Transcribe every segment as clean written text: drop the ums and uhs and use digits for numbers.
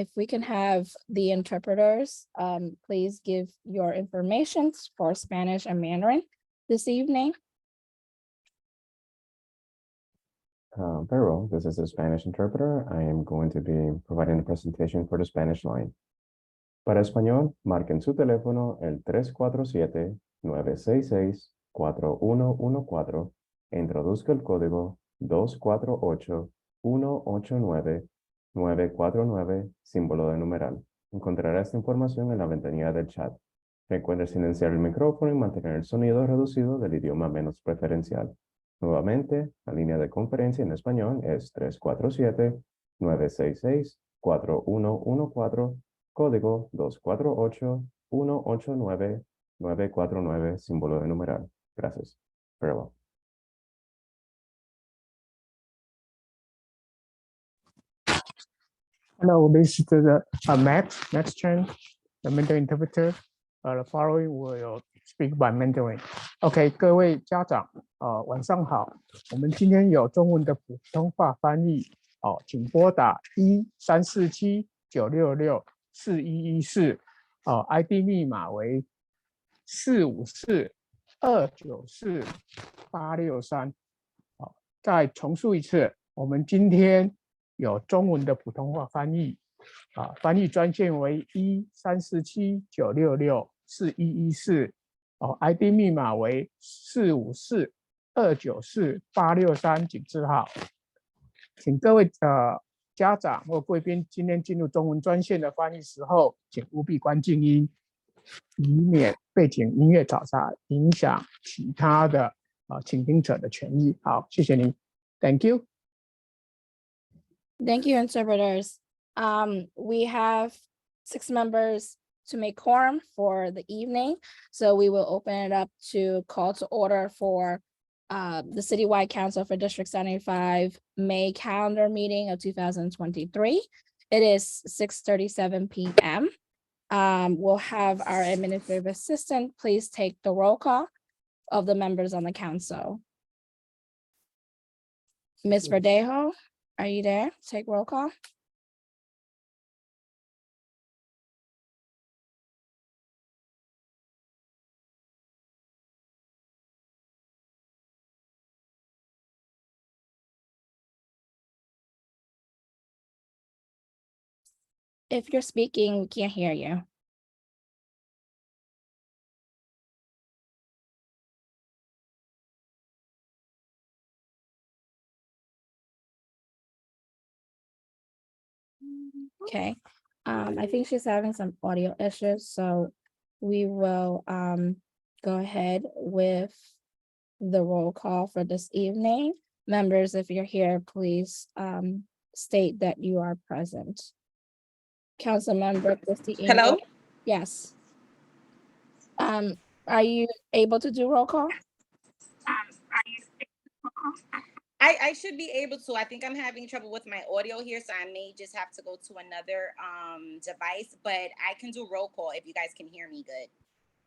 If we can have the interpreters, please give your information for Spanish and Mandarin this evening. Very well, this is a Spanish interpreter. I am going to be providing a presentation for the Spanish line. Para español, marquen su teléfono el 347-966-4114 e introduzca el código 248-189-949, símbolo de numeral. Encontrará esta información en la ventanilla del chat. Recuerde silenciar el micrófono y mantener el sonido reducido del idioma menos preferencial. Nuevamente, la línea de conferencia en español es 347-966-4114, código 248-189-949, símbolo de numeral. Gracias. Very well. Hello, this is Max Chen, the Mandarin interpreter. The following will speak by Mandarin. OK， 各位家长，晚上好。我们今天有中文的普通话翻译，请拨打1347-966-4114，ID 密码为454-294-863。再重述一次，我们今天有中文的普通话翻译，翻译专线为1347-966-4114，ID 密码为454-294-863，井字号。请各位家长或贵宾今天进入中文专线的翻译时候，请务必关静音，以免背景音乐嘈杂影响其他的倾听者的权益。好，谢谢您 ，Thank you。Thank you, interpreters. We have 6 members to make quorum for the evening, so we will open it up to call to order for the Citywide Council for District 75 May calendar meeting of 2023. It is 6:37 p.m. We'll have our administrative assistant please take the roll call of the members on the council. Ms. Verdejo, are you there? Take roll call. If you're speaking, we can't hear you. Okay, I think she's having some audio issues, so we will go ahead with the roll call for this evening. Members, if you're here, please state that you are present. Councilmember Christy Angel. Hello? Yes. Are you able to do roll call? I should be able to. I think I'm having trouble with my audio here, so I may just have to go to another device, but I can do roll call if you guys can hear me good.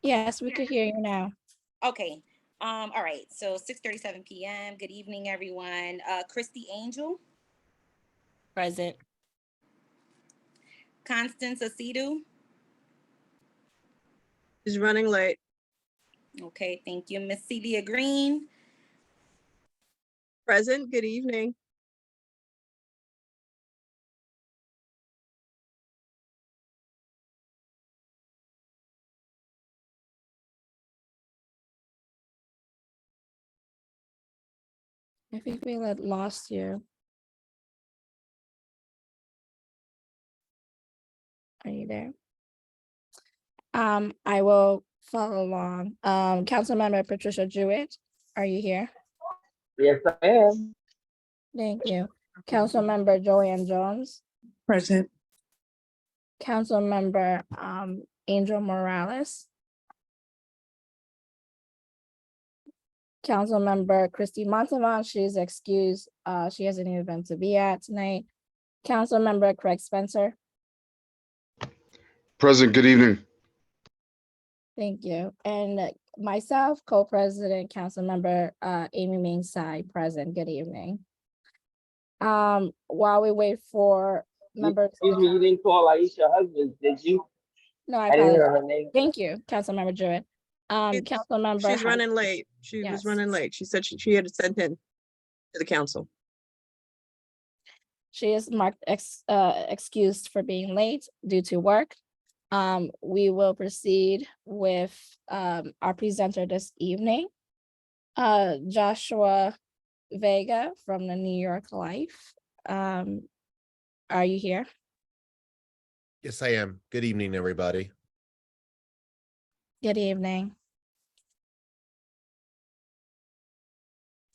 Yes, we could hear you now. Okay. All right. So 6:37 p.m. Good evening, everyone. Christy Angel. Present. Constance Asidu. Is running late. Okay, thank you. Miss Celia Green. Present. Good evening. I think we lost you. Are you there? I will follow along. Councilmember Patricia Jewett, are you here? Yes, I am. Thank you. Councilmember Joanne Jones. Present. Councilmember Angel Morales. Councilmember Christy Montalvan, she's excused. She has an event to be at tonight. Councilmember Craig Spencer. Present, good evening. Thank you. And myself, co-president, Councilmember Amy Ming Tsai, present. Good evening. While we wait for Member. Excuse me, you didn't call Aisha husband, did you? No, I I didn't hear apologize. her name. Thank you, Councilmember Jewett. She's- Councilmember. She's Hyde. running late. She Yes. was running late. She said she had to send in to the council. She is marked excused for being late due to work. We will proceed with our presenter this evening. Joshua Vega from the New York Life. Are you here? Yes, I am. Good evening, everybody. Good evening.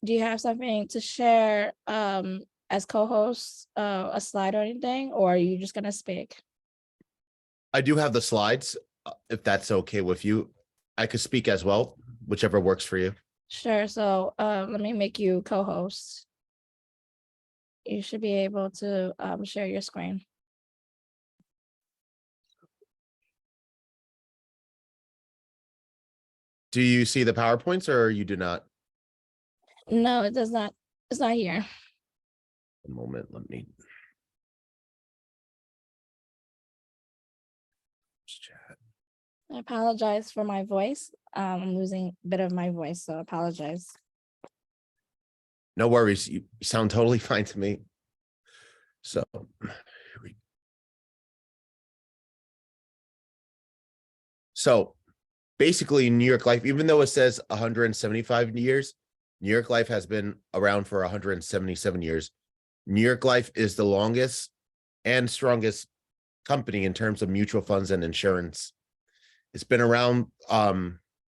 Do you have something to share as co-host, a slide or anything, or are you just gonna speak? I do have the slides, if that's okay with you. I could speak as well, whichever works for you. Sure, so let me make you co-host. You should be able to share your screen. Do you see the PowerPoints or you do not? No, it does not, it's not here. A moment, let me. Chat. I apologize for my voice. I'm losing a bit of my voice, so I apologize. No worries. You sound totally fine to me. So. Here we- So basically, New York Life, even though it says 175 years, New York Life has been around for 177 years. New York Life is the longest and strongest company in terms of mutual funds and insurance. It's been around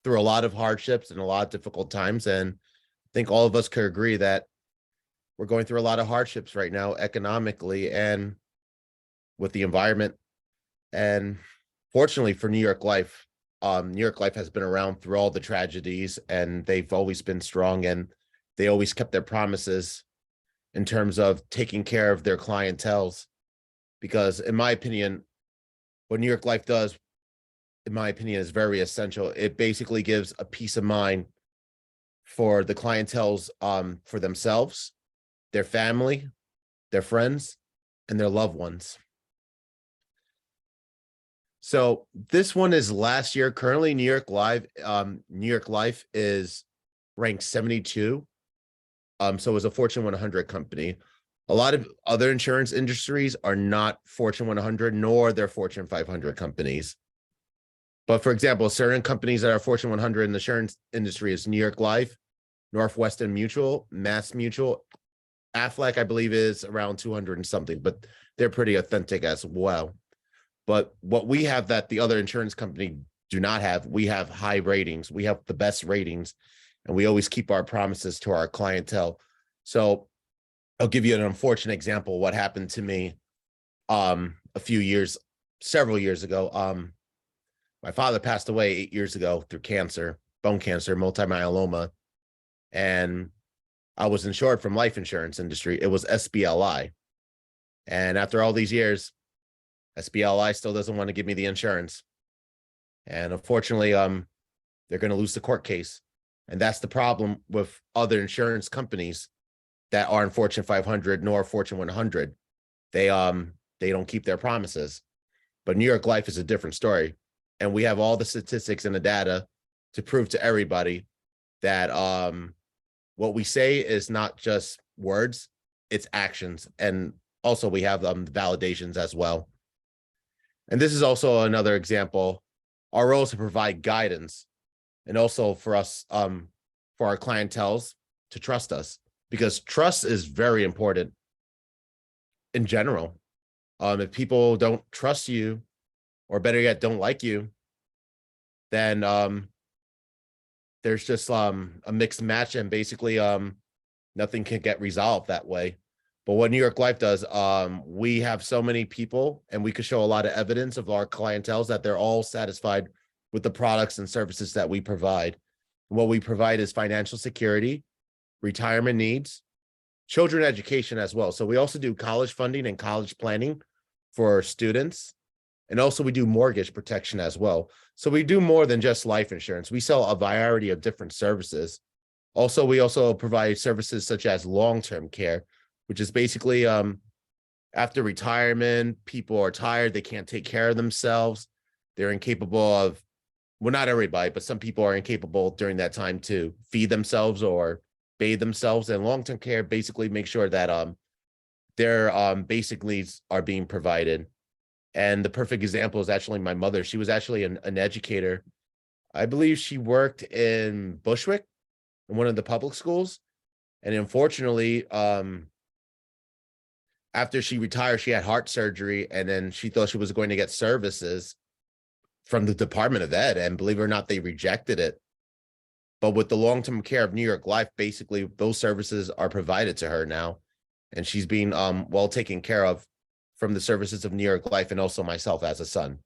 through a lot of hardships and a lot of difficult times. And I think all of us could agree that we're going through a lot of hardships right now, economically and with the environment. And fortunately for New York Life has been around through all the tragedies, and they've always been strong, and they always kept their promises in terms of taking care of their clientels. Because in my opinion, what New York Life does, in my opinion, is very essential. It basically gives a peace of mind for the clientels, for themselves, their family, their friends, and their loved ones. So this one is last year. Currently, New York Life is ranked 72. So it's a Fortune 100 company. A lot of other insurance industries are not Fortune 100, nor they're Fortune 500 companies. But for example, certain companies that are Fortune 100 in the insurance industry is New York Life, Northwestern Mutual, Mass Mutual, Aflac, I believe, is around 200 and something, but they're pretty authentic as well. But what we have that the other insurance company do not have, we have high ratings. We have the best ratings, and we always keep our promises to our clientele. So I'll give you an unfortunate example of what happened to me several years ago. My father passed away 8 years ago through cancer, bone cancer, multiple myeloma. And I was insured from life insurance industry. It was SBLI. And after all these years, SBLI still doesn't want to give me the insurance. And unfortunately, they're going to lose the court case. And that's the problem with other insurance companies that aren't Fortune 500 nor Fortune 100. They don't keep their promises. But New York Life is a different story. And we have all the statistics and the data to prove to everybody that what we say is not just words, it's actions. And also we have validations as well. And this is also another example. Our role is to provide guidance, and also for us, for our clientels to trust us, because trust is very important in general. If people don't trust you, or better yet, don't like you, then there's just a mixed match, and basically nothing can get resolved that way. But what New York Life does, we have so many people, and we could show a lot of evidence of our clientele that they're all satisfied with the products and services that we provide. What we provide is financial security, retirement needs, children education as well. So we also do college funding and college planning for students. And also we do mortgage protection as well. So we do more than just life insurance. We sell a variety of different services. Also, we also provide services such as long-term care, which is basically After retirement, people are tired, they can't take care of themselves. They're incapable of, well, not everybody, but some people are incapable during that time to feed themselves or bathe themselves. And long-term care basically make sure that their basic needs are being provided. And the perfect example is actually my mother. She was actually an educator. I believe she worked in Bushwick, in one of the public schools. And unfortunately, after she retired, she had heart surgery, and then she thought she was going to get services from the Department of Ed. And believe it or not, they rejected it. But with the long-term care of New York Life, basically those services are provided to her now. And she's being well taken care of from the services of New York Life, and also myself as a son.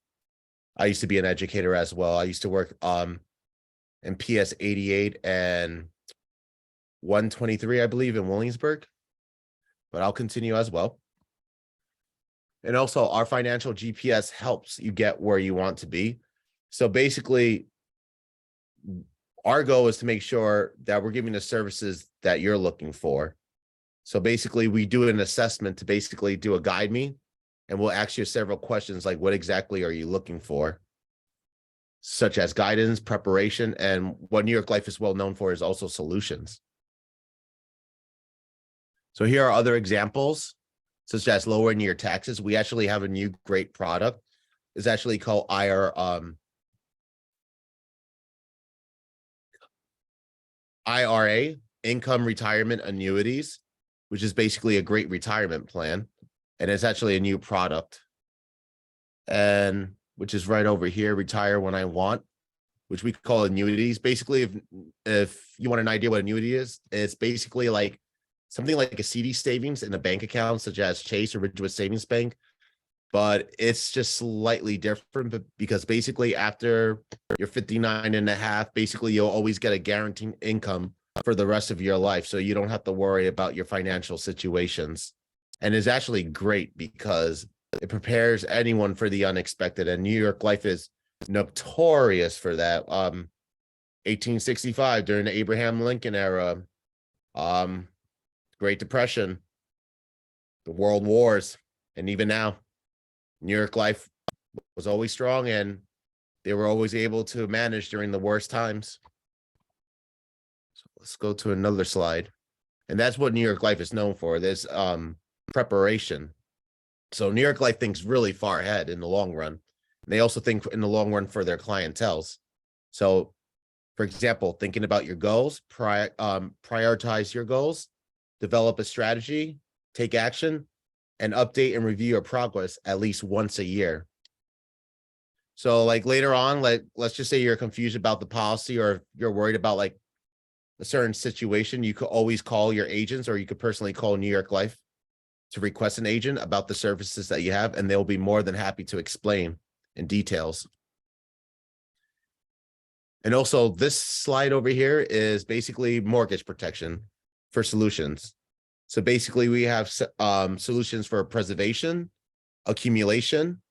I used to be an educator as well. I used to work in PS 88 and 123, I believe, in Williamsburg. But I'll continue as well. And also our financial GPS helps you get where you want to be. So basically, our goal is to make sure that we're giving the services that you're looking for. So basically, we do an assessment to basically do a guide me, and we'll ask you several questions like, what exactly are you looking for? Such as guidance, preparation, and what New York Life is well known for is also solutions. So here are other examples, such as lowering your taxes. We actually have a new great product. It's actually called IRA, Income Retirement Annuities, which is basically a great retirement plan. And it's actually a new product. And which is right over here, Retire When I Want, which we call annuities. Basically, if you want an idea what annuity is, it's basically like something like a CD savings in a bank account, such as Chase or Ridgewood Savings Bank. But it's just slightly different because basically after you're 59 and a half, basically you'll always get a guaranteed income for the rest of your life. So you don't have to worry about your financial situations. And it's actually great because it prepares anyone for the unexpected. And New York Life is notorious for that. 1865, during the Abraham Lincoln era, Great Depression, the World Wars, and even now, New York Life was always strong, and they were always able to manage during the worst times. So let's go to another slide. And that's what New York Life is known for. There's preparation. So New York Life thinks really far ahead in the long run. They also think in the long run for their clientels. So, for example, thinking about your goals, prioritize your goals, develop a strategy, take action, and update and review your progress at least once a year. So like later on, like let's just say you're confused about the policy, or you're worried about like a certain situation, you could always call your agents, or you could personally call New York Life to request an agent about the services that you have, and they'll be more than happy to explain in details. And also this slide over here is basically mortgage protection for solutions. So basically we have solutions for preservation, accumulation.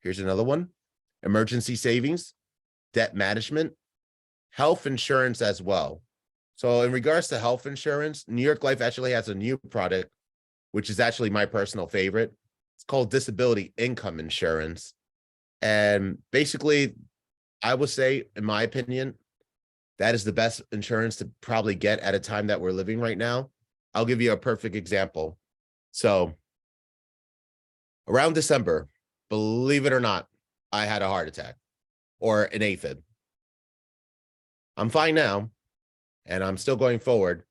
Here's another one: emergency savings, debt management, health insurance as well. So in regards to health insurance, New York Life actually has a new product, which is actually my personal favorite. It's called disability income insurance. And basically, I would say, in my opinion, that is the best insurance to probably get at a time that we're living right now. I'll give you a perfect example. So around December, believe it or not, I had a heart attack or an AFib. I'm fine now, and I'm still going forward.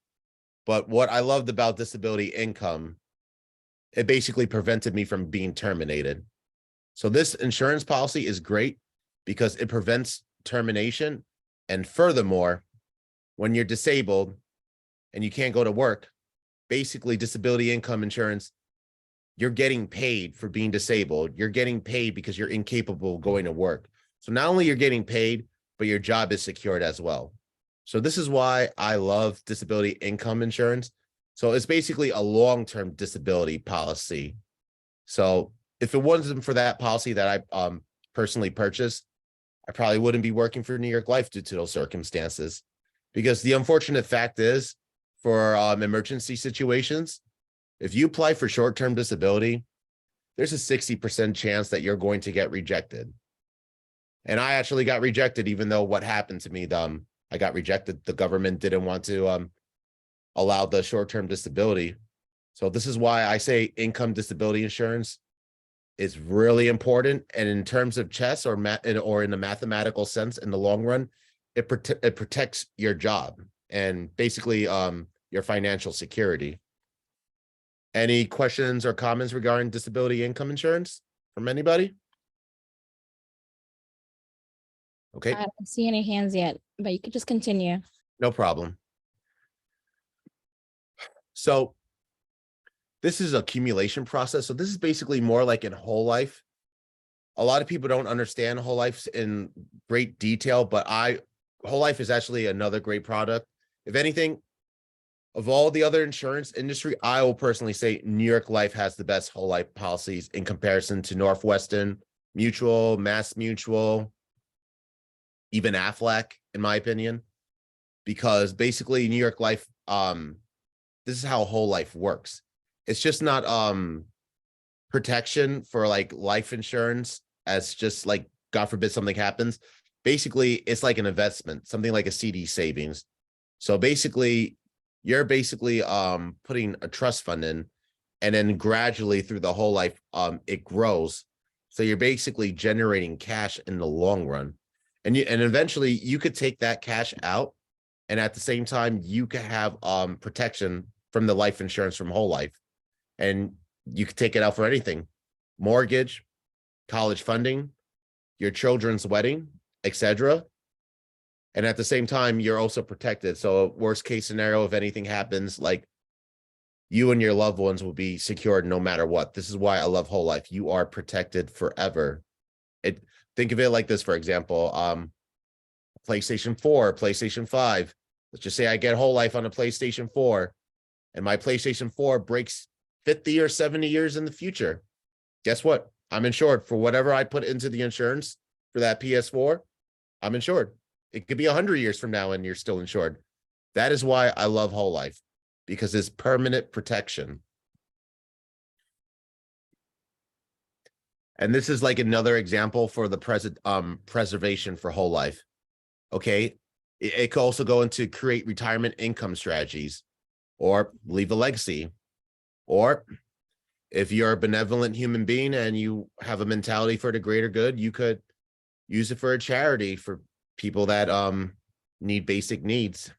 But what I loved about disability income, it basically prevented me from being terminated. So this insurance policy is great because it prevents termination. And furthermore, when you're disabled and you can't go to work, basically disability income insurance, you're getting paid for being disabled. You're getting paid because you're incapable of going to work. So not only you're getting paid, but your job is secured as well. So this is why I love disability income insurance. So it's basically a long-term disability policy. So if it wasn't for that policy that I personally purchased, I probably wouldn't be working for New York Life due to those circumstances. Because the unfortunate fact is, for emergency situations, If you apply for short-term disability, there's a 60% chance that you're going to get rejected. And I actually got rejected, even though what happened to me, I got rejected. The government didn't want to allow the short-term disability. So this is why I say income disability insurance is really important. And in terms of chess or in a mathematical sense, in the long run, it protects your job and basically your financial security. Any questions or comments regarding disability income insurance from anybody? Okay, I don't see any hands yet, but you could just continue. no problem. So this is accumulation process. So this is basically more like in whole life. A lot of people don't understand whole life in great detail, but whole life is actually another great product. If anything, of all the other insurance industry, I will personally say New York Life has the best whole life policies in comparison to Northwestern Mutual, Mass Mutual, even Aflac, in my opinion, because basically New York Life, this is how whole life works. It's just not protection for like life insurance as just like, God forbid something happens. Basically, it's like an investment, something like a CD savings. So basically, you're basically putting a trust fund in, and then gradually through the whole life, it grows. So you're basically generating cash in the long run. And eventually you could take that cash out, and at the same time, you could have protection from the life insurance from whole life. And you could take it out for anything: mortgage, college funding, your children's wedding, etc. And at the same time, you're also protected. So worst case scenario, if anything happens, like you and your loved ones will be secured no matter what. This is why I love whole life. You are protected forever. Think of it like this, for example, PlayStation 4, PlayStation 5. Let's just say I get whole life on a PlayStation 4 and my PlayStation 4 breaks 50 or 70 years in the future. Guess what? I'm insured for whatever I put into the insurance for that PS4. I'm insured. It could be 100 years from now and you're still insured. That is why I love whole life, because it's permanent protection. And this is like another example for the preservation for whole life. Okay. It could also go into create retirement income strategies or leave a legacy. Or if you're a benevolent human being and you have a mentality for the greater good, you could use it for a charity for people that need basic needs.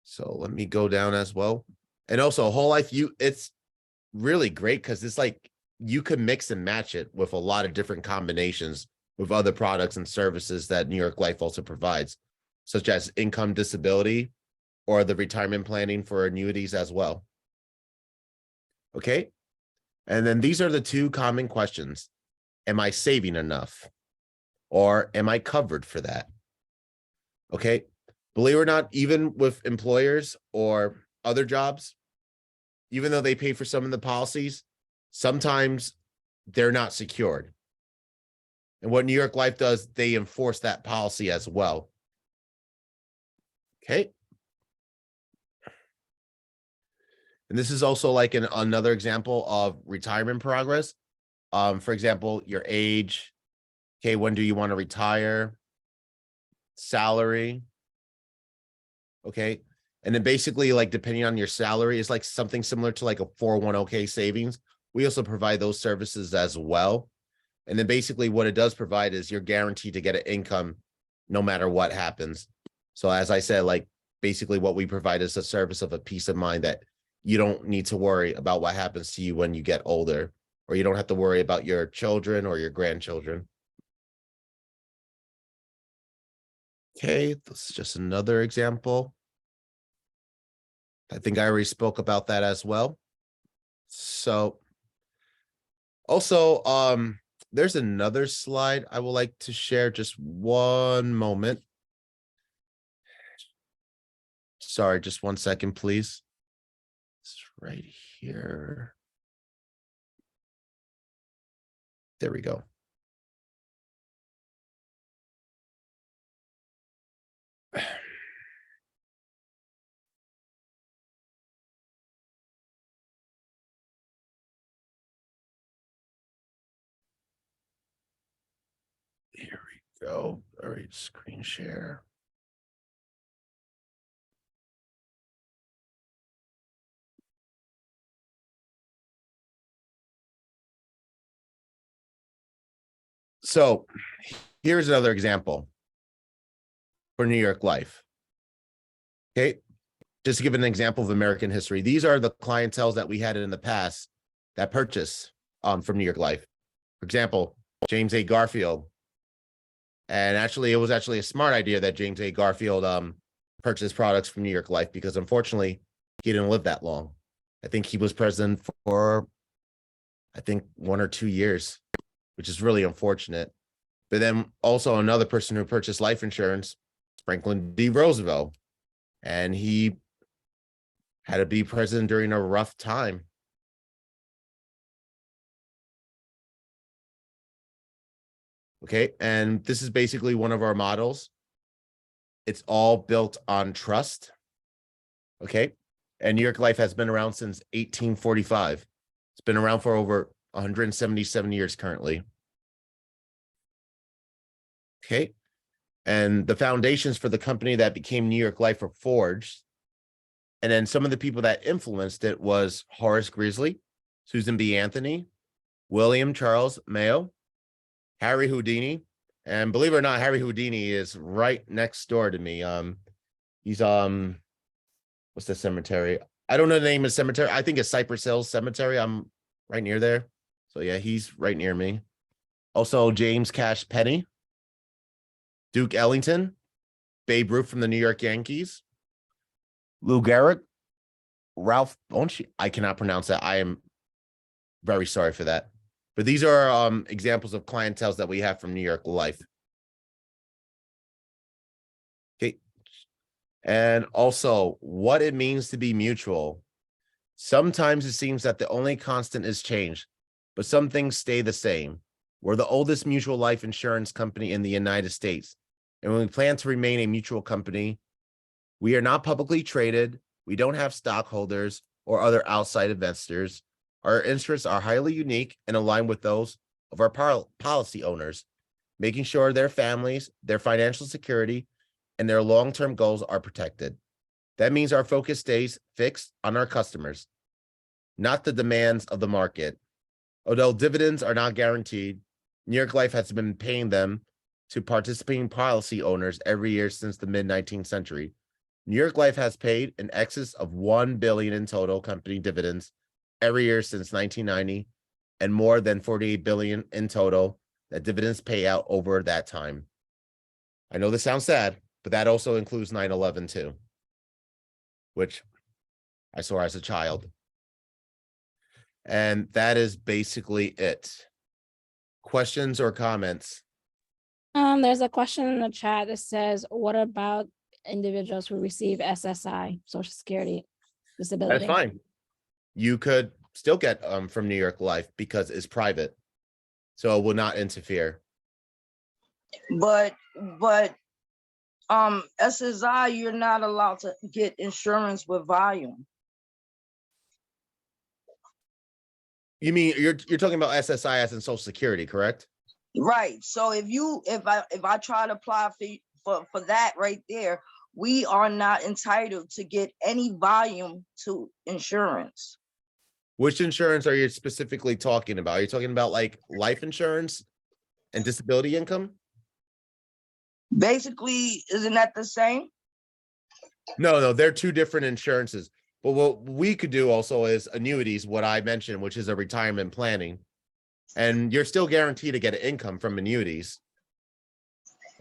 So let me go down as well. And also whole life, it's really great because it's like you could mix and match it with a lot of different combinations with other products and services that New York Life also provides, such as income disability or the retirement planning for annuities as well. Okay. And then these are the two common questions. Am I saving enough? Or am I covered for that? Okay. Believe it or not, even with employers or other jobs, even though they pay for some of the policies, sometimes they're not secured. And what New York Life does, they enforce that policy as well. Okay. And this is also like another example of retirement progress. For example, your age. Okay, when do you want to retire? Salary. Okay. And then basically, like, depending on your salary, it's like something similar to like a 401k savings. We also provide those services as well. And then basically what it does provide is you're guaranteed to get an income no matter what happens. So as I said, like basically what we provide is a service of a peace of mind that you don't need to worry about what happens to you when you get older, or you don't have to worry about your children or your grandchildren. Okay, this is just another example. I think I already spoke about that as well. So also, there's another slide I would like to share. Just one moment. Sorry, just 1 second, please. It's right here. There we go. Go. All right, screen share. So here's another example for New York Life. Okay, just to give an example of American history, these are the clientels that we had in the past that purchased from New York Life. For example, James A. Garfield. And actually, it was actually a smart idea that James A. Garfield purchased products from New York Life, because unfortunately, he didn't live that long. I think he was president for, I think, 1 or 2 years, which is really unfortunate. But then also another person who purchased life insurance, Franklin D. Roosevelt, and he had to be president during a rough time. Okay, and this is basically one of our models. It's all built on trust. Okay, and New York Life has been around since 1845. It's been around for over 177 years currently. Okay, and the foundations for the company that became New York Life were forged. And then some of the people that influenced it was Horace Greeley, Susan B. Anthony, William Charles Mayo, Harry Houdini. And believe it or not, Harry Houdini is right next door to me. He's what's the cemetery? I don't know the name of the cemetery. I think it's Cypress Hills Cemetery. I'm right near there. So yeah, he's right near me. Also, James Cash Penny, Duke Ellington, Babe Ruth from the New York Yankees, Lou Gehrig, Ralph Bonchi. I cannot pronounce that. I am very sorry for that. But these are examples of clientels that we have from New York Life. Okay. And also what it means to be mutual. Sometimes it seems that the only constant is change, but some things stay the same. We're the oldest mutual life insurance company in the United States. And we plan to remain a mutual company. We are not publicly traded. We don't have stockholders or other outside investors. Our interests are highly unique and aligned with those of our policy owners, making sure their families, their financial security, and their long-term goals are protected. That means our focus stays fixed on our customers, not the demands of the market. Although dividends are not guaranteed, New York Life has been paying them to participating policy owners every year since the mid-19th century. New York Life has paid in excess of $1 billion in total company dividends every year since 1990, and more than $48 billion in total that dividends pay out over that time. I know this sounds sad, but that also includes 9/11 too, which I saw as a child. And that is basically it. Questions or comments? There's a question in the chat that says, what about individuals who receive SSI, Social Security disability? That's fine. You could still get from New York Life because it's private, so it will not interfere. But SSI, you're not allowed to get insurance with volume. You mean you're talking about SSI as in Social Security, correct? Right. So if I try to apply for that right there, we are not entitled to get any volume to insurance. Which insurance are you specifically talking about? Are you talking about like life insurance and disability income? Basically, isn't that the same? No, they're two different insurances. But what we could do also is annuities, what I mentioned, which is a retirement planning. And you're still guaranteed to get income from annuities.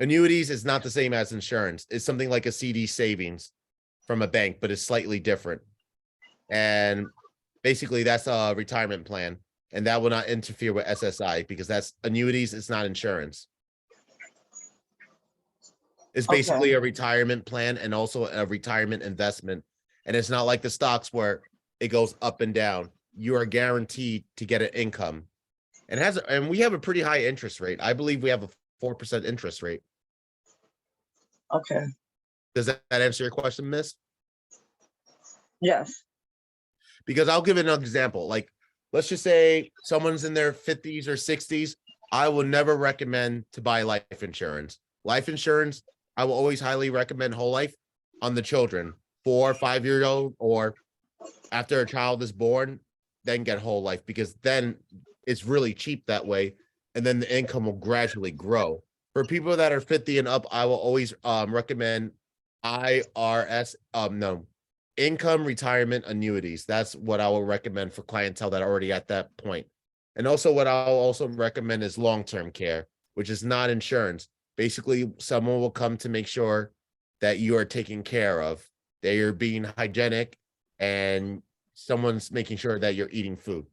Annuities is not the same as insurance. It's something like a CD savings from a bank, but it's slightly different. And basically that's a retirement plan, and that will not interfere with SSI because that's annuities. It's not insurance. It's basically a retirement plan and also a retirement investment. And it's not like the stocks where it goes up and down. You are guaranteed to get an income. And we have a pretty high interest rate. I believe we have a 4% interest rate. Okay. Does that answer your question, Miss? Yes. Because I'll give an example. Like, let's just say someone's in their 50s or 60s. I will never recommend to buy life insurance. Life insurance, I will always highly recommend whole life on the children, 4 or 5 year old, or after a child is born, then get whole life, because then it's really cheap that way. And then the income will gradually grow. For people that are 50 and up, I will always recommend IRS, income retirement annuities. That's what I will recommend for clientele that are already at that point. And also what I'll also recommend is long-term care, which is not insurance. Basically, someone will come to make sure that you are taken care of, that you're being hygienic, and someone's making sure that you're eating food.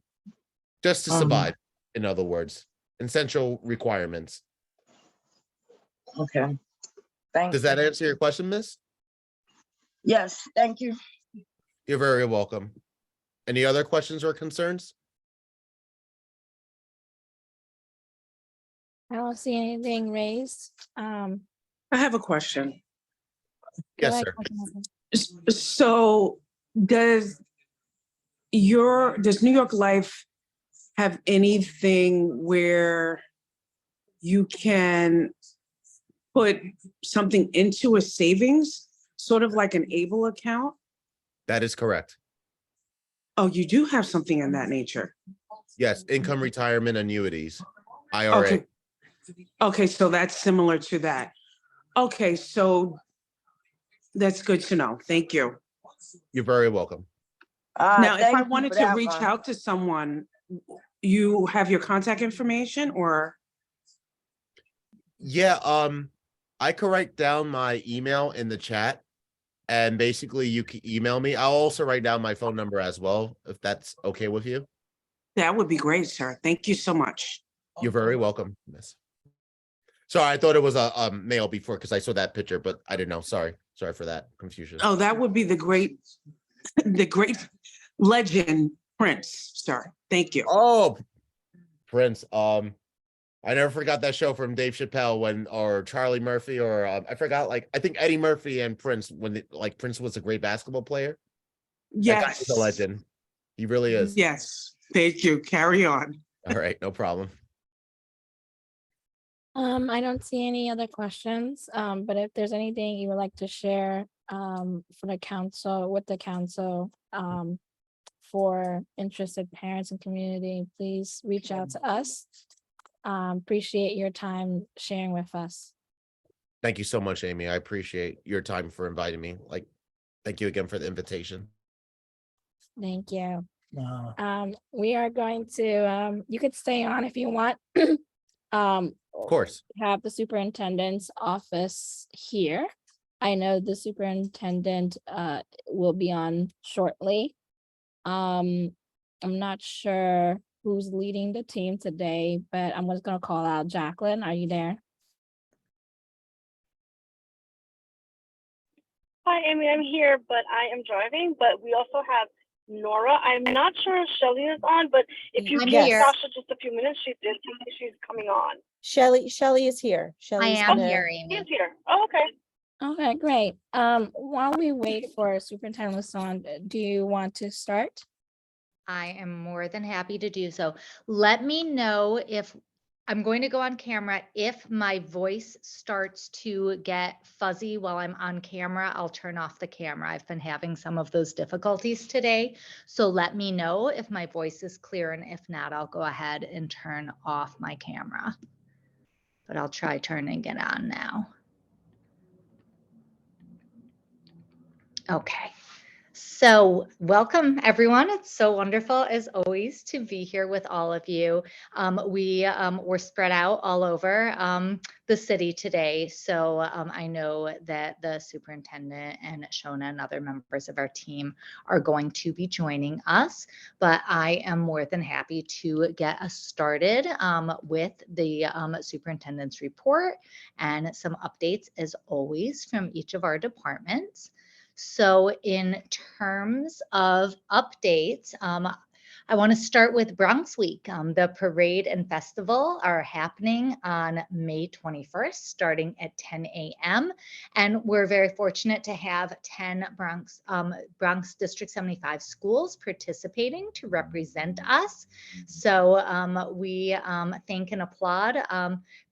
Just to survive, in other words, essential requirements. Okay. Thank Does you. that answer your question, miss? Yes, thank you. You're very welcome. Any other questions or concerns? I don't see anything raised. I have a question. Go Yes, ahead, sir. Councilmember. So does New York Life have anything where you can put something into a savings, sort of like an ABLE account? That is correct. Oh, you do have something in that nature. Yes, income retirement annuities, IRA. Okay. Okay, so that's similar to that. Okay, so that's good to know. Thank you. You're very welcome. Now, if Thank I you wanted for to that reach one. out to someone, you have your contact information or? Yeah, I could write down my email in the chat, and basically you can email me. I'll also write down my phone number as well, if that's okay with you. That would be great, sir. Thank you so much. You're very welcome, miss. Sorry, I thought it was a male before because I saw that picture, but I didn't know. Sorry for that confusion. Oh, that would be the great legend Prince, sir. Thank you. Oh, Prince. I never forgot that show from Dave Chappelle or Charlie Murphy, or I forgot, I think Eddie Murphy and Prince, when Prince was a great basketball player. That guy is a Yes. legend. He really is. Yes. Thank you. Carry on. All right, no problem. I don't see any other questions, but if there's anything you would like to share for the council, with the council, for interested parents and community, please reach out to us. Appreciate your time sharing with us. Thank you so much, Amy. I appreciate your time for inviting me. Thank you again for the invitation. Thank you. We are going to, you could stay on if you want. Of course. Have the superintendent's office here. I know the superintendent will be on shortly. I'm not sure who's leading the team today, but I'm just gonna call out Jacqueline. Are you there? Hi, Amy, I'm here, but I am driving, but we also have Nora. I'm not sure if Shelly is on, but if you I'm give here. Sasha just a few minutes, she did tell me she's coming on. Shelley is here. I Shelley's am gonna- here, She Amy. is here. Oh, okay. Okay, great. While we wait for Superintendent Lassonde, do you want to start? I am more than happy to do so. Let me know if I'm going to go on camera. If my voice starts to get fuzzy while I'm on camera, I'll turn off the camera. I've been having some of those difficulties today. So let me know if my voice is clear, and if not, I'll go ahead and turn off my camera. But I'll try turning it on now. Okay. So welcome, everyone. It's so wonderful, as always, to be here with all of you. We're spread out all over the city today. So I know that the superintendent and Shona and other members of our team are going to be joining us, but I am more than happy to get us started with the superintendent's report and some updates, as always, from each of our departments. So in terms of updates, I want to start with Bronx Week. The parade and festival are happening on May 21st, starting at 10 a.m. And we're very fortunate to have 10 Bronx District 75 schools participating to represent us. So we thank and applaud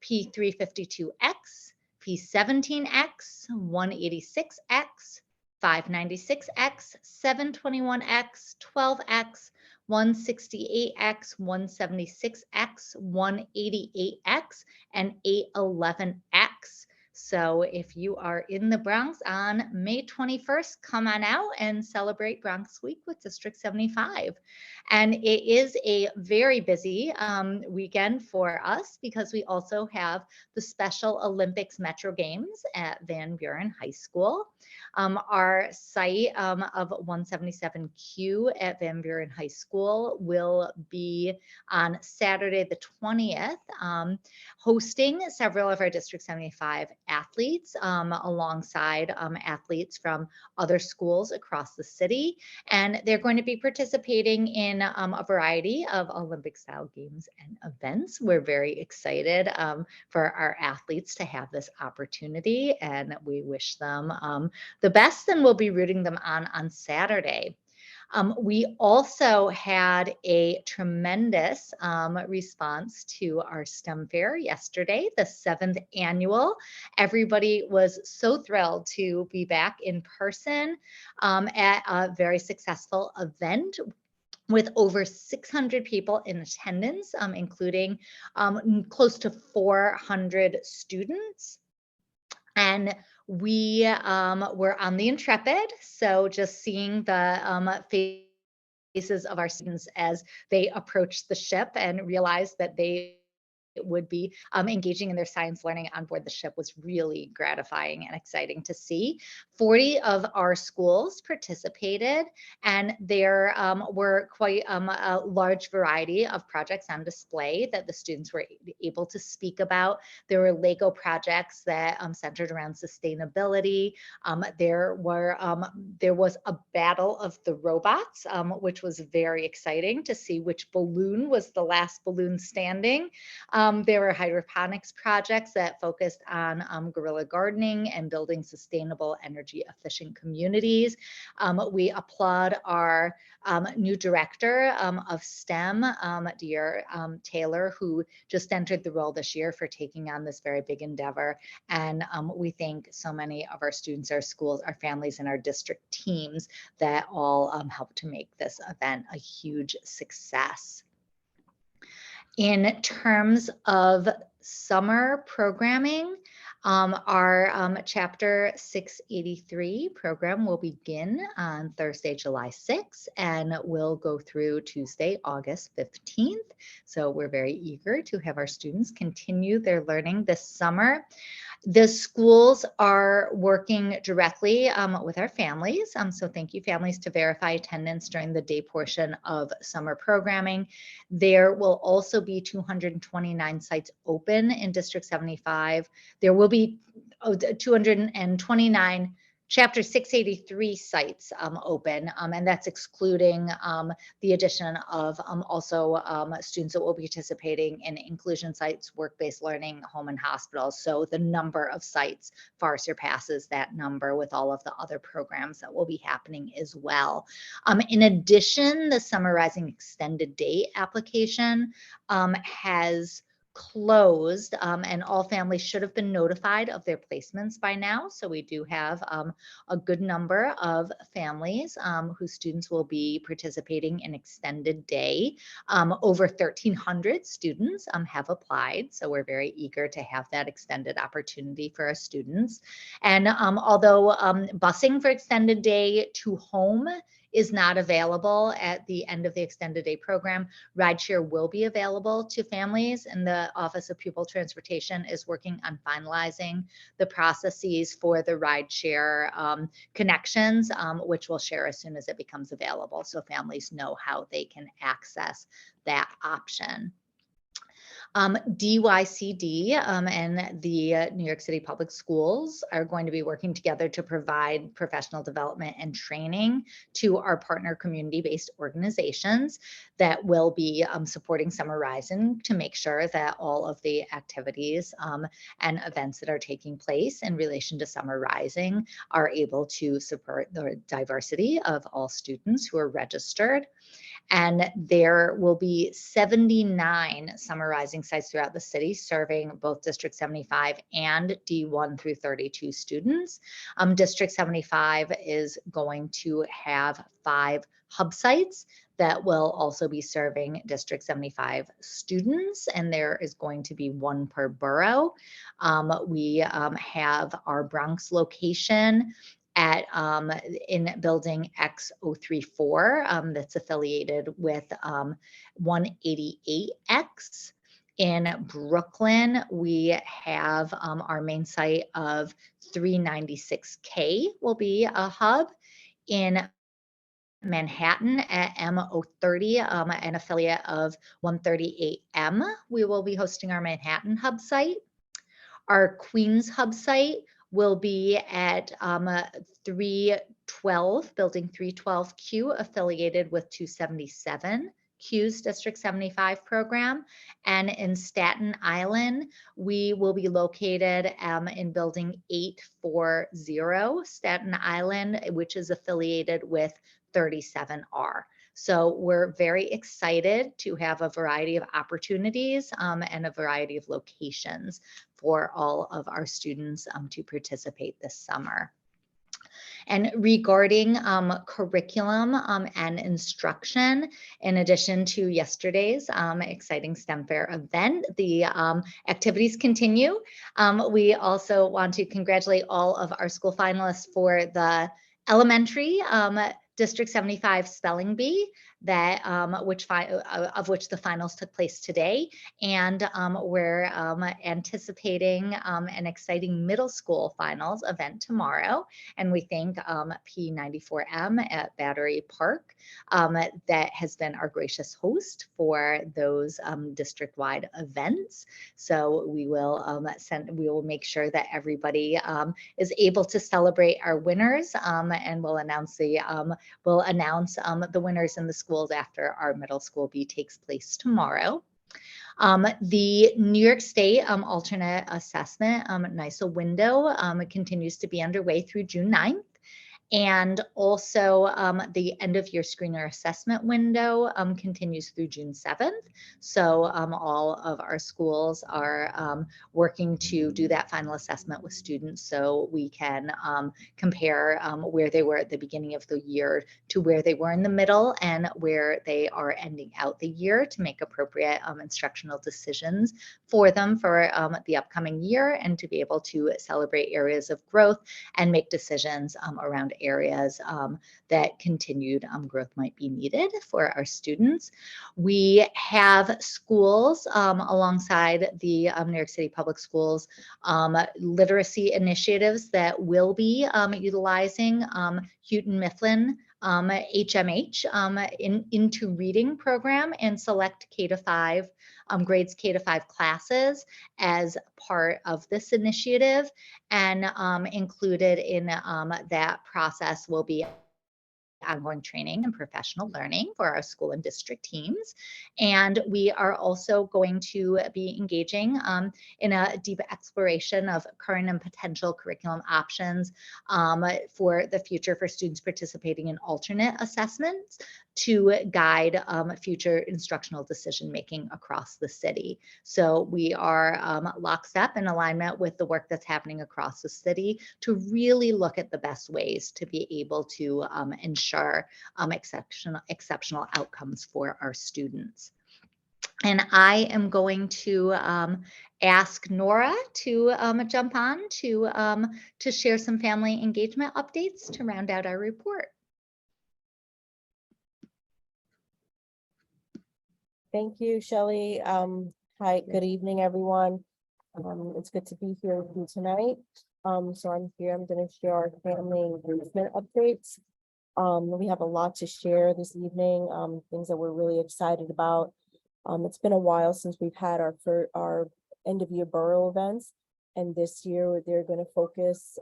P352X, P17X, 186X, 596X, 721X, 12X, 168X, 176X, 188X, and 811X. So if you are in the Bronx on May 21st, come on out and celebrate Bronx Week with District 75. And it is a very busy weekend for us because we also have the Special Olympics Metro Games at Van Buren High School. Our site of 177Q at Van Buren High School will be on Saturday the 20th, hosting several of our District 75 athletes alongside athletes from other schools across the city. And they're going to be participating in a variety of Olympic style games and events. We're very excited for our athletes to have this opportunity, and we wish them the best, and we'll be rooting them on Saturday. We also had a tremendous response to our STEM fair yesterday, the 7th annual. Everybody was so thrilled to be back in person at a very successful event with over 600 people in attendance, including close to 400 students. And we were on the Intrepid, so just seeing the faces of our students as they approached the ship and realized that they would be engaging in their science learning on board the ship was really gratifying and exciting to see. 40 of our schools participated, and there were quite a large variety of projects on display that the students were able to speak about. There were Lego projects that centered around sustainability. There was a battle of the robots, which was very exciting to see which balloon was the last balloon standing. There were hydroponics projects that focused on guerrilla gardening and building sustainable, energy efficient communities. We applaud our new director of STEM, dear Taylor, who just entered the role this year, for taking on this very big endeavor. And we thank so many of our students, our schools, our families, and our district teams that all helped to make this event a huge success. In terms of summer programming, our Chapter 683 program will begin on Thursday, July 6th, and will go through Tuesday, August 15th. So we're very eager to have our students continue their learning this summer. The schools are working directly with our families. So thank you, families, to verify attendance during the day portion of summer programming. There will also be 229 sites open in District 75. There will be 229 Chapter 683 sites open, and that's excluding the addition of also students that will be participating in inclusion sites, work-based learning, home and hospitals. So the number of sites far surpasses that number with all of the other programs that will be happening as well. In addition, the Summer Rising Extended Day application has closed, and all families should have been notified of their placements by now. So we do have a good number of families whose students will be participating in extended day. Over 1,300 students have applied. So we're very eager to have that extended opportunity for our students. And although busing for extended day to home is not available at the end of the extended day program, rideshare will be available to families, and the Office of Pupil Transportation is working on finalizing the processes for the rideshare connections, which we'll share as soon as it becomes available, so families know how they can access that option. DYCD and the New York City Public Schools are going to be working together to provide professional development and training to our partner community-based organizations that will be supporting Summer Rising to make sure that all of the activities and events that are taking place in relation to Summer Rising are able to support the diversity of all students who are registered. And there will be 79 Summer Rising sites throughout the city serving both District 75 and D1 through 32 students. District 75 is going to have 5 hub sites that will also be serving District 75 students, and there is going to be 1 per borough. We have our Bronx location at in building X034 that's affiliated with 188X. In Brooklyn, we have our main site of 396K will be a hub. In Manhattan at M030, an affiliate of 138M, we will be hosting our Manhattan hub site. Our Queens hub site will be at 312, building 312Q, affiliated with 277Q's District 75 program. And in Staten Island, we will be located in building 840 Staten Island, which is affiliated with 37R. So we're very excited to have a variety of opportunities and a variety of locations for all of our students to participate this summer. And regarding curriculum and instruction, in addition to yesterday's exciting STEM Fair event, the activities continue. We also want to congratulate all of our school finalists for the elementary District 75 Spelling Bee that of which the finals took place today, and we're anticipating an exciting middle school finals event tomorrow. And we thank P94M at Battery Park that has been our gracious host for those district-wide events. So we will make sure that everybody is able to celebrate our winners, and we'll announce the winners in the schools after our middle school bee takes place tomorrow. The New York State alternate assessment NYSA window continues to be underway through June 9th. And also the end of year screener assessment window continues through June 7th. So all of our schools are working to do that final assessment with students so we can compare where they were at the beginning of the year to where they were in the middle and where they are ending out the year to make appropriate instructional decisions for them for the upcoming year, and to be able to celebrate areas of growth and make decisions around areas that continued growth might be needed for our students. We have schools alongside the New York City Public Schools literacy initiatives that will be utilizing Houghton Mifflin HMH into reading program and select K-5 grades K-5 classes as part of this initiative, and included in that process will be ongoing training and professional learning for our school and district teams. And we are also going to be engaging in a deep exploration of current and potential curriculum options for the future for students participating in alternate assessments to guide future instructional decision-making across the city. So we are lockstep in alignment with the work that's happening across the city to really look at the best ways to be able to ensure exceptional outcomes for our students. And I am going to ask Nora to jump on to share some family engagement updates to round out our report. Thank you, Shelley. Hi, good evening, everyone. It's good to be here with you tonight. So I'm here, I'm going to share our family engagement updates. We have a lot to share this evening, things that we're really excited about. It's been a while since we've had our end of year borough events. And this year they're going to focus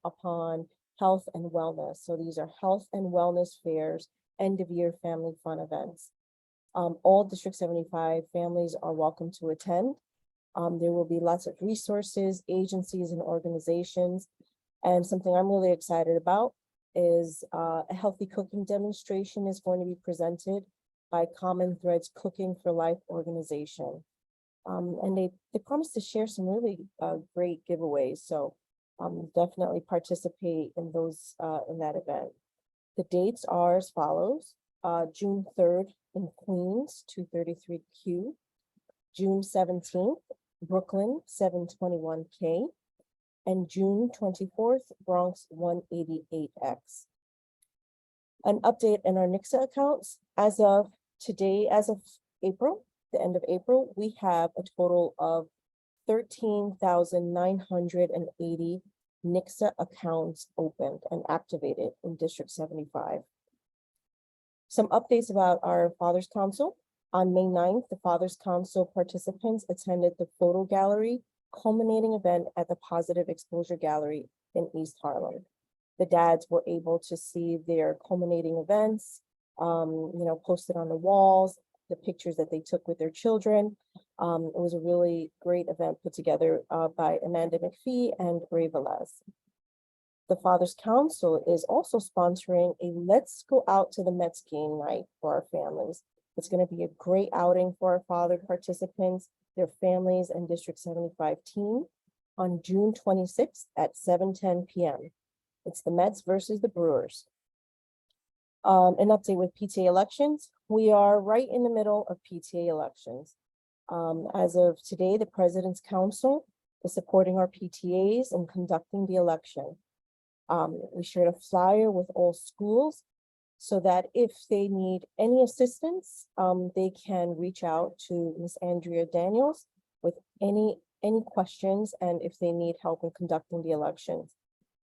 upon health and wellness. So these are health and wellness fairs, end of year family fun events. All District 75 families are welcome to attend. There will be lots of resources, agencies, and organizations. And something I'm really excited about is a healthy cooking demonstration is going to be presented by Common Threads Cooking for Life organization. And they promise to share some really great giveaways. So definitely participate in those in that event. The dates are as follows: June 3rd in Queens, 233Q, June 17th, Brooklyn, 721K, and June 24th, Bronx, 188X. An update in our NICSA accounts. As of today, as of April, the end of April, we have a total of 13,980 NICSA accounts opened and activated in District 75. Some updates about our Fathers Council. On May 9th, the Fathers Council participants attended the photo gallery culminating event at the Positive Exposure Gallery in East Harlem. The dads were able to see their culminating events, posted on the walls, the pictures that they took with their children. It was a really great event put together by Amanda McPhee and Ray Velez. The Fathers Council is also sponsoring a Let's Go Out to the Mets game night for our families. It's going to be a great outing for our father participants, their families, and District 75 team on June 26th at 7:10 p.m. It's the Mets versus the Brewers. An update with PTA elections. We are right in the middle of PTA elections. As of today, the President's Council is supporting our PTAs and conducting the election. We shared a flyer with all schools so that if they need any assistance, they can reach out to Ms. Andrea Daniels with any questions and if they need help in conducting the elections.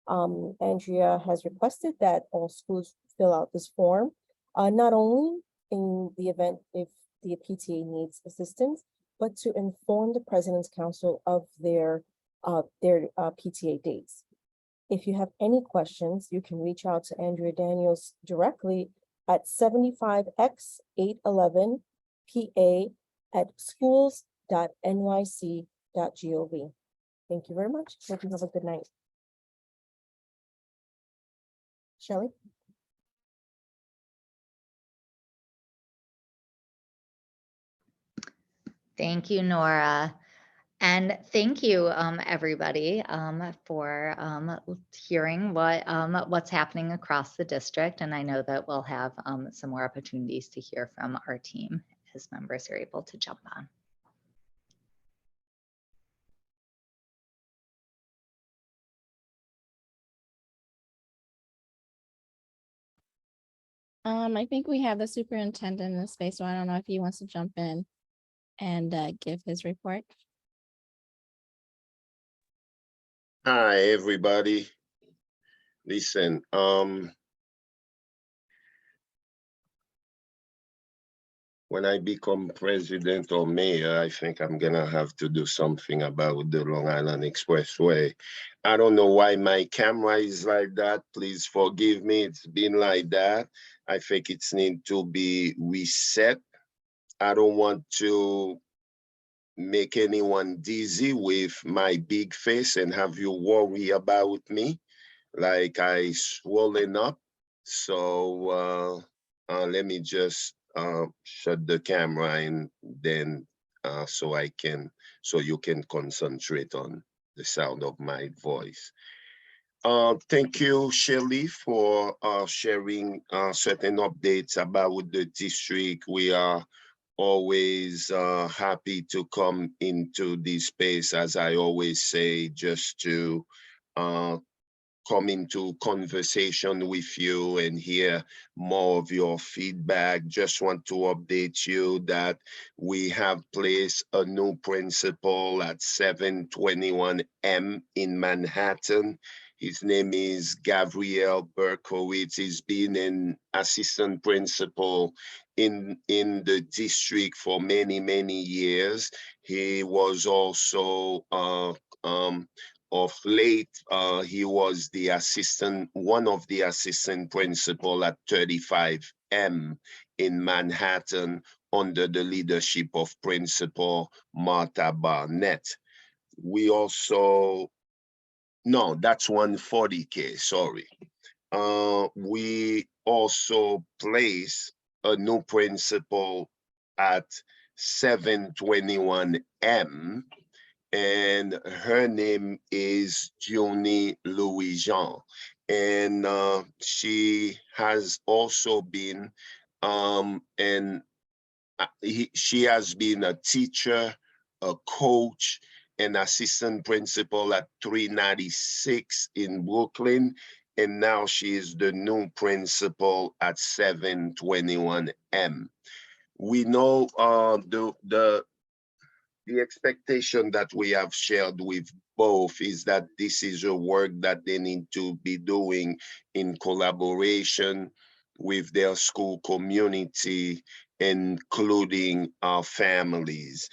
Andrea has requested that all schools fill out this form, not only in the event if the PTA needs assistance, but to inform the President's Council of their PTA dates. If you have any questions, you can reach out to Andrea Daniels directly at 75x811pa@schools.nyc.gov. Thank you very much. Hope you have a good night. Shelley? Thank you, Nora. And thank you, everybody, for hearing what's happening across the district. And I know that we'll have some more opportunities to hear from our team as members are able to jump on. I think we have the superintendent in the space, so I don't know if he wants to jump in and give his report. Hi, everybody. Listen, when I become president or mayor, I think I'm gonna have to do something about the Long Island Expressway. I don't know why my camera is like that. Please forgive me. It's been like that. I think it's need to be reset. I don't want to make anyone dizzy with my big face and have you worry about me like I swollen up. So let me just shut the camera and then so you can concentrate on the sound of my voice. Thank you, Shelley, for sharing certain updates about the district. We are always happy to come into this space, as I always say, just to come into conversation with you and hear more of your feedback. Just want to update you that we have placed a new principal at 721 M in Manhattan. His name is Gabriel Berkowitz. He's been an assistant principal in the district for many, many years. He was also of late, he was the one of the assistant principal at 35M in Manhattan under the leadership of Principal Martha Barnett. We also, no, that's 140K, sorry. We also place a new principal at 721M, and her name is Junie Louis-Jean. And she has also been, she has been a teacher, a coach, an assistant principal at 396 in Brooklyn. And now she is the new principal at 721M. We know the expectation that we have shared with both is that this is a work that they need to be doing in collaboration with their school community, including our families.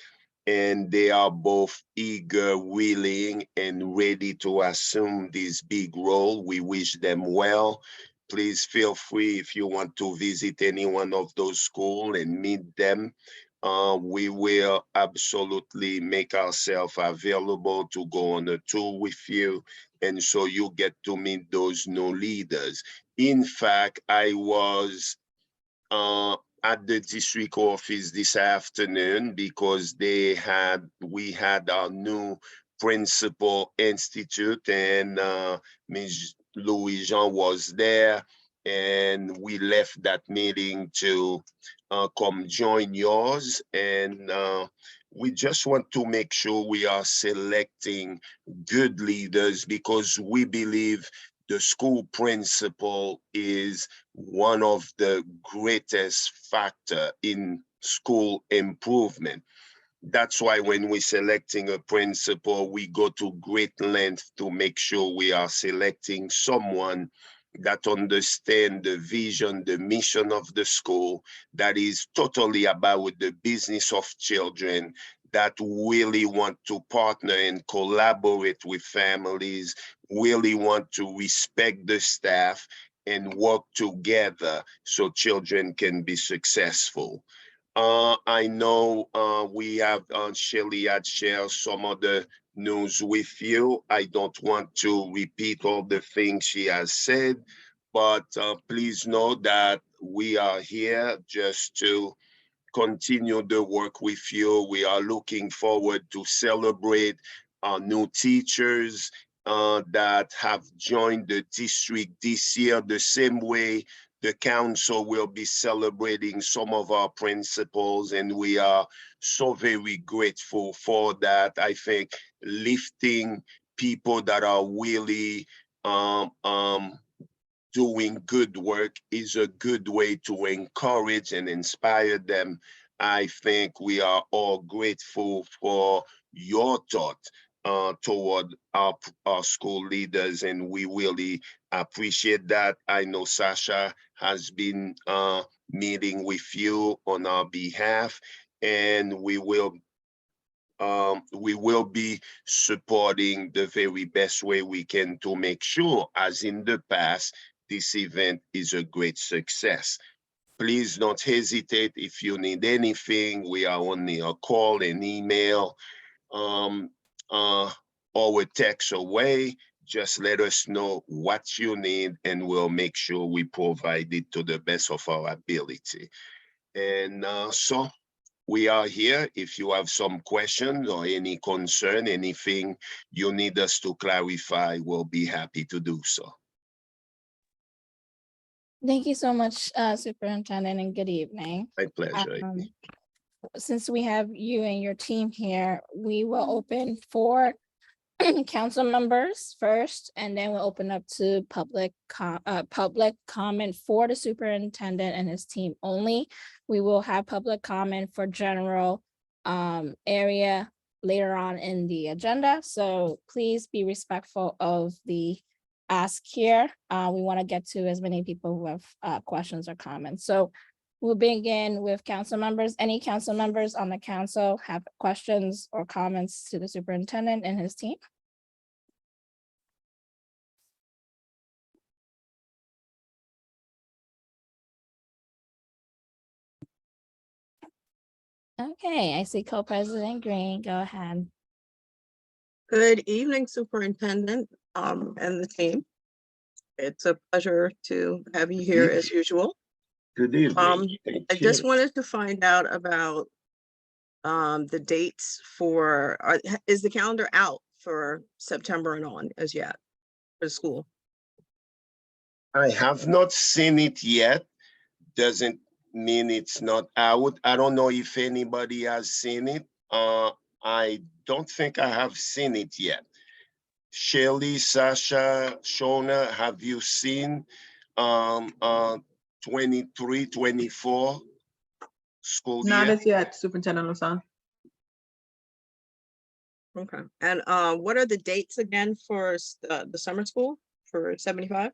And they are both eager, willing, and ready to assume this big role. We wish them well. Please feel free if you want to visit any one of those schools and meet them. We will absolutely make ourselves available to go on a tour with you. And so you get to meet those new leaders. In fact, I was at the district office this afternoon because we had our new principal institute, and Ms. Louis-Jean was there, and we left that meeting to come join yours. And we just want to make sure we are selecting good leaders, because we believe the school principal is one of the greatest factor in school improvement. That's why when we're selecting a principal, we go to great length to make sure we are selecting someone that understand the vision, the mission of the school, that is totally about the business of children, that really want to partner and collaborate with families, really want to respect the staff and work together so children can be successful. I know we have, Shelly had shared some of the news with you. I don't want to repeat all the things she has said, but please know that we are here just to continue the work with you. We are looking forward to celebrate our new teachers that have joined the district this year, the same way the council will be celebrating some of our principals, and we are so very grateful for that. I think lifting people that are really doing good work is a good way to encourage and inspire them. I think we are all grateful for your thought toward our school leaders, and we really appreciate that. I know Sasha has been meeting with you on our behalf, and we will be supporting the very best way we can to make sure, as in the past, this event is a great success. Please don't hesitate if you need anything. We are only a call, an email, or a text away. Just let us know what you need, and we'll make sure we provide it to the best of our ability. And so we are here. If you have some questions or any concern, anything you need us to clarify, we'll be happy to do so. Thank you so much, Superintendent, and good evening. My pleasure. Since we have you and your team here, we will open for council members first, and then we'll open up to public comment for the superintendent and his team only. We will have public comment for general area later on in the agenda. So please be respectful of the ask here. We want to get to as many people who have questions or comments. So we'll begin with council members. Any council members on the council have questions or comments to the superintendent and his team? Okay, I see Co-President Green. Go ahead. Good evening, Superintendent, and the team. It's a pleasure to have you here as usual. Good evening. Thank I just you. wanted to find out about the dates for, is the calendar out for September and on as yet for school? I have not seen it yet. Doesn't mean it's not out. I don't know if anybody has seen it. I don't think I have seen it yet. Shelley, Sasha, Shona, have you seen 23, 24 school Not year? as yet, Superintendent Lassan. Okay, and what are the dates again for the summer school for 75?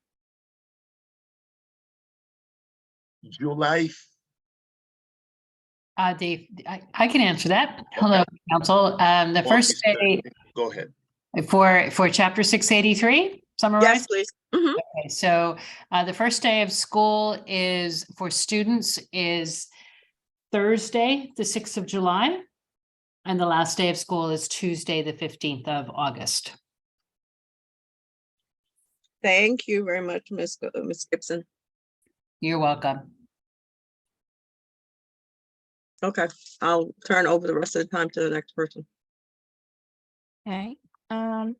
July. Dave, I can answer that. Hello, council. The first day Go ahead. for chapter 683, summarize. Yes, please. Mhm. Okay, so the first day of school is for students is Thursday, the 6th of July. And the last day of school is Tuesday, the 15th of August. Thank you very much, Ms. Gibson. You're welcome. Okay, I'll turn over the rest of the time to the next person. Okay. Let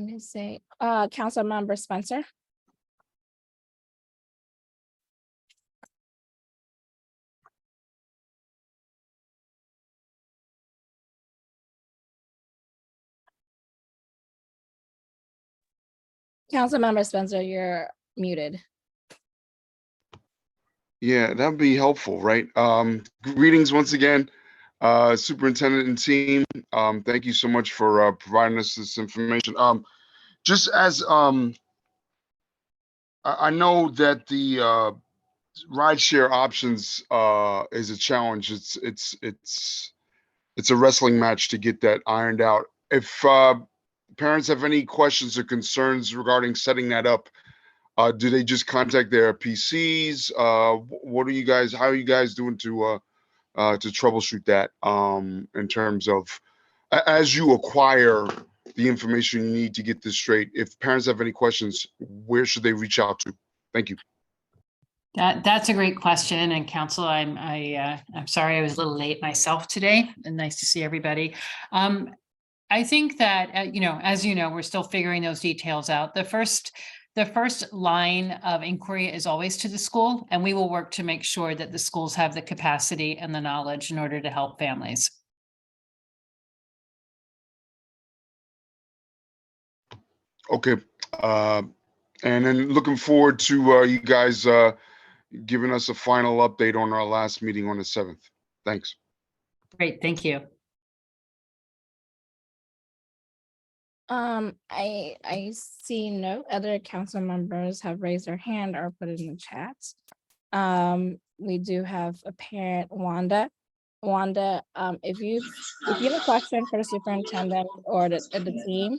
me see, Council Member Spencer. Councilmember Spencer, you're muted. Yeah, that'd be helpful, right? Greetings once again, superintendent and team. Thank you so much for providing us this information. Just as I know that the rideshare options is a challenge. It's a wrestling match to get that ironed out. If parents have any questions or concerns regarding setting that up, do they just contact their PCs? What are you guys? How are you guys doing to troubleshoot that in terms of as you acquire the information you need to get this straight? If parents have any questions, where should they reach out to? Thank you. That's a great question, and council, I'm sorry I was a little late myself today, and nice to see everybody. I think that as you know, we're still figuring those details out. The first line of inquiry is always to the school, and we will work to make sure that the schools have the capacity and the knowledge in order to help families. Okay, and then looking forward to you guys giving us a final update on our last meeting on the 7th. Thanks. Great, thank you. I see no other council members have raised their hand or put it in the chat. We do have a parent, Wanda. Wanda, if you have a question for the superintendent or the team,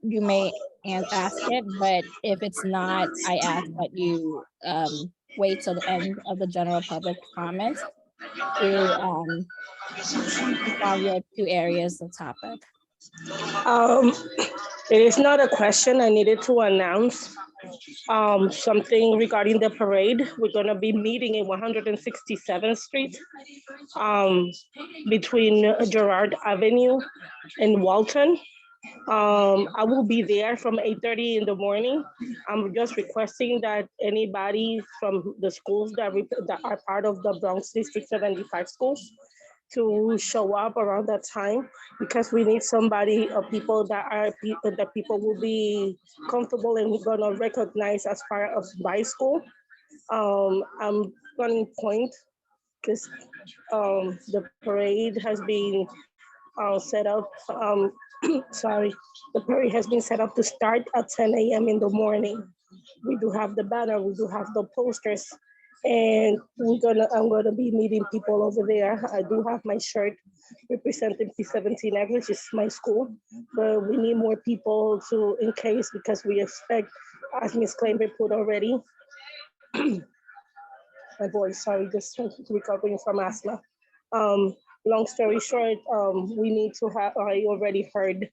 you may ask it, but if it's not, I ask that you wait till the end of the general public comments to on your two areas of topic. It is not a question. I needed to announce something regarding the parade. We're gonna be meeting in 167th Street between Girard Avenue and Walton. I will be there from 8:30 in the morning. I'm just requesting that anybody from the schools that are part of the Bronx District 75 schools to show up around that time, because we need somebody or people that people will be comfortable and gonna recognize as part of my school. I'm running point because the parade has been set up, sorry, the parade has been set up to start at 10 a.m. in the morning. We do have the banner, we do have the posters, and I'm gonna be meeting people over there. I do have my shirt representing P17X, which is my school, but we need more people in case, because we expect, as Ms. Kleinberg put already, my voice, sorry, just recovering from asthma. Long story short, we need to have, I already heard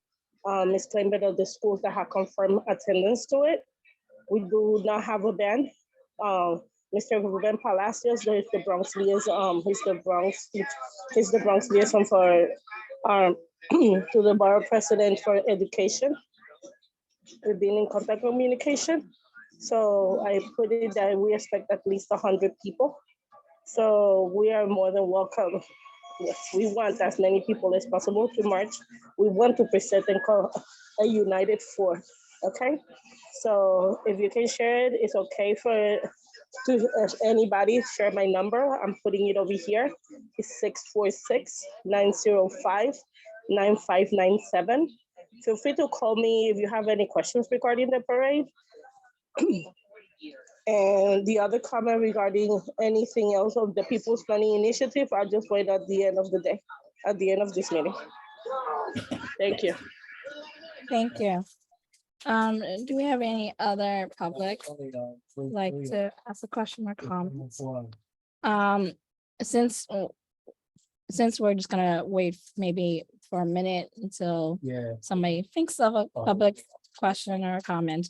Ms. Kleinberg of the schools that have confirmed attendance to it. We do not have a band. Mr. Ruben Palacios, there's the Bronx liaison, he's the Bronx liaison for, to the borough president for education. We've been in contact communication. So I put it that we expect at least 100 people. So we are more than welcome. Yes, we want as many people as possible to march. We want to present and call a united force, okay? So if you can share it, it's okay for anybody share my number. I'm putting it over here. It's 646-905-9597. Feel free to call me if you have any questions regarding the parade. And the other comment regarding anything else of the People's Planning Initiative, I'll just wait at the end of the day, at the end of this meeting. Thank you. Thank you. Do we have any other public like to ask a question or comment? Since we're just gonna wait maybe for a minute until somebody thinks of a public question or comment.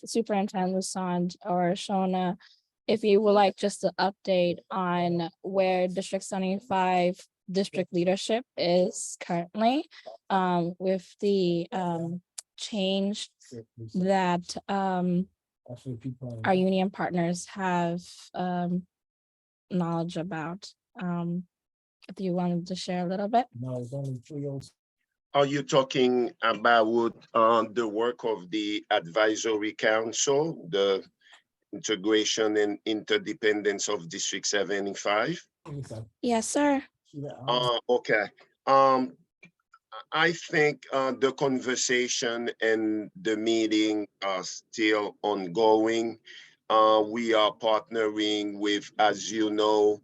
Superintendent Lassonde or Shona, if you would like just to update on where District 75 district leadership is currently, with the change that our union partners have knowledge about. If you wanted to share a little bit. Are you talking about the work of the advisory council, the integration and interdependence of District 75? Yes, sir. Okay. I think the conversation and the meeting are still ongoing. We are partnering with, as you know,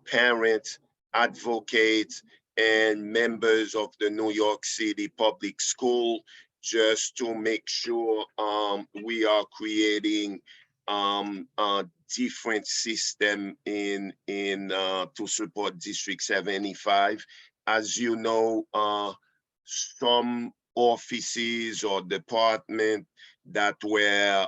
parents, advocates, and members of the New York City Public School, just to make sure we are creating a different system to support District 75. As you know, some offices or department that were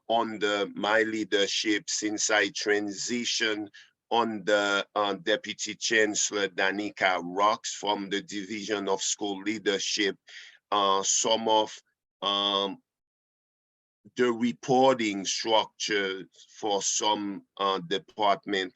under my leadership since I transitioned under Deputy Chancellor Danica Rocks from the Division of School Leadership, some of the reporting structure for some department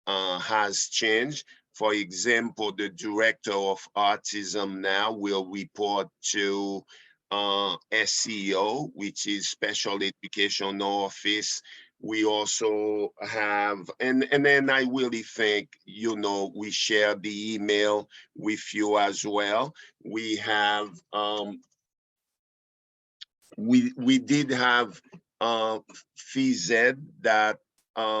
has changed. For example, the director of autism now will report to SEO, which is Special Education Office. We also have, and then I really think, you know, we share the email with you as well. We have, we did have FIZED that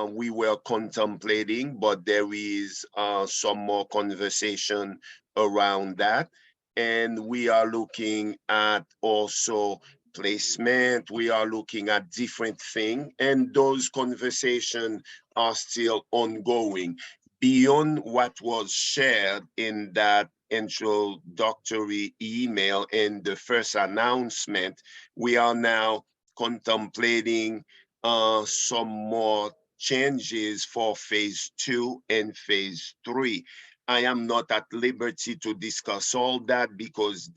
we were contemplating, but there is some more conversation around that. And we are looking at also placement. We are looking at different things, and those conversations are still ongoing. Beyond what was shared in that introductory email and the first announcement, we are now contemplating some more changes for phase 2 and phase 3. I am not at liberty to discuss all that because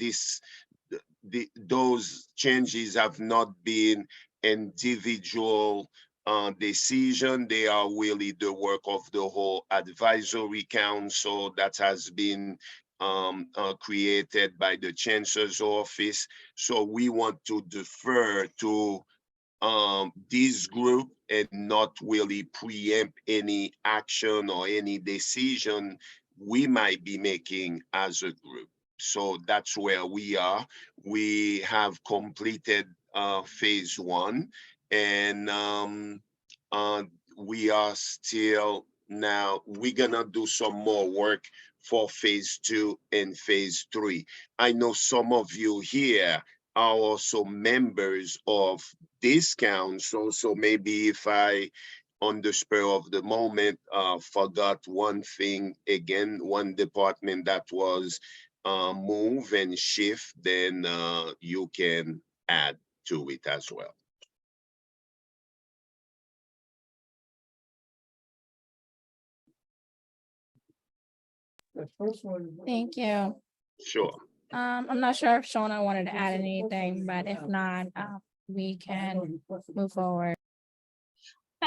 those changes have not been individual decision. They are really the work of the whole advisory council that has been created by the Chancellor's office. So we want to defer to this group and not really preempt any action or any decision we might be making as a group. So that's where we are. We have completed phase 1, and we are still now, we're gonna do some more work for phase 2 and phase 3. I know some of you here are also members of this council, so maybe if I, on the spur of the moment, forgot one thing again, one department that was move and shift, then you can add to it as well. Thank you. Sure. I'm not sure if Shona wanted to add anything, but if not, we can move forward.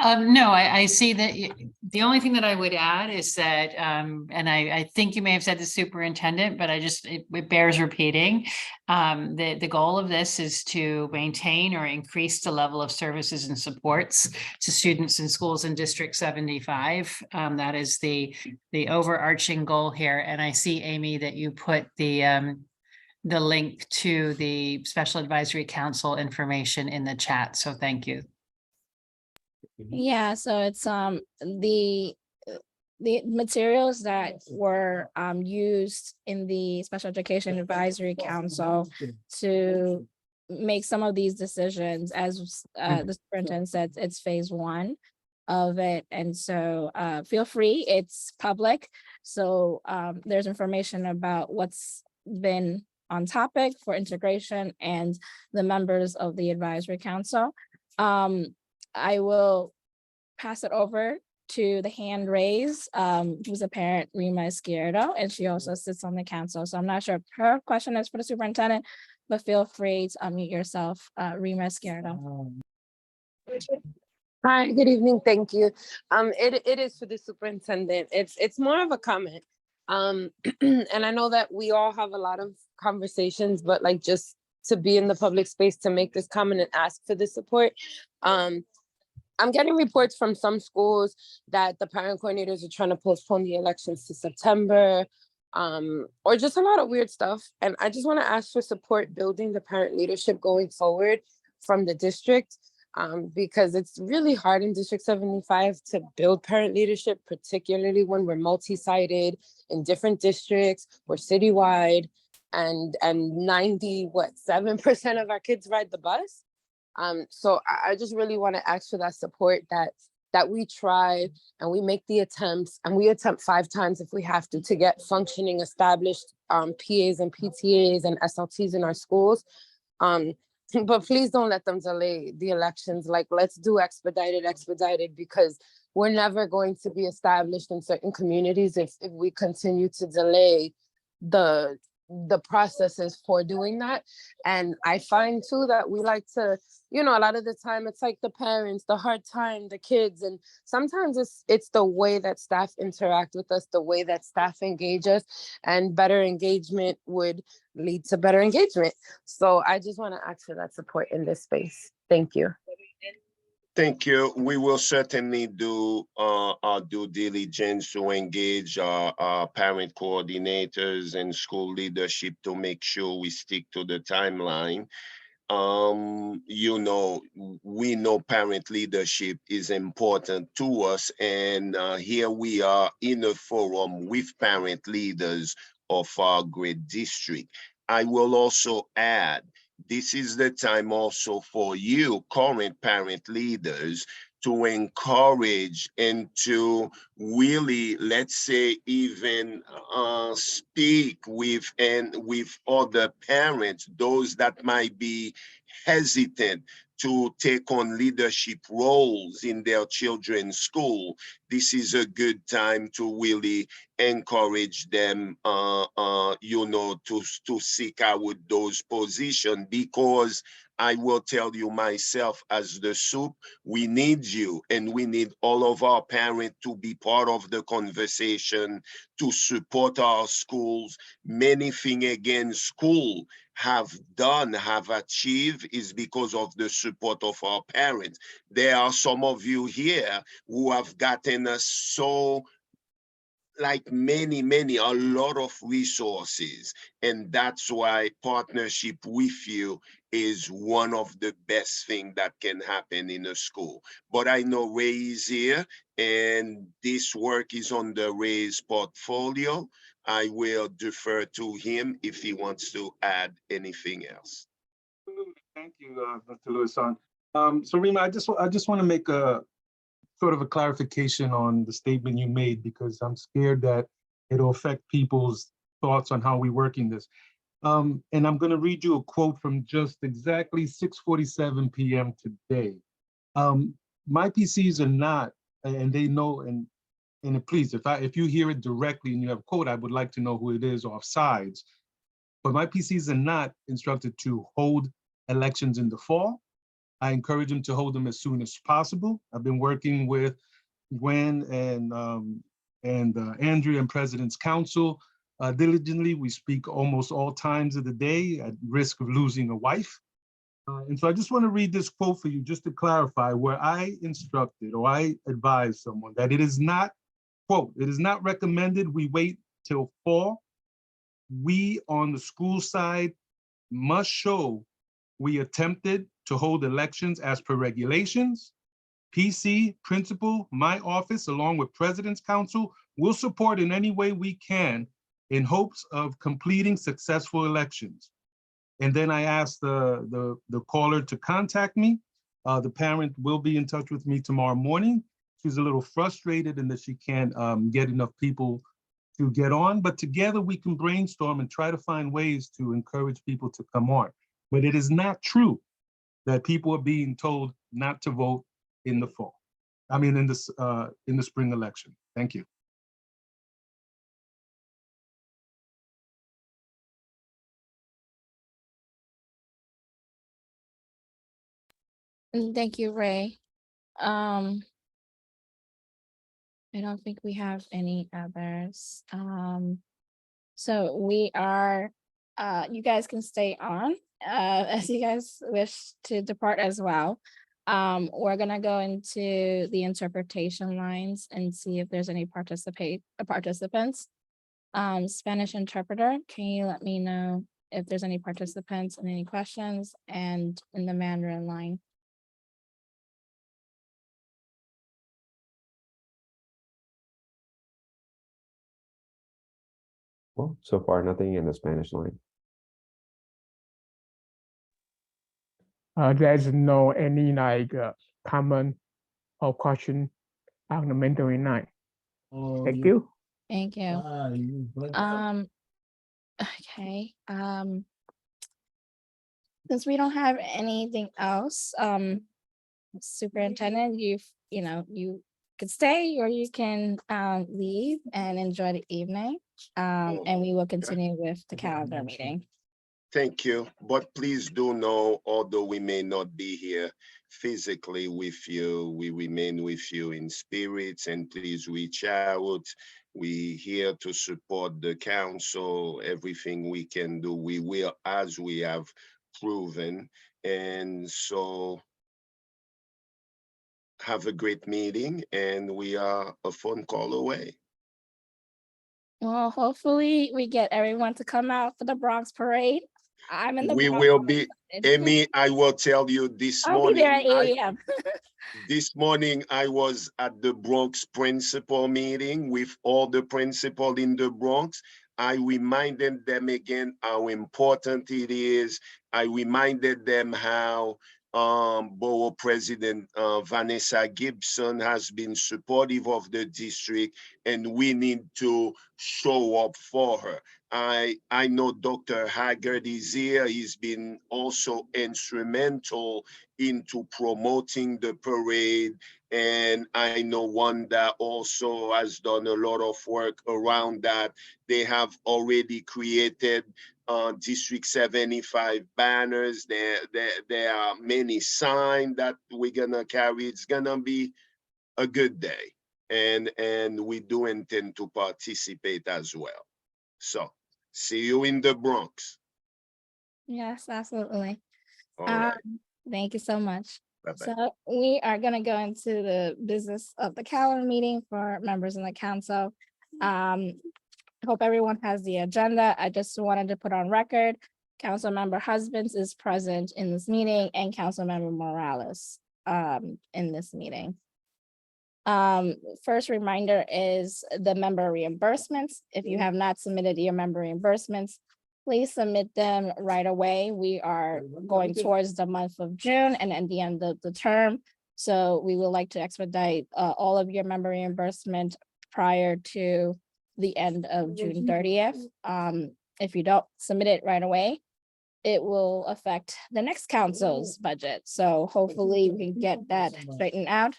No, I see that the only thing that I would add is that, and I think you may have said the superintendent, but it bears repeating. The goal of this is to maintain or increase the level of services and supports to students in schools in District 75. That is the overarching goal here. And I see, Amy, that you put the link to the Special Advisory Council information in the chat. So thank you. Yeah, so it's the materials that were used in the Special Education Advisory Council to make some of these decisions, as the superintendent said, it's phase 1 of it. And so feel free, it's public. So there's information about what's been on topic for integration and the members of the Advisory Council. I will pass it over to the hand raised, who's a parent, Rima Izquierdo, and she also sits on the council. So I'm not sure if her question is for the superintendent, but feel free to unmute yourself, Rima Izquierdo. Hi, good evening. Thank you. It is for the superintendent. It's more of a comment. And I know that we all have a lot of conversations, but like just to be in the public space to make this comment and ask for the support. I'm getting reports from some schools that the parent coordinators are trying to postpone the elections to September, or just a lot of weird stuff. And I just want to ask for support building the parent leadership going forward from the district, because it's really hard in District 75 to build parent leadership, particularly when we're multi-sided in different districts, we're citywide, and 7% of our kids ride the bus. So I just really want to ask for that support, that we try and we make the attempts, and we attempt 5 times if we have to get functioning, established PAs and PTAs and SLTs in our schools. But please don't let them delay the elections. Like, let's do expedited, because we're never going to be established in certain communities if we continue to delay the processes for doing that. And I find too that we like to, a lot of the time it's like the parents, the hard time, the kids, and sometimes it's the way that staff interact with us, the way that staff engage us, and better engagement would lead to better engagement. So I just want to ask for that support in this space. Thank you. Thank you. We will certainly do our due diligence to engage our parent coordinators and school leadership to make sure we stick to the timeline. We know parent leadership is important to us, and here we are in a forum with parent leaders of our great district. I will also add, this is the time also for you, current parent leaders, to encourage and to really, let's say, even speak with other parents, those that might be hesitant to take on leadership roles in their children's school. This is a good time to really encourage them, to seek out those positions, because I will tell you myself, as the SUP, we need you, and we need all of our parents to be part of the conversation, to support our schools. Many things, again, school have achieved is because of the support of our parents. There are some of you here who have gotten us so like a lot of resources. And that's why partnership with you is one of the best things that can happen in a school. But I know Ray is here and this work is on the Ray's portfolio. I will defer to him if he wants to add anything else. Thank you, Dr. Lewis-Hahn. So Rima, I just want to make a sort of a clarification on the statement you made, because I'm scared that it'll affect people's thoughts on how we work in this. And I'm going to read you a quote from just exactly 6:47 p.m. today. My PCs are not, and they know, and please, if you hear it directly and you have a quote, I would like to know who it is off sides. But my PCs are not instructed to hold elections in the fall. I encourage them to hold them as soon as possible. I've been working with Gwen and Andrea and President's Council diligently. We speak almost all times of the day at risk of losing a wife. And so I just want to read this quote for you just to clarify, where I instructed or I advise someone that it is not, quote, it is not recommended we wait till fall. We on the school side must show we attempted to hold elections as per regulations. PC, principal, my office, along with President's Council, will support in any way we can in hopes of completing successful elections. And then I asked the caller to contact me. The parent will be in touch with me tomorrow morning. She's a little frustrated in that she can't get enough people to get on, but together we can brainstorm and try to find ways to encourage people to come on. But it is not true that people are being told not to vote in the fall. I mean, in the spring election. Thank you. Thank you, Ray. I don't think we have any others. So we are, you guys can stay on as you guys wish to depart as well. We're gonna go into the interpretation lines and see if there's any participants. Spanish interpreter, can you let me know if there's any participants and any questions, and in the Mandarin line? Well, so far, nothing in the Spanish line. There's no any like comment or question on the Mandarin line. Thank you. Thank you. Okay. Since we don't have anything else, Superintendent, you could stay or you can leave and enjoy the evening. And we will continue with the calendar meeting. Thank you. But please do know, although we may not be here physically with you, we remain with you in spirits, and please reach out. We're here to support the council. Everything we can do, we will, as we have proven. And so have a great meeting, and we are a phone call away. Well, hopefully we get everyone to come out for the Bronx Parade. I'm in the We Bronx. will be, Amy, I will tell you this I'll be morning. there at 8 a.m. This morning, I was at the Bronx principal meeting with all the principals in the Bronx. I reminded them again how important it is. I reminded them how Borough President Vanessa Gibson has been supportive of the district, and we need to show up for her. I know Dr. Haggard is here. He's been also instrumental into promoting the parade. And I know Wanda also has done a lot of work around that. They have already created District 75 banners. There are many signs that we're gonna carry. It's gonna be a good day. And we do intend to participate as well. So see you in the Bronx. Yes, absolutely. All right. Thank you so much. Bye-bye. So we are going to go into the business of the calendar meeting for members in the council. Hope everyone has the agenda. I just wanted to put on record, Councilmember Husbands is present in this meeting and Councilmember Morales in this meeting. First reminder is the member reimbursements. If you have not submitted your member reimbursements, please submit them right away. We are going towards the month of June and at the end of the term. So we would like to expedite all of your member reimbursement prior to the end of June 30th. If you don't submit it right away, it will affect the next council's budget. So hopefully we can get that straightened out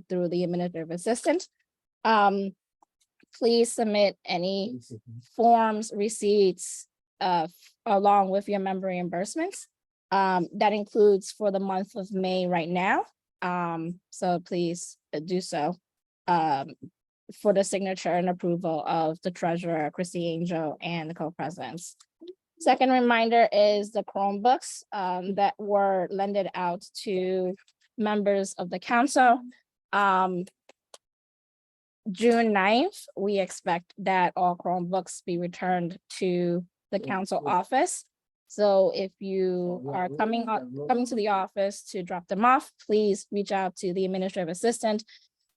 through the administrative assistant. Please submit any forms, receipts along with your member reimbursements. That includes for the month of May right now. So please do so for the signature and approval of the treasurer, Christy Angel, and the co-presidents. Second reminder is the Chromebooks that were lended out to members of the council. June 9th, we expect that all Chromebooks be returned to the council office. So if you are coming to the office to drop them off, please reach out to the administrative assistant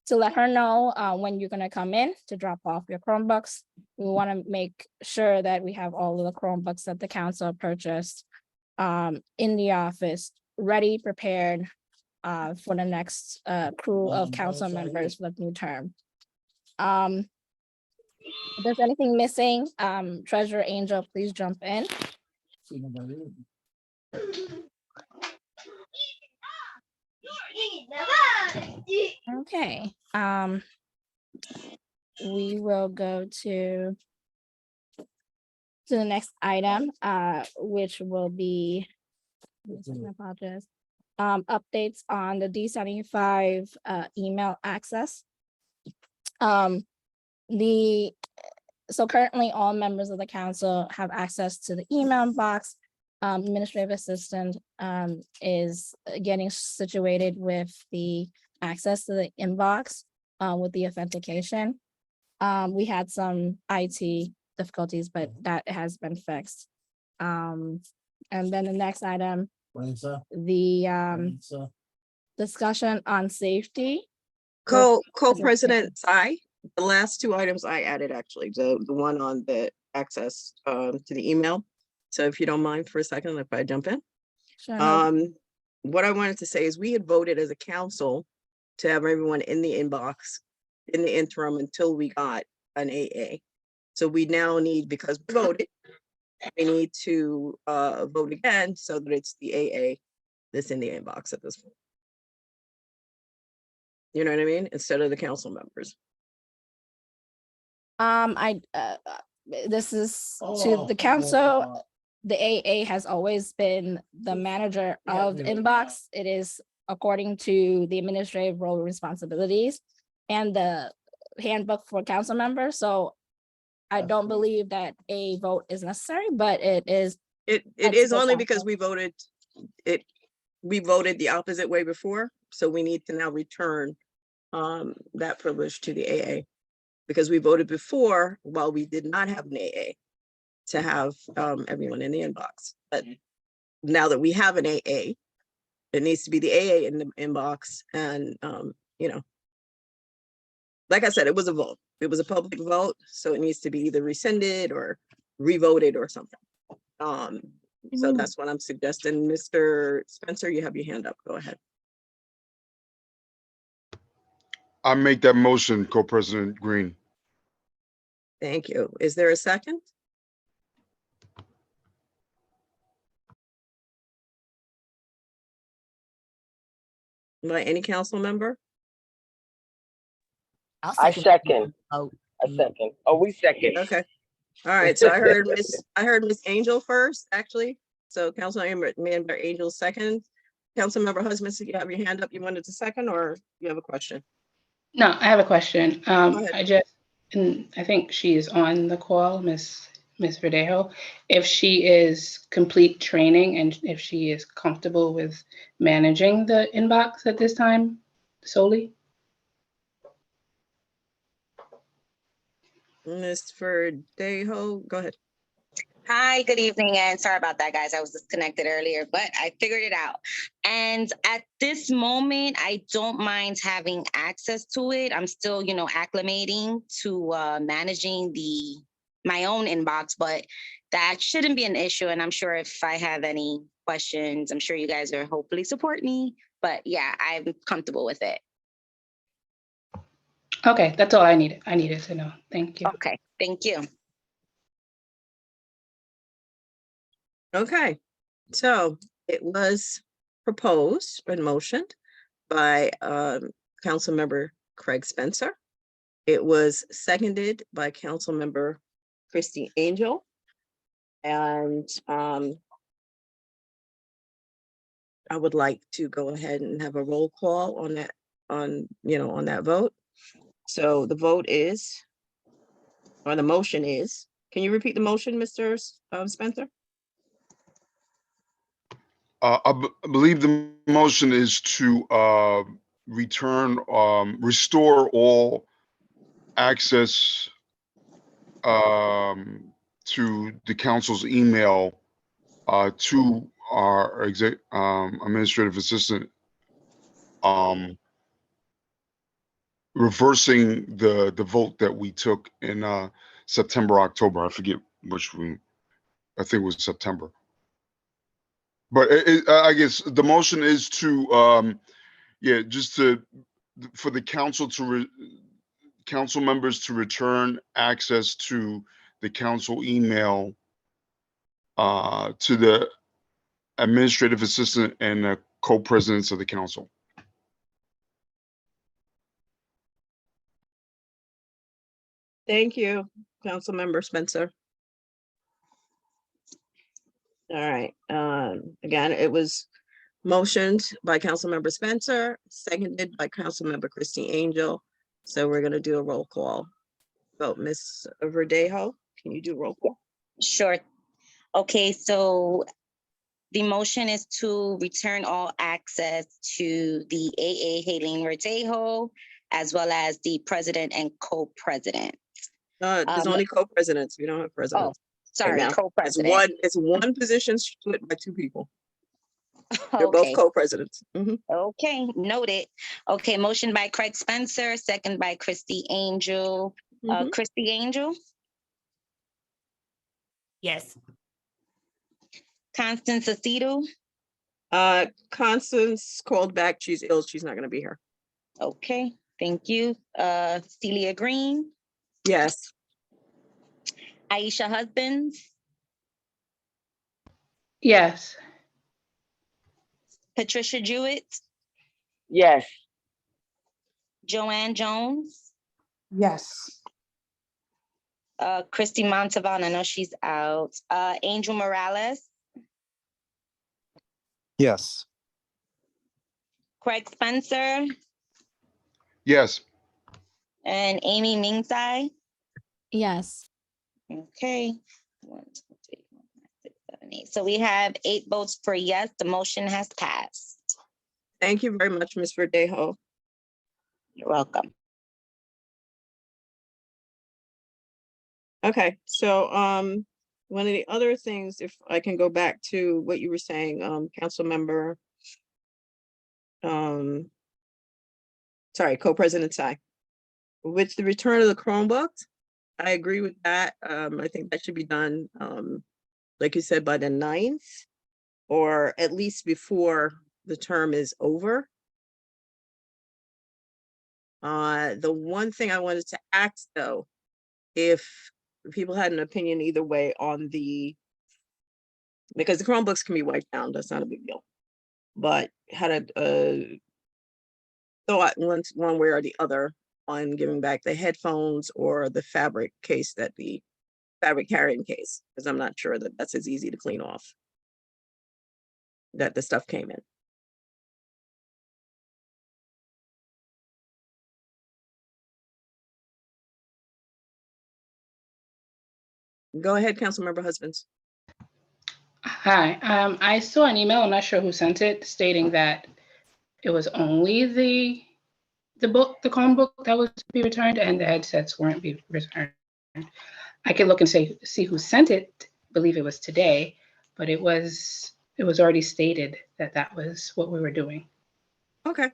to let her know when you're going to come in to drop off your Chromebooks. We want to make sure that we have all of the Chromebooks that the council purchased in the office, ready, prepared for the next crew of council members for the new term. If there's anything missing, Treasurer Angel, please jump in. Okay, we will go to the next item, which will be, I apologize, updates on the D75 email access. So currently all members of the council have access to the email box. Administrative assistant is getting situated with the access to the inbox with the authentication. We had some IT difficulties, but that has been fixed. And then the next item, the discussion on safety. Co-president Tsai, the last two items I added, actually, the one on the access to the email. So if you don't mind for a second, if I jump in. Sure. What I wanted to say is we had voted as a council to have everyone in the inbox in the interim until we got an AA. So we now need, because we voted, we need to vote again so that it's the AA that's in the inbox at this point. You know what I mean? Instead of the council members. This is to the council. The AA has always been the manager of the inbox. It is according to the administrative role and responsibilities and the handbook for council members. So I don't believe that a vote is necessary, but it is. It is only because we voted the opposite way before. So we need to now return that privilege to the AA, because we voted before while we did not have an AA to have everyone in the inbox. But now that we have an AA, it needs to be the AA in the inbox. And, you know, like I said, it was a vote. It was a public vote. So it needs to be either rescinded or revoted or something. So that's what I'm suggesting. Mr. Spencer, you have your hand up. Go ahead. I make that motion, Co-President Green. Thank you. Is there a second? By any council member? I second. I second. Oh, we second. Okay. All right. So I heard Miss Angel first, actually. So Councilmember Angel second. Councilmember Husband, you have your hand up. You wanted to second, or you have a question? No, I have a question. ahead. I think she is on the call, Miss Verdejo. If she is complete training and if she is comfortable with managing the inbox at this time solely. Ms. Verdejo, go ahead. Hi, good evening, and sorry about that, guys. I was disconnected earlier, but I figured it out. And at this moment, I don't mind having access to it. I'm still, acclimating to managing my own inbox, but that shouldn't be an issue. And I'm sure if I have any questions, I'm sure you guys are hopefully support me. But yeah, I'm comfortable with it. Okay, that's all I needed. I needed to know. Thank you. Okay, thank you. Okay, so it was proposed and motioned by Councilmember Craig Spencer. It was seconded by Councilmember Christy Angel. And I would like to go ahead and have a roll call on that, on that vote. So the vote is, or the motion is, can you repeat the motion, Mr. Spencer? I believe the motion is to restore all access to the council's email to our administrative assistant, reversing the vote that we took in September, October. I forget which one. I think it was September. But I guess the motion is to, for the council council members to return access to the council email to the administrative assistant and the co-presidents of the council. Thank you, Councilmember Spencer. All right, again, it was motioned by Councilmember Spencer, seconded by Councilmember Christy Angel. So we're gonna do a roll call vote. Ms. Verdejo, can you do roll call? Sure. Okay, so the motion is to return all access to the AA Haylene Verdejo, as well as the president and co-president. There's only co-presidents. We don't have presidents. Sorry, now. co-president. It's one position split by two people. They're Okay. both co-presidents. Okay, noted. Okay, motion by Craig Spencer, second by Christy Angel. Christy Angel, Yes. Constance Aceto, Constance called back. She's ill. She's not gonna be here. okay, thank you. Celia Green, Yes. Aisha Husbands, Yes. Patricia Jewett, Yes. Joanne Jones, Yes. Christy Montalban, I know she's out. Angel Morales, Yes. Craig Spencer, Yes. and Amy Mingsai. Yes. Okay. 1, 2, 3, 4, 5, 6, 7, 8. So we have 8 votes for yes. The motion has passed. Thank you very much, Ms. Verdejo. You're welcome. Okay, so one of the other things, if I can go back to what you were saying, Councilmember, sorry, Co-President Tsai. With the return of the Chromebooks, I agree with that. I think that should be done, like you said, by the 9th, or at least before the term is over. The one thing I wanted to ask though, if people had an opinion either way on because the Chromebooks can be wiped down, that's not a big deal. But had a thought one way or the other on giving back the headphones or the fabric case, that the fabric carrying case, because I'm not sure that that's as easy to clean off that the stuff came in. Go ahead, Councilmember Husbands. Hi, I saw an email, I'm not sure who sent it, stating that it was only the Chromebook that was to be returned and the headsets weren't be returned. I could look and see who sent it, believe it was today, but it was already stated that that was what we were doing. Okay,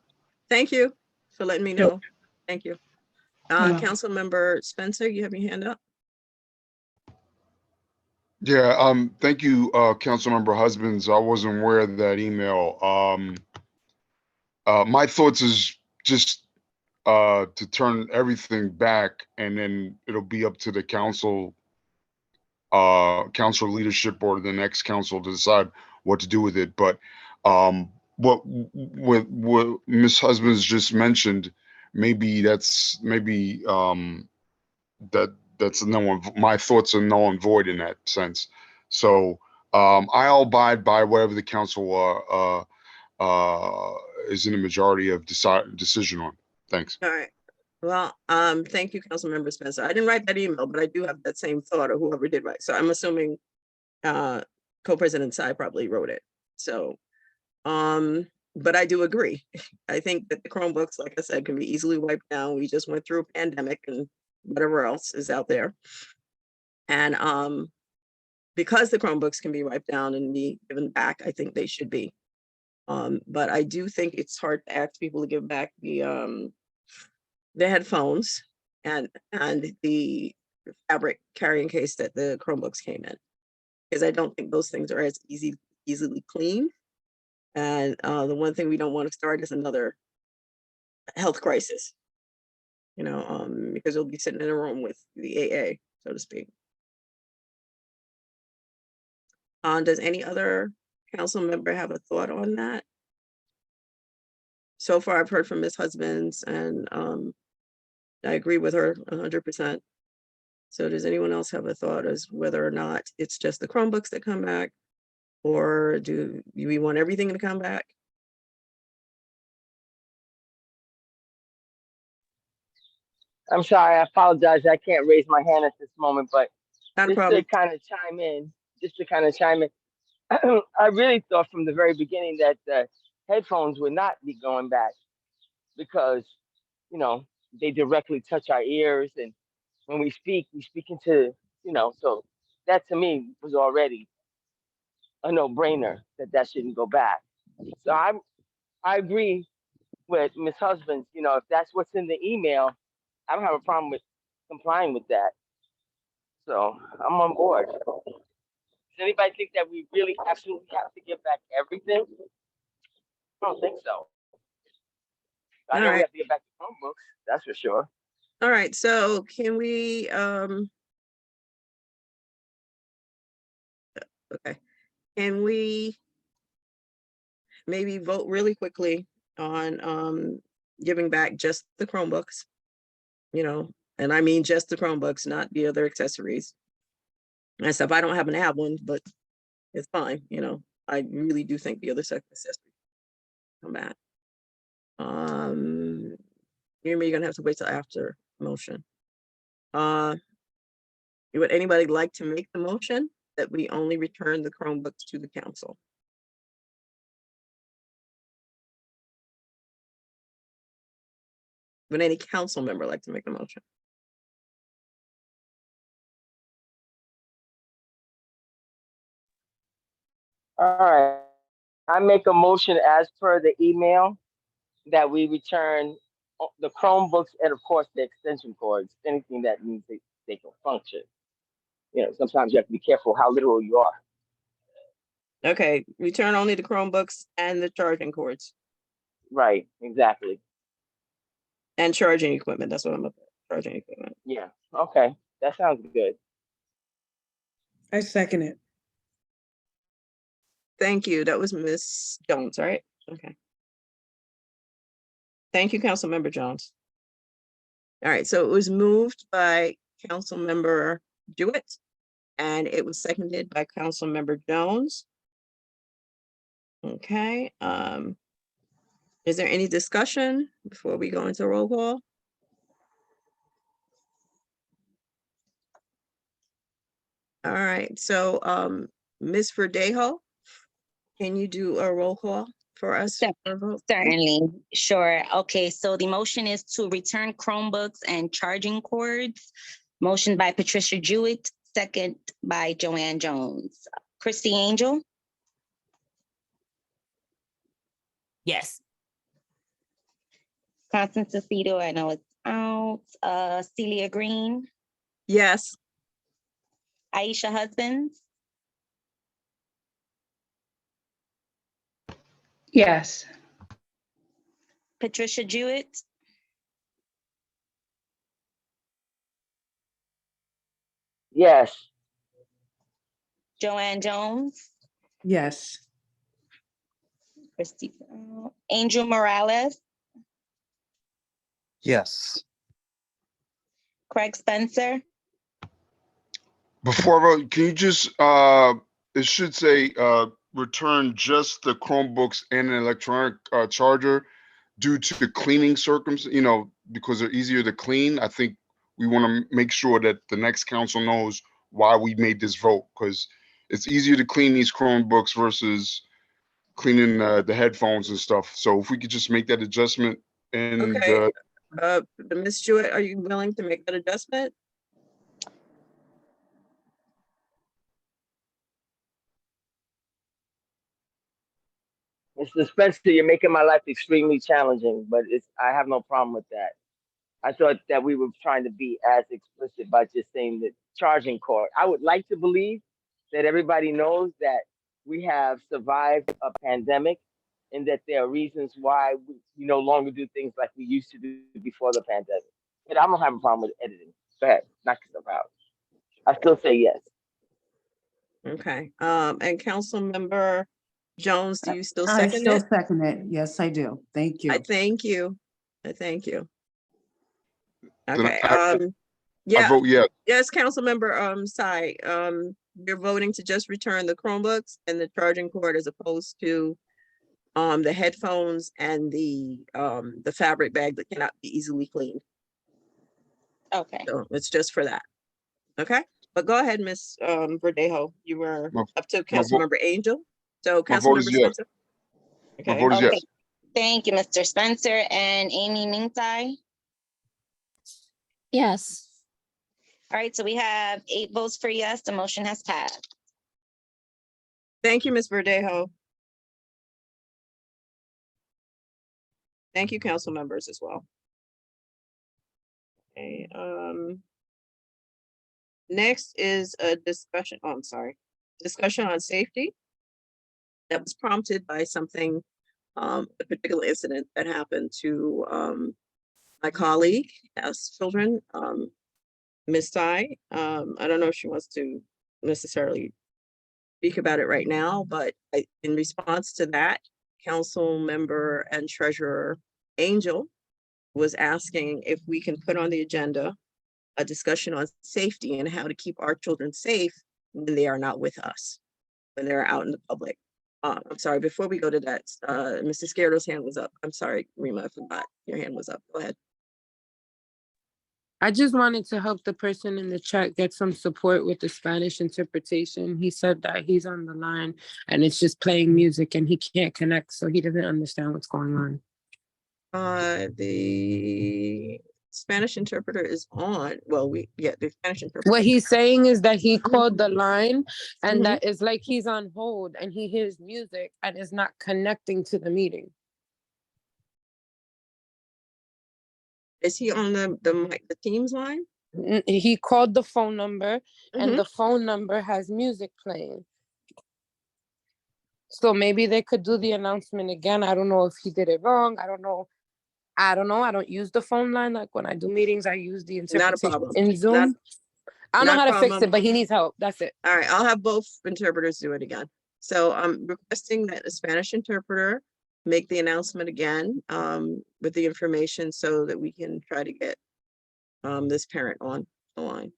thank you for letting me know. Thank you. welcome. Councilmember Spencer, you have your hand up? Yeah, thank you, Councilmember Husbands. I wasn't aware of that email. My thoughts is just to turn everything back, and then it'll be up to the council leadership or the next council to decide what to do with it. But what Ms. Husbands just mentioned, maybe that's that's my thoughts are null and void in that sense. So I'll abide by whatever the council is in the majority of decision on. Thanks. All right. Well, thank you, Councilmember Spencer. I didn't write that email, but I do have that same thought, or whoever did write. So I'm assuming Co-President Tsai probably wrote it. So, but I do agree. I think that the Chromebooks, like I said, can be easily wiped down. We just went through a pandemic and whatever else is out there. And because the Chromebooks can be wiped down and be given back, I think they should be. But I do think it's hard to ask people to give back the headphones and the fabric carrying case that the Chromebooks came in, because I don't think those things are as easily cleaned. And the one thing we don't want to start is another health crisis, you know, because you'll be sitting in a room with the AA, so to speak. Does any other council member have a thought on that? So far, I've heard from Ms. Husbands, and I agree with her 100%. So does anyone else have a thought as whether or not it's just the Chromebooks that come back, or do we want everything to come back? I'm sorry, I apologize. I can't raise my hand at this moment, but Not a just problem. to kind of chime in, I really thought from the very beginning that the headphones would not be going back because, you know, they directly touch our ears, and when we speak into, you know, so that to me was already a no-brainer that shouldn't go back. So I agree with Ms. Husbands, you know, if that's what's in the email, I don't have a problem with complying with that. So I'm on board. Does anybody think that we really absolutely have to give back everything? I don't think so. I know we have to get back to Chromebooks, that's for sure. All right, so can we, okay, can we maybe vote really quickly on giving back just the Chromebooks? You know, and I mean just the Chromebooks, not the other accessories and stuff. I don't happen to have one, but it's fine. You know, I really do think the other accessories come back. You're gonna have to wait till after motion. Would anybody like to make the motion that we only return the Chromebooks to the council? Would any council member like to make the motion? All right. I make a motion as per the email that we return the Chromebooks and of course the extension cords, anything that needs they can function. You know, sometimes you have to be careful how literal you are. Okay, return only the Chromebooks and the charging cords. Right, exactly. And charging equipment, that's what I'm looking at, charging equipment. Yeah, okay, that sounds good. I second it. Thank you, that was Ms. Jones, right? Okay. Thank you, Councilmember Jones. All right, so it was moved by Councilmember Jewett, and it was seconded by Councilmember Jones. Okay, is there any discussion before we go into roll call? All right, so Ms. Verdejo, can you do a roll call for us? Certainly, sure. Okay, so the motion is to return Chromebooks and charging cords Motion by Patricia Jewett, second by Joanne Jones. Christy Angel, Yes. Constance Aceto, I know it's out. Celia Green, Yes. Aisha Husbands, Yes. Patricia Jewett, Yes. Joanne Jones, Yes. Christy, Angel Morales, Yes. Craig Spencer, Before I vote, can you just, it should say, return just the Chromebooks and an electronic charger due to the cleaning because they're easier to clean. I think we want to make sure that the next council knows why we made this vote, because it's easier to clean these Chromebooks versus cleaning the headphones and stuff. So if we could just make that adjustment and Okay. Ms. Jewett, are you willing to make that adjustment? Mr. Spencer, you're making my life extremely challenging, but I have no problem with that. I thought that we were trying to be as explicit by just saying the charging cord. I would like to believe that everybody knows that we have survived a pandemic and that there are reasons why we no longer do things like we used to do before the pandemic. But I don't have a problem with editing. Go ahead, knock yourself out. I still say yes. Okay, and Councilmember Jones, do you still I second still it? second it. Yes, I do. Thank you. I thank you. I thank you. Then Okay, I yeah, vote yes. yes, Councilmember, Tsai, you're voting to just return the Chromebooks and the charging cord as opposed to the headphones and the fabric bag that cannot be easily cleaned. okay. So it's just for that. Okay, but go ahead, Ms. Verdejo, you were up to Councilmember Angel. So My vote Councilmember is yes. Spencer. My Okay, vote is Okay. yes. Thank you, Mr. Spencer. And Amy Mingsai. Yes. All right, so we have 8 votes for yes, the motion has passed. thank you, Ms. Verdejo. Thank you, council members as well. Okay, next is a discussion, oh, I'm sorry, discussion on safety. That was prompted by something, a particular incident that happened to my colleague as children, Ms. Tsai. I don't know if she wants to necessarily speak about it right now, but in response to that, council member and treasurer Angel was asking if we can put on the agenda a discussion on safety and how to keep our children safe when they are not with us, when they're out in the public. I'm sorry, before we go to that, Mr. Scardo's hand was up. I'm sorry, Rima, I forgot your hand was up. Go ahead. I just wanted to help the person in the chat get some support with the Spanish interpretation. He said that he's on the line and it's just playing music and he can't connect, so he doesn't understand what's going on. The Spanish interpreter is on. Well, the Spanish interpreter. What he's saying is that he called the line and that it's like he's on hold and he hears music and is not connecting to the meeting. Is he on the Teams line? He called the phone number and the phone number has music playing. So maybe they could do the announcement again. I don't know if he did it wrong. I don't know. I don't use the phone line. Like when I do meetings, I use the interpretation in Zoom. I don't know how to fix it, but he needs help. That's it. All right, I'll have both interpreters do it again. So I'm requesting that a Spanish interpreter make the announcement again with the information so that we can try to get this parent on the line.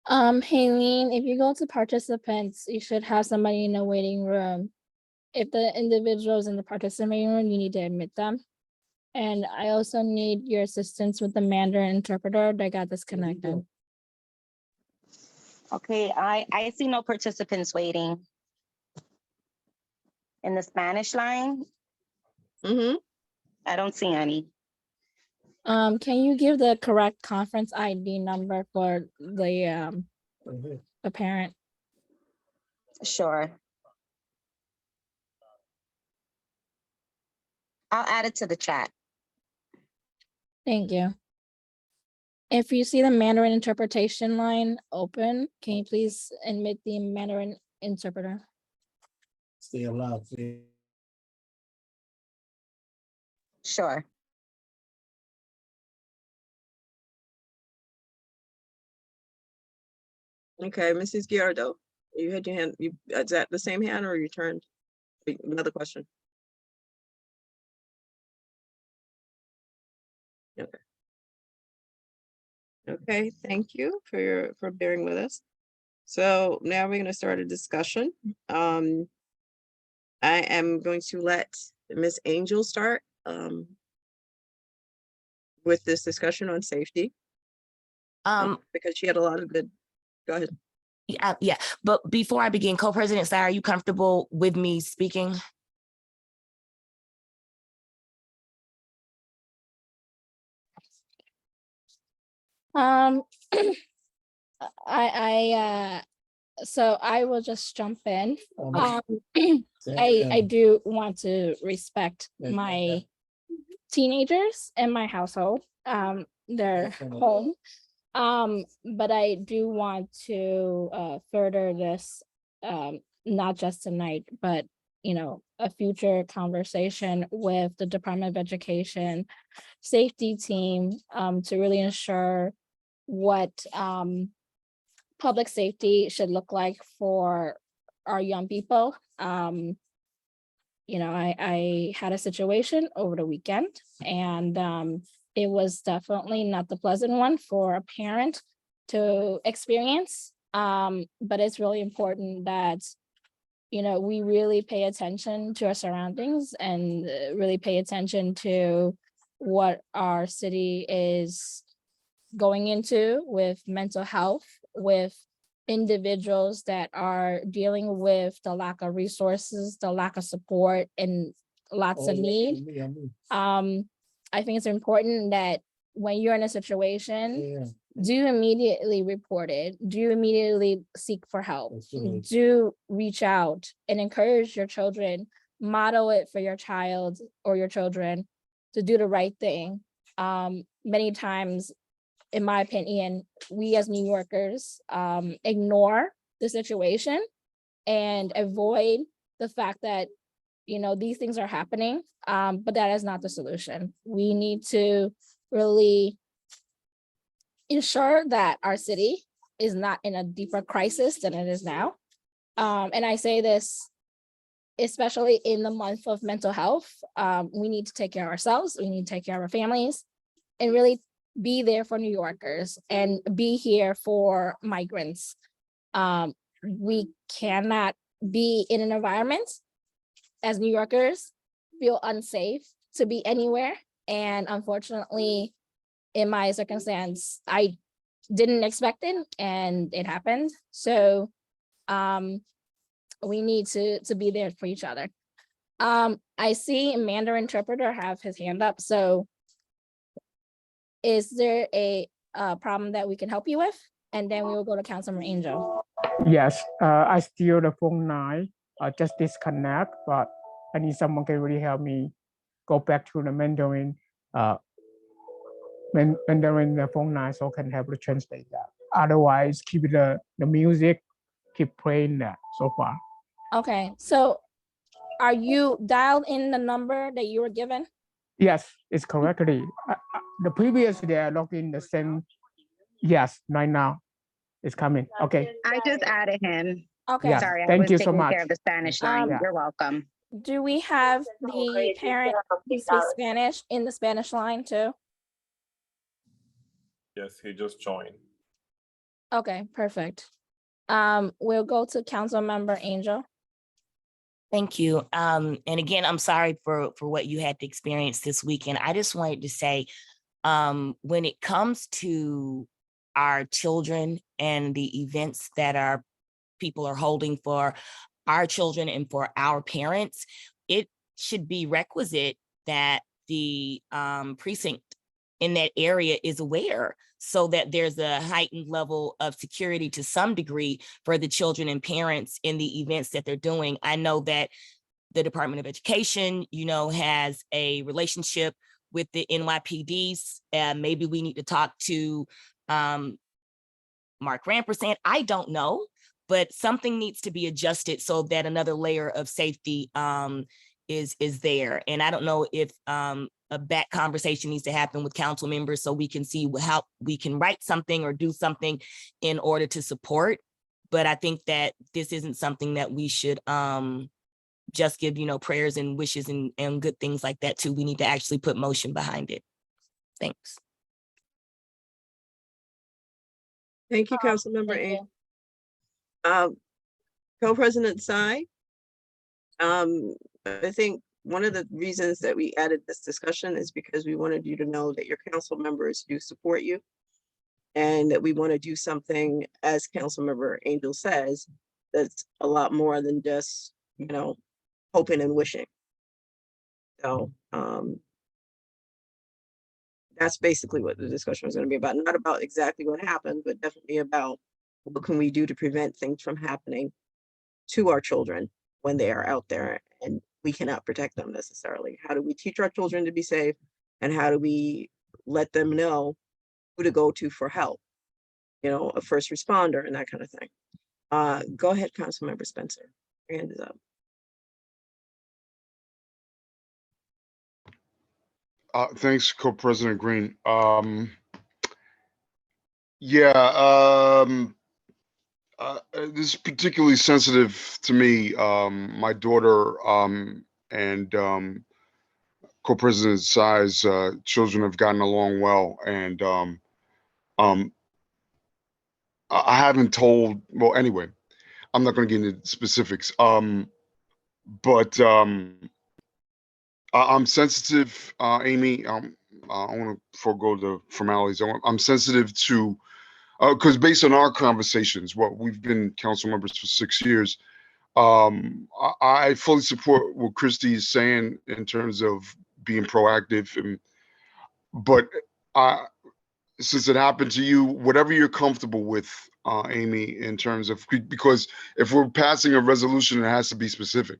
Haylene, if you go to participants, you should have somebody in the waiting room. If the individual's in the participating room, you need to admit them. And I also need your assistance with the Mandarin interpreter that got disconnected. Okay, I see no participants waiting. In the Spanish line? I don't see any. Can you give the correct conference ID number for the parent? Sure. I'll add it to the chat. Thank you. If you see the Mandarin interpretation line open, can you please admit the Mandarin interpreter? Stay alive. Sure. Okay, Mrs. Giardo, you had your hand, is that the same hand or you turned? Another question. Okay. Okay, thank you for bearing with us. So now we're gonna start a discussion. I am going to let Miss Angel start with this discussion on safety. Because she had a lot of good, go ahead. Yeah, but before I begin, Co-President Sarah, are you comfortable with me speaking? So I will just jump in. I do want to respect my teenagers in my household, their home. But I do want to further this, not just tonight, but a future conversation with the Department of Education safety team to really ensure what public safety should look like for our young people. I had a situation over the weekend, and it was definitely not the pleasant one for a parent to experience. But it's really important that we really pay attention to our surroundings and really pay attention to what our city is going into with mental health, with individuals that are dealing with the lack of resources, the lack of support, and lots of need. I think it's important that when you're in a situation, do immediately report it, do immediately seek for help, do reach out and encourage your children, model it for your child or your children to do the right thing. Many times, in my opinion, we as New Yorkers ignore the situation and avoid the fact that these things are happening, but that is not the solution. We need to really ensure that our city is not in a deeper crisis than it is now. And I say this especially in the month of mental health. We need to take care of ourselves, we need to take care of our families, and really be there for New Yorkers and be here for migrants. We cannot be in an environment as New Yorkers feel unsafe to be anywhere. And unfortunately, in my circumstance, I didn't expect it and it happened. So we need to be there for each other. I see Mandarin interpreter have his hand up. So is there a problem that we can help you with? And then we will go to Councilman Angel. Yes, I steal the phone line, just disconnect, but I need someone can really help me go back to the Mandarin, Mandarin the phone line, so can help to translate that. Otherwise, keep the music, keep playing that so far. Okay, so are you dialed in the number that you were given? Yes, it's correctly. The previous day I logged in the same. Yes, right now it's coming. Okay. I just added him. Okay. Yes, Sorry, I thank was you so taking much. care of the Spanish line. Yeah. You're welcome. Do we have the parent who speaks Spanish in the Spanish line too? Yes, he just joined. Okay, perfect. We'll go to Council Member Angel. Thank you. And again, I'm sorry for what you had to experience this weekend. I just wanted to say, when it comes to our children and the events that our people are holding for our children and for our parents, it should be requisite that the precinct in that area is aware, so that there's a heightened level of security to some degree for the children and parents in the events that they're doing. I know that the Department of Education, has a relationship with the NYPDs. Maybe we need to talk to Mark Rampersand. I don't know, but something needs to be adjusted so that another layer of safety is there. And I don't know if a back conversation needs to happen with council members so we can see how we can write something or do something in order to support. But I think that this isn't something that we should just give, prayers and wishes and good things like that too. We need to actually put motion behind it. Thanks. Thank you, Councilmember Ang. Co-President Tsai. I think one of the reasons that we added this discussion is because we wanted you to know that your council members do support you, and that we want to do something, as Councilmember Angel says, that's a lot more than just, hoping and wishing. So that's basically what the discussion was going to be about. Not about exactly what happened, but definitely about what can we do to prevent things from happening to our children when they are out there and we cannot protect them necessarily. How do we teach our children to be safe, and how do we let them know who to go to for help? A first responder and that kind of thing. Go ahead, Councilmember Spencer. Your hand is up. Thanks, Co-President Green. This is particularly sensitive to me. My daughter and Co-President Tsai's children have gotten along well, and I haven't told. Well, anyway, I'm not going to get into specifics. But I'm sensitive, Amy. I want to forego the formalities. I'm sensitive to, because based on our conversations, we've been council members for 6 years. I fully support what Christy is saying in terms of being proactive, but since it happened to you, whatever you're comfortable with, Amy, in terms of, because if we're passing a resolution, it has to be specific.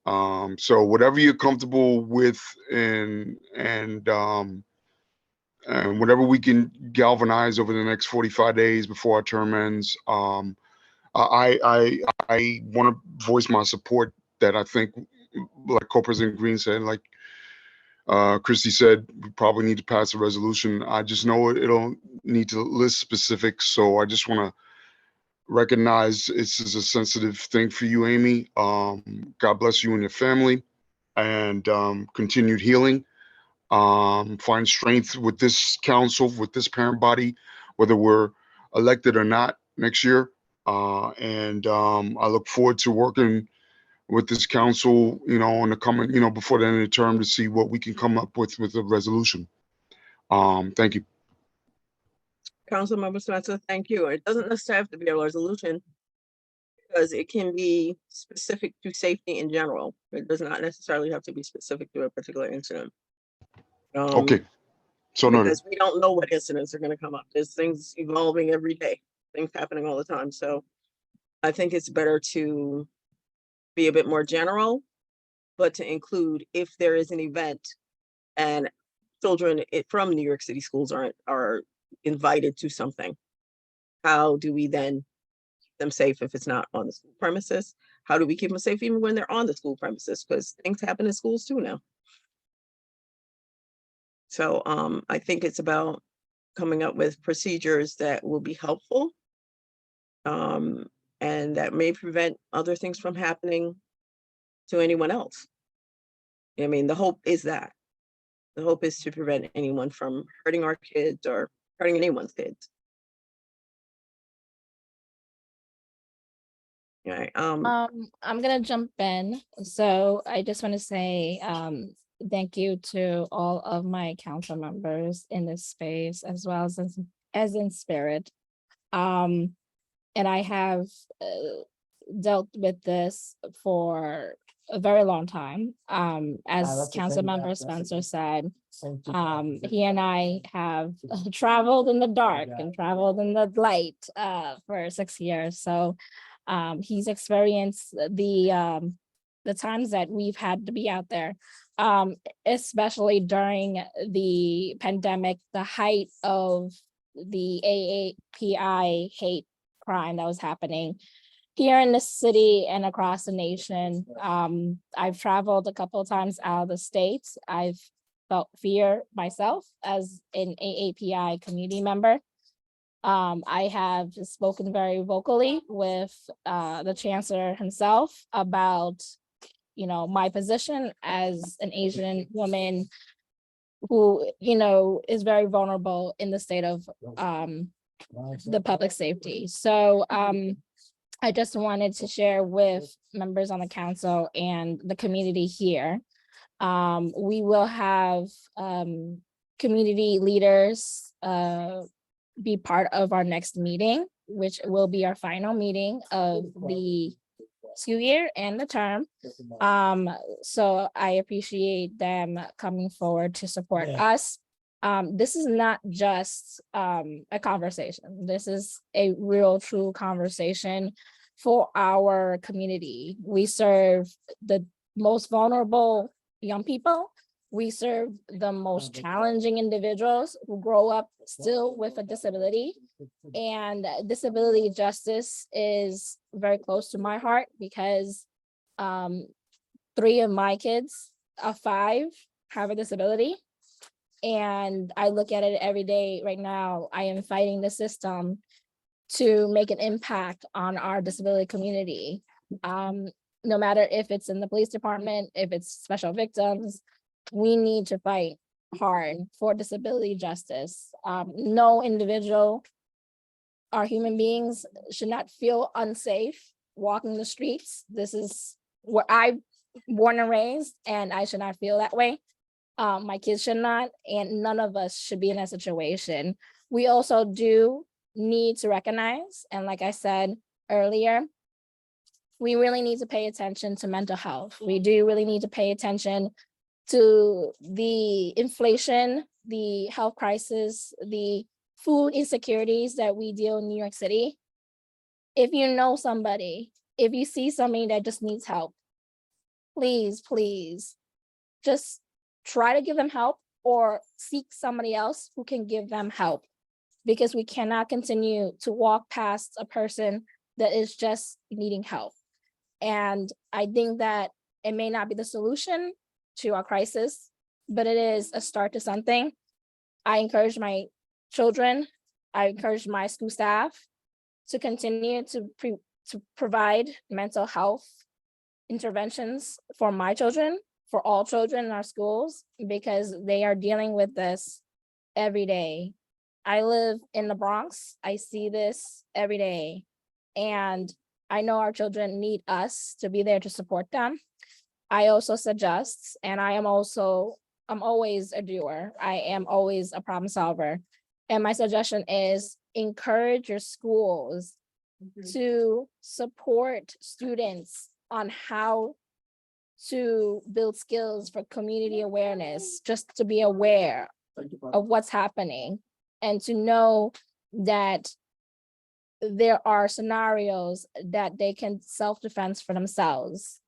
So whatever you're comfortable with, and whatever we can galvanize over the next 45 days before our term ends, I want to voice my support that I think, like Co-President Green said, like Christy said, we probably need to pass a resolution. I just know it'll need to list specifics. So I just want to recognize this is a sensitive thing for you, Amy. God bless you and your family, and continued healing. Find strength with this council, with this parent body, whether we're elected or not next year. And I look forward to working with this council, in the coming, before the end of the term, to see what we can come up with a resolution. Thank you. Councilmember Spencer, thank you. It doesn't necessarily have to be a resolution, because it can be specific to safety in general. It does not necessarily have to be specific to a particular incident. Okay. So noted. Because we don't know what incidents are going to come up. There's things evolving every day, things happening all the time. So I think it's better to be a bit more general, but to include if there is an event and children from New York City schools are invited to something, how do we then keep them safe if it's not on the school premises? How do we keep them safe even when they're on the school premises? Because things happen in schools too now. So I think it's about coming up with procedures that will be helpful, and that may prevent other things from happening to anyone else. I mean, the hope is that. The hope is to prevent anyone from hurting our kids or hurting anyone's kids. All right. I'm gonna jump in. So I just want to say thank you to all of my council members in this space, as well as in spirit. And I have dealt with this for a very long time. As Council Member Spencer said, He and I have traveled in the dark and traveled in the light for 6 years. So he's experienced the times that we've had to be out there, especially during the pandemic, the height of the AAPI hate crime that was happening here in the city and across the nation. I've traveled a couple of times out of the States. I've felt fear myself as an AAPI community member. I have spoken very vocally with the chancellor himself about, you know, my position as an Asian woman who, you know, is very vulnerable in the state of the public safety. So I just wanted to share with members on the council and the community here. We will have community leaders be part of our next meeting, which will be our final meeting of the school year and the term. So I appreciate them coming forward to support us. This is not just a conversation. This is a real, true conversation for our community. We serve the most vulnerable young people. We serve the most challenging individuals who grow up still with a disability. And disability justice is very close to my heart because 3 of my kids of 5 have a disability. And I look at it every day right now. I am fighting the system to make an impact on our disability community. No matter if it's in the police department, if it's special victims, we need to fight hard for disability justice. No individual or human beings should not feel unsafe walking the streets. This is where I'm born and raised, and I should not feel that way. My kids should not, and none of us should be in that situation. We also do need to recognize, and like I said earlier, we really need to pay attention to mental health. We do really need to pay attention to the inflation, the health crisis, the food insecurities that we deal in New York City. If you know somebody, if you see somebody that just needs help, please, please, just try to give them help or seek somebody else who can give them help, because we cannot continue to walk past a person that is just needing help. And I think that it may not be the solution to our crisis, but it is a start to something. I encourage my children, I encourage my school staff to continue to provide mental health interventions for my children, for all children in our schools, because they are dealing with this every day. I live in the Bronx. I see this every day, and I know our children need us to be there to support them. I also suggest, and I'm always a doer. I am always a problem solver. And my suggestion is encourage your schools to support students on how to build skills for community awareness, just to be aware of what's happening and to know that there are scenarios that they can self-defense for themselves.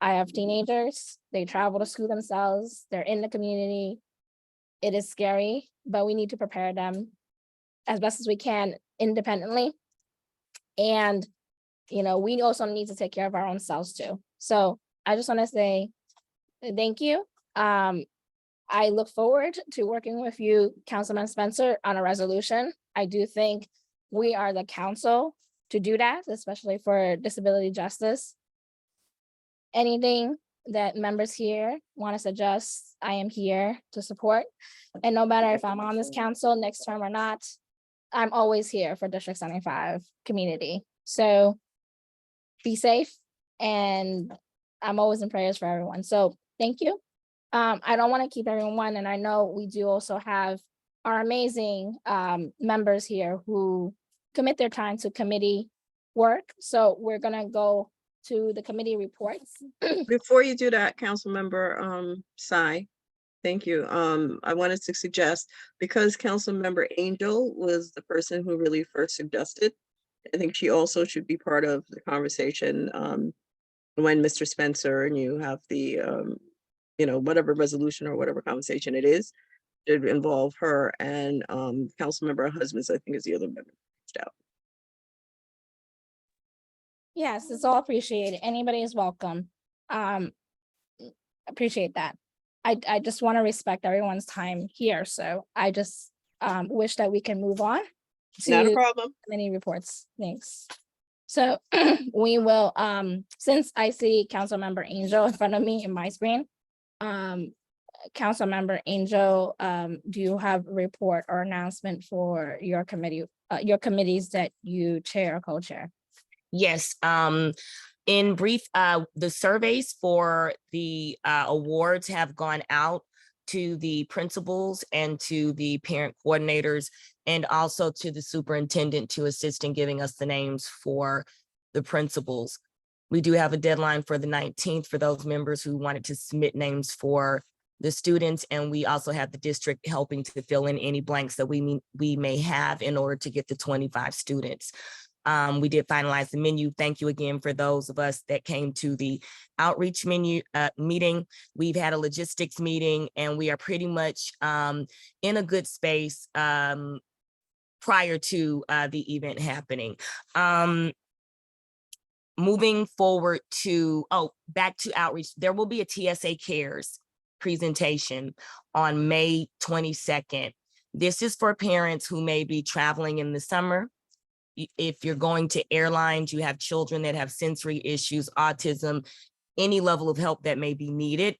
I have teenagers, they travel to school themselves, they're in the community. It is scary, but we need to prepare them as best as we can independently. And, you know, we also need to take care of our own selves too. So I just want to say thank you. I look forward to working with you, Councilman Spencer, on a resolution. I do think we are the council to do that, especially for disability justice. Anything that members here want to suggest, I am here to support. And no matter if I'm on this council next term or not, I'm always here for District 75 community. So be safe, and I'm always in prayers for everyone. So thank you. I don't want to keep everyone, and I know we do also have our amazing members here who commit their time to committee work. So we're gonna go to the committee reports. Before you do that, Councilmember Sai, Thank you. I wanted to suggest, because Councilmember Angel was the person who really first suggested, I think she also should be part of the conversation, when Mr. Spencer and you have the, whatever resolution or whatever conversation it is, should involve her and, Councilmember Husbands, I think is the other member reached out. Yes, it's all appreciated. Anybody is welcome. Appreciate that. I just want to respect everyone's time here, so I just wish that we can move on Not a to problem. many reports. Thanks. So we will, since I see Councilmember Angel in front of me in my screen, Councilmember Angel, do you have a report or announcement for your committee, your committees that you chair or co-chair? Yes, in brief, the surveys for the awards have gone out to the principals and to the parent coordinators, and also to the superintendent to assist in giving us the names for the principals. We do have a deadline for the 19th for those members who wanted to submit names for the students, and we also have the district helping to fill in any blanks that we may have in order to get the 25 students. We did finalize the menu. Thank you again for those of us that came to the outreach meeting. We've had a logistics meeting, and we are pretty much in a good space prior to the event happening. Moving forward to, back to outreach, there will be a TSA Cares presentation on May 22nd. This is for parents who may be traveling in the summer. If you're going to airlines, you have children that have sensory issues, autism, any level of help that may be needed.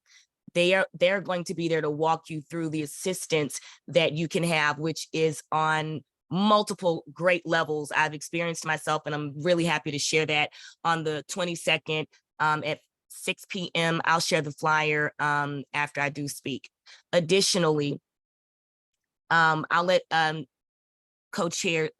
They're going to be there to walk you through the assistance that you can have, which is on multiple great levels. I've experienced myself, and I'm really happy to share that on the 22nd at 6 p.m. I'll share the flyer after I do speak. Additionally, I'll let co-chair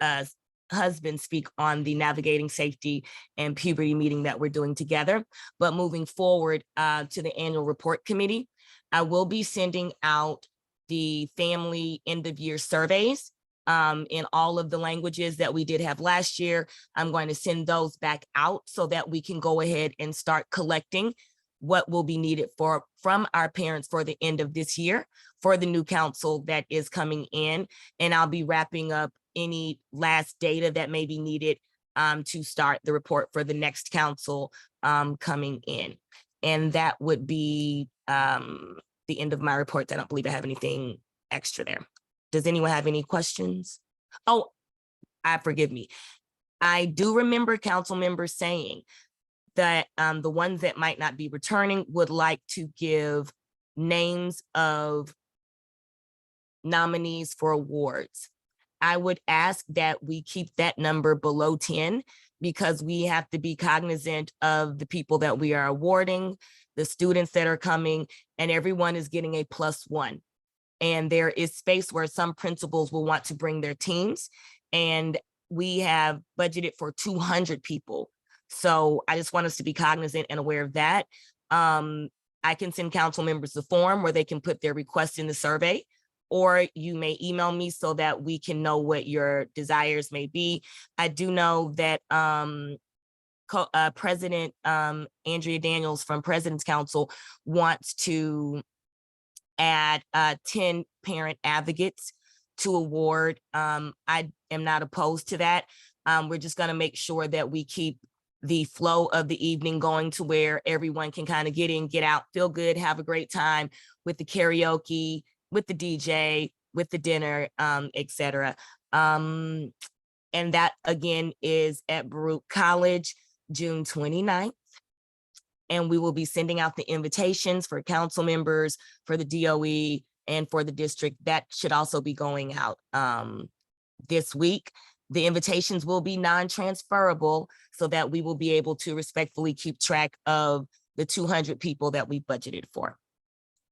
Husband speak on the navigating safety and puberty meeting that we're doing together. But moving forward to the annual report committee, I will be sending out the family end of year surveys in all of the languages that we did have last year. I'm going to send those back out so that we can go ahead and start collecting what will be needed from our parents for the end of this year for the new council that is coming in. And I'll be wrapping up any last data that may be needed to start the report for the next council coming in. And that would be the end of my report. I don't believe I have anything extra there. Does anyone have any questions? Oh, forgive me. I do remember council members saying that the ones that might not be returning would like to give names of nominees for awards. I would ask that we keep that number below 10 because we have to be cognizant of the people that we are awarding, the students that are coming, and everyone is getting a +1. And there is space where some principals will want to bring their teams, and we have budgeted for 200 people. So I just want us to be cognizant and aware of that. I can send council members the form where they can put their request in the survey, or you may email me so that we can know what your desires may be. I do know that President Andrea Daniels from President's Council wants to add 10 parent advocates to award. I am not opposed to that. We're just gonna make sure that we keep the flow of the evening going to where everyone can kind of get in, get out, feel good, have a great time with the karaoke, with the DJ, with the dinner, etc. And that again is at Baruch College, June 29th. And we will be sending out the invitations for council members, for the DOE, and for the district. That should also be going out this week. The invitations will be non-transferable so that we will be able to respectfully keep track of the 200 people that we budgeted for.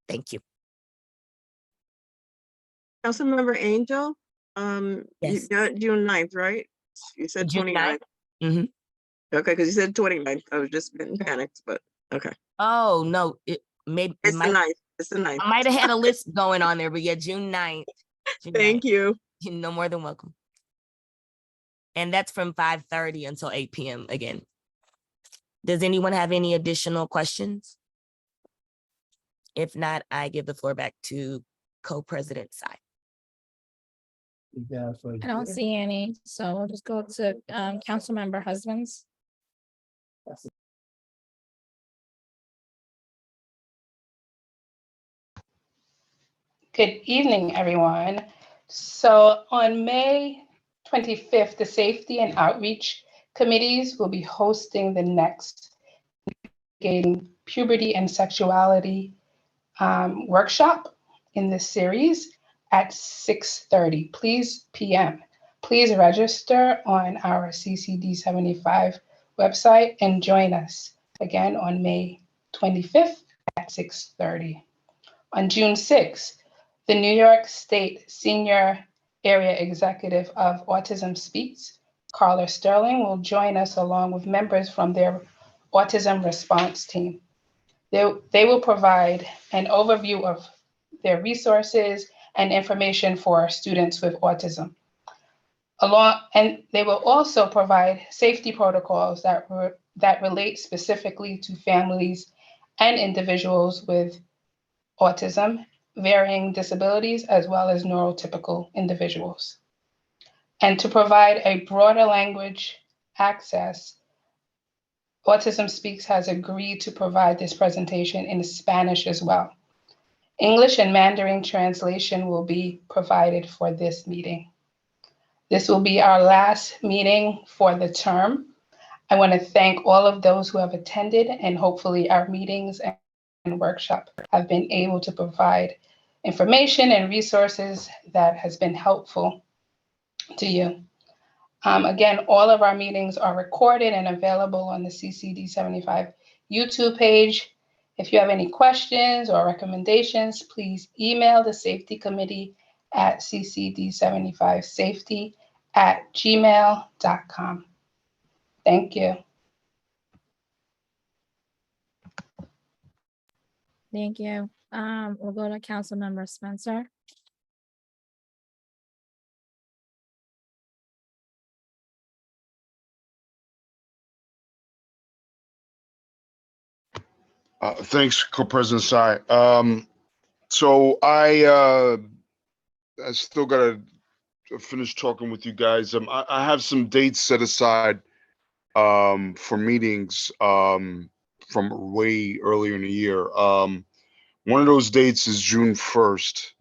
Thank you. Councilmember Angel, Yes. you got June 9th, right? You said June 29th. 9th? Mhm. Okay, because you said 29th. I was just getting panicked, but okay. Oh, no, it may. It's the 9th. It's the ninth. I might have had a list going on there, but yeah, June 9th. June Thank 9th. you. You're no more than welcome. And that's from 5:30 until 8 p.m. again. Does anyone have any additional questions? If not, I give the floor back to co-president Sai. I don't see any, so we'll just go to Councilmember Husbands. Good evening, everyone. So on May 25th, the Safety and Outreach Committees will be hosting the next Navigating Puberty and Sexuality workshop in this series at 6:30 p.m. Please register on our CCD 75 website and join us again on May 25th at 6:30. On June 6th, the New York State Senior Area Executive of Autism Speaks, Carla Sterling, will join us along with members from their autism response team. They will provide an overview of their resources and information for students with autism. And they will also provide safety protocols that relate specifically to families and individuals with autism, varying disabilities, as well as neurotypical individuals. And to provide a broader language access, Autism Speaks has agreed to provide this presentation in Spanish as well. English and Mandarin translation will be provided for this meeting. This will be our last meeting for the term. I want to thank all of those who have attended, and hopefully our meetings and workshop have been able to provide information and resources that has been helpful to you. Again, all of our meetings are recorded and available on the CCD 75 YouTube page. If you have any questions or recommendations, please email the Safety Committee at ccd75safety@gmail.com. Thank you. Thank you. We'll go to Councilmember Spencer. Thanks, Co-President Sai. So I still gotta finish talking with you guys. I have some dates set aside for meetings from way earlier in the year. One of those dates is June 1st.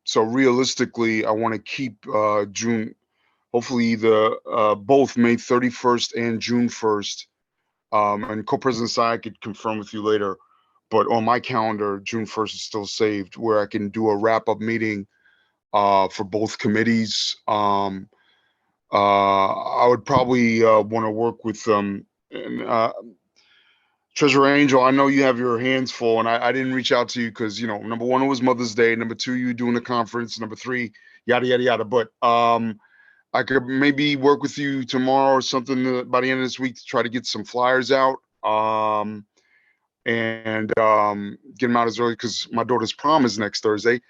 So realistically, I want to keep June, hopefully both May 31st and June 1st. And Co-President Sai could confirm with you later, but on my calendar, June 1st is still saved, where I can do a wrap-up meeting for both committees. I would probably want to work with Treasurer Angel. I know you have your hands full, and I didn't reach out to you because, number one, it was Mother's Day. Number two, you doing the conference. Number three, yada, yada, yada. But I could maybe work with you tomorrow or something by the end of this week to try to get some flyers out and get them out as early, because my daughter's prom is next Thursday.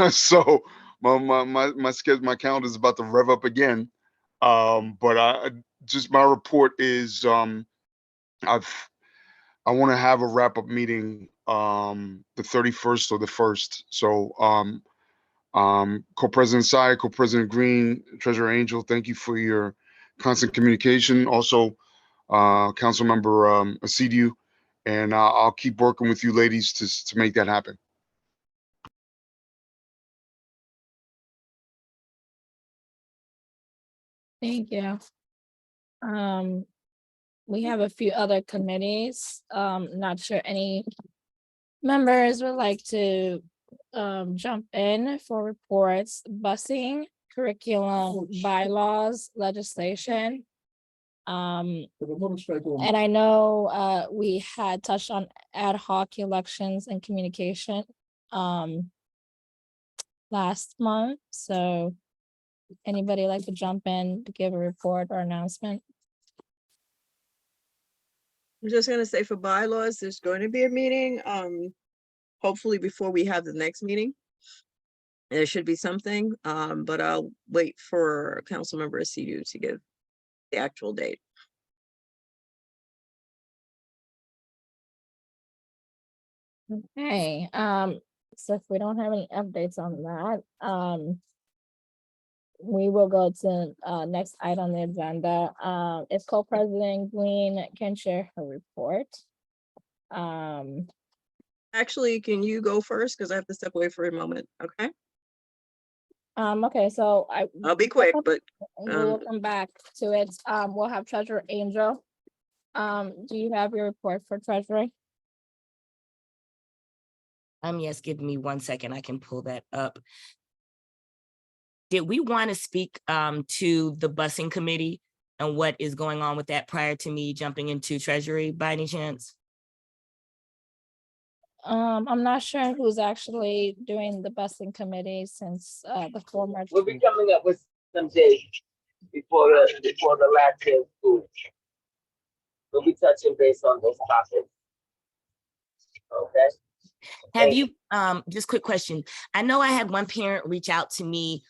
So my schedule, my calendar is about to rev up again. But just my report is I want to have a wrap up meeting the 31st or the 1st. So Co-President Sai, Co-President Green, Treasurer Angel, thank you for your constant communication. Also, Councilmember Asidiu, and I'll keep working with you ladies to make that happen. Thank you. We have a few other committees. Not sure any members would like to jump in for reports. Busing, curriculum, bylaws, legislation. And I know we had touched on ad hoc elections and communication last month. So anybody like to jump in to give a report or announcement? I'm just gonna say for bylaws, there's going to be a meeting, hopefully before we have the next meeting. There should be something, but I'll wait for Councilmember CU to give the actual date. Okay, so if we don't have any updates on that, we will go to next item on the agenda. If Co-President Green can share her report. Actually, can you go first? Because I have to step away for a moment, okay? Okay, so I'll be quick, but we will come back to it. We'll have Treasurer Angel. Do you have your report for Treasury? Yes, give me 1 second. I can pull that up. Did we want to speak to the busing committee and what is going on with that prior to me jumping into Treasury by any chance? I'm not sure who's actually doing the busing committee since the former. We'll be coming up with some dates before the last day of school. We'll be touching base on those topics. Okay. Have you, just quick question. I know I had one parent reach out to me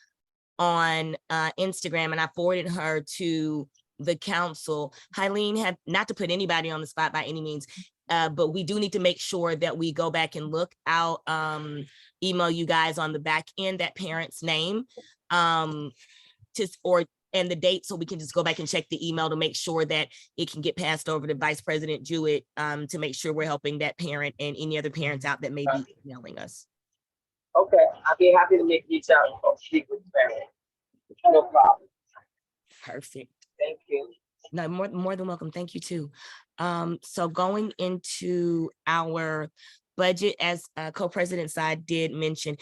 on Instagram and I forwarded her to the council. Hyleen, had, not to put anybody on the spot by any means, but we do need to make sure that we go back and look. I'll email you guys on the back end that parent's name and the date, so we can just go back and check the email to make sure that it can get passed over to Vice President Jewett to make sure we're helping that parent and any other parents out that may be emailing us. Okay, I'll be happy to reach out and speak with the parent. No problem. Perfect. Thank you. No, more than welcome. Thank you too. So going into our budget, as Co-President Side did mention,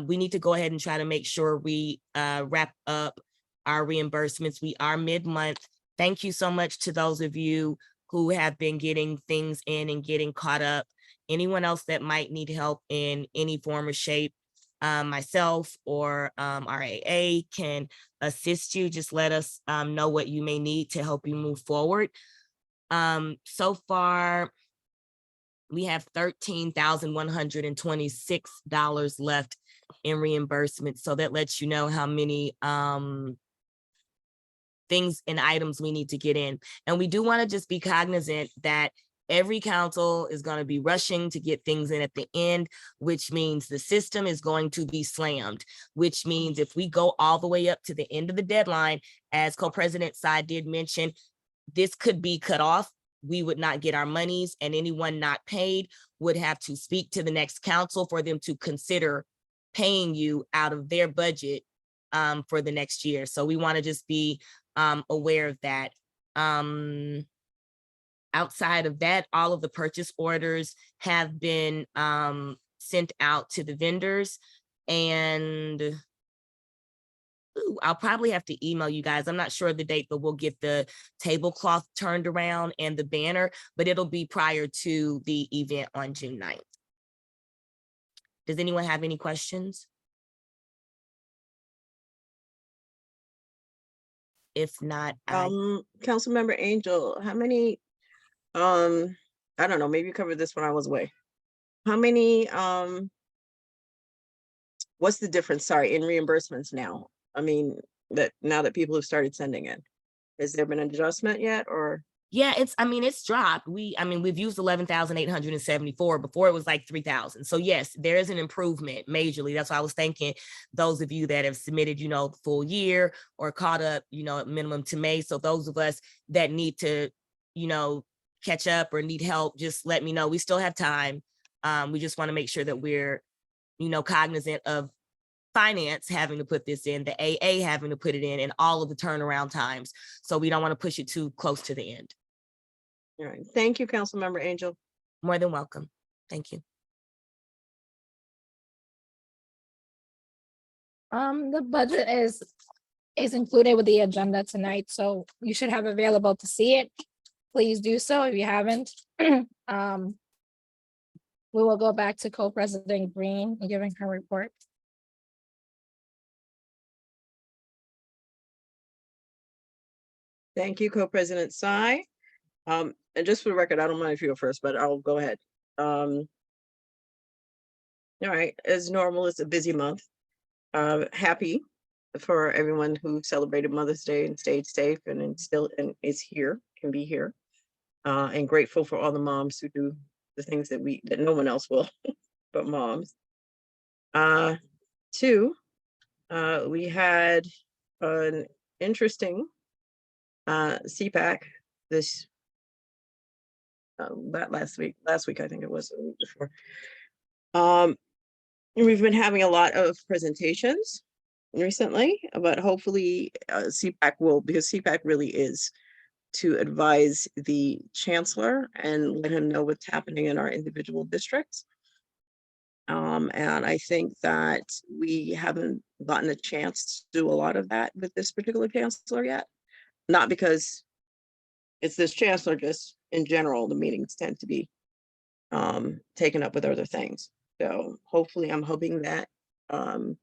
we need to go ahead and try to make sure we wrap up our reimbursements. We are mid-month. Thank you so much to those of you who have been getting things in and getting caught up. Anyone else that might need help in any form or shape, myself or our AA can assist you. Just let us know what you may need to help you move forward. So far, we have $13,126 left in reimbursement. So that lets you know how many things and items we need to get in. And we do want to just be cognizant that every council is going to be rushing to get things in at the end, which means the system is going to be slammed, which means if we go all the way up to the end of the deadline, as Co-President Side did mention, this could be cut off. We would not get our monies, and anyone not paid would have to speak to the next council for them to consider paying you out of their budget for the next year. So we want to just be aware of that. Outside of that, all of the purchase orders have been sent out to the vendors, and I'll probably have to email you guys. I'm not sure of the date, but we'll get the tablecloth turned around and the banner, but it'll be prior to the event on June 9th. Does anyone have any questions? If not, Councilmember Angel, how many, I don't know, maybe you covered this when I was away. How many, what's the difference, sorry, in reimbursements now? I mean, that now that people have started sending in, has there been an adjustment yet, or? Yeah, it's dropped. We've used 11,874. Before it was like 3,000. So yes, there is an improvement majorly. That's why I was thanking those of you that have submitted, full year or caught up, at minimum to May. So those of us that need to, catch up or need help, just let me know. We still have time. We just want to make sure that we're, cognizant of finance having to put this in, the AA having to put it in, and all of the turnaround times. So we don't want to push it too close to the end. All right. Thank you, Councilmember Angel. More than welcome. Thank you. The budget is included with the agenda tonight, so you should have available to see it. Please do so if you haven't. We will go back to Co-President Green and giving her report. Thank you, Co-President Tsai. And just for the record, I don't mind if you go first, but I'll go ahead. All right, as normal, it's a busy month. Happy for everyone who celebrated Mother's Day and stayed safe and is here, can be here. And grateful for all the moms who do the things that no one else will, but moms. Two, we had an interesting CPAC last week, I think it was, the week before. We've been having a lot of presentations recently, but hopefully CPAC will, because CPAC really is to advise the chancellor and let him know what's happening in our individual districts. And I think that we haven't gotten a chance to do a lot of that with this particular chancellor yet. Not because it's this chancellor, just in general, the meetings tend to be taken up with other things. So hopefully I'm hoping that, the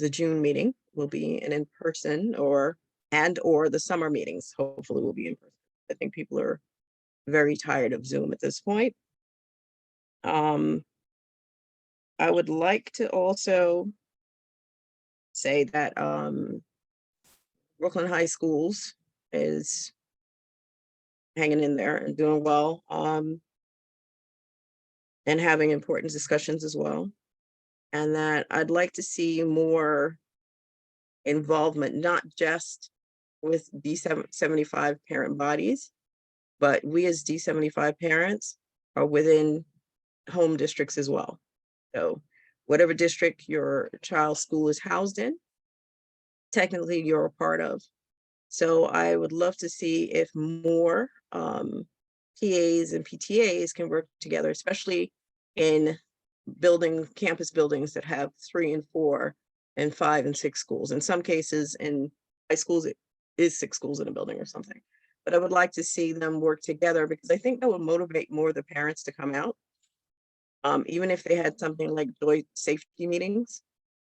June meeting will be an in-person or the summer meetings, hopefully will be in person. I think people are very tired of Zoom at this point. I would like to also say that Brooklyn High Schools is hanging in there and doing well, and having important discussions as well. And that I'd like to see more involvement, not just with D75 parent bodies, but we as D75 parents are within home districts as well. So whatever district your child's school is housed in, technically you're a part of. So I would love to see if more PAs and PTAs can work together, especially in campus buildings that have 3 and 4 and 5 and 6 schools. In some cases, in high schools, it is 6 schools in a building or something. But I would like to see them work together because I think that would motivate more of the parents to come out. Even if they had something like joint safety meetings,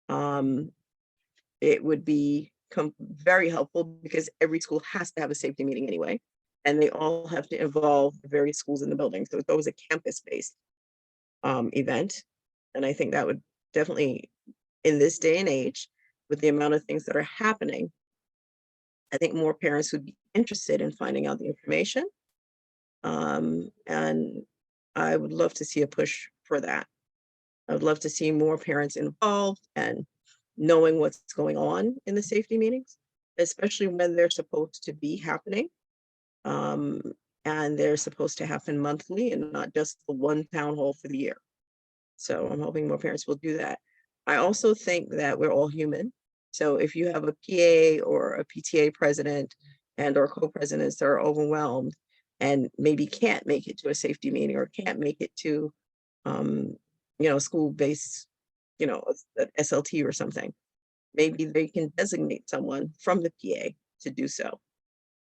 it would be very helpful because every school has to have a safety meeting anyway, and they all have to involve the various schools in the building. So it's always a campus-based event. And I think that would definitely, in this day and age, with the amount of things that are happening, I think more parents would be interested in finding out the information. And I would love to see a push for that. I would love to see more parents involved and knowing what's going on in the safety meetings, especially when they're supposed to be happening. And they're supposed to happen monthly and not just the one town hall for the year. So I'm hoping more parents will do that. I also think that we're all human. So if you have a PA or a PTA president and or co-presidents that are overwhelmed and maybe can't make it to a safety meeting or can't make it to, school-based, SLT or something, maybe they can designate someone from the PA to do so.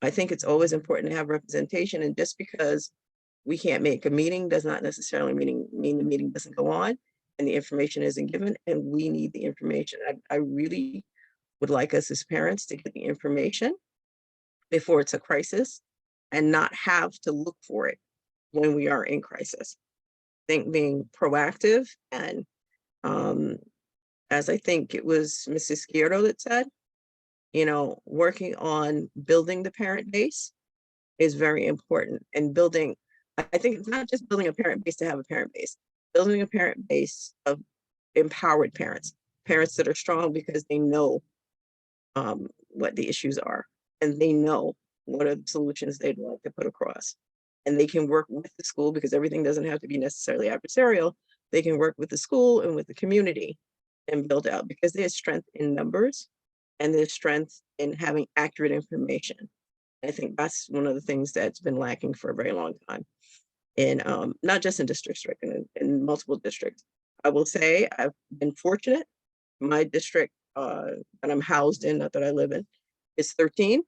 I think it's always important to have representation, and just because we can't make a meeting does not necessarily mean the meeting doesn't go on and the information isn't given, and we need the information. I really would like us as parents to get the information before it's a crisis and not have to look for it when we are in crisis. I think being proactive and as I think it was Mrs. Izquierdo that said, working on building the parent base is very important. And I think it's not just building a parent base to have a parent base, building a parent base of empowered parents that are strong because they know what the issues are and they know what are the solutions they'd like to put across. And they can work with the school because everything doesn't have to be necessarily adversarial. They can work with the school and with the community and build out, because there's strength in numbers and there's strength in having accurate information. I think that's one of the things that's been lacking for a very long time, in not just in districts, in multiple districts. I will say I've been fortunate. My district that I'm housed in, not that I live in, is 13.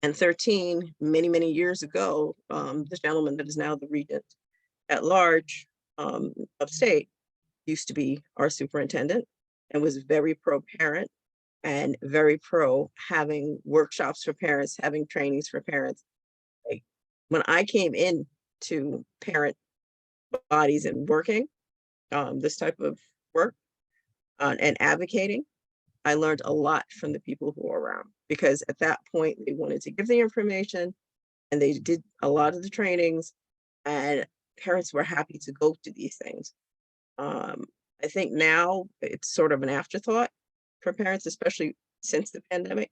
And 13, many, many years ago, this gentleman that is now the regent at large of state used to be our superintendent and was very pro-parent and very pro having workshops for parents, having trainings for parents. Like, when I came in to parent bodies and working, this type of work and advocating, I learned a lot from the people who were around, because at that point they wanted to give the information and they did a lot of the trainings, and parents were happy to go to these things. I think now it's sort of an afterthought for parents, especially since the pandemic.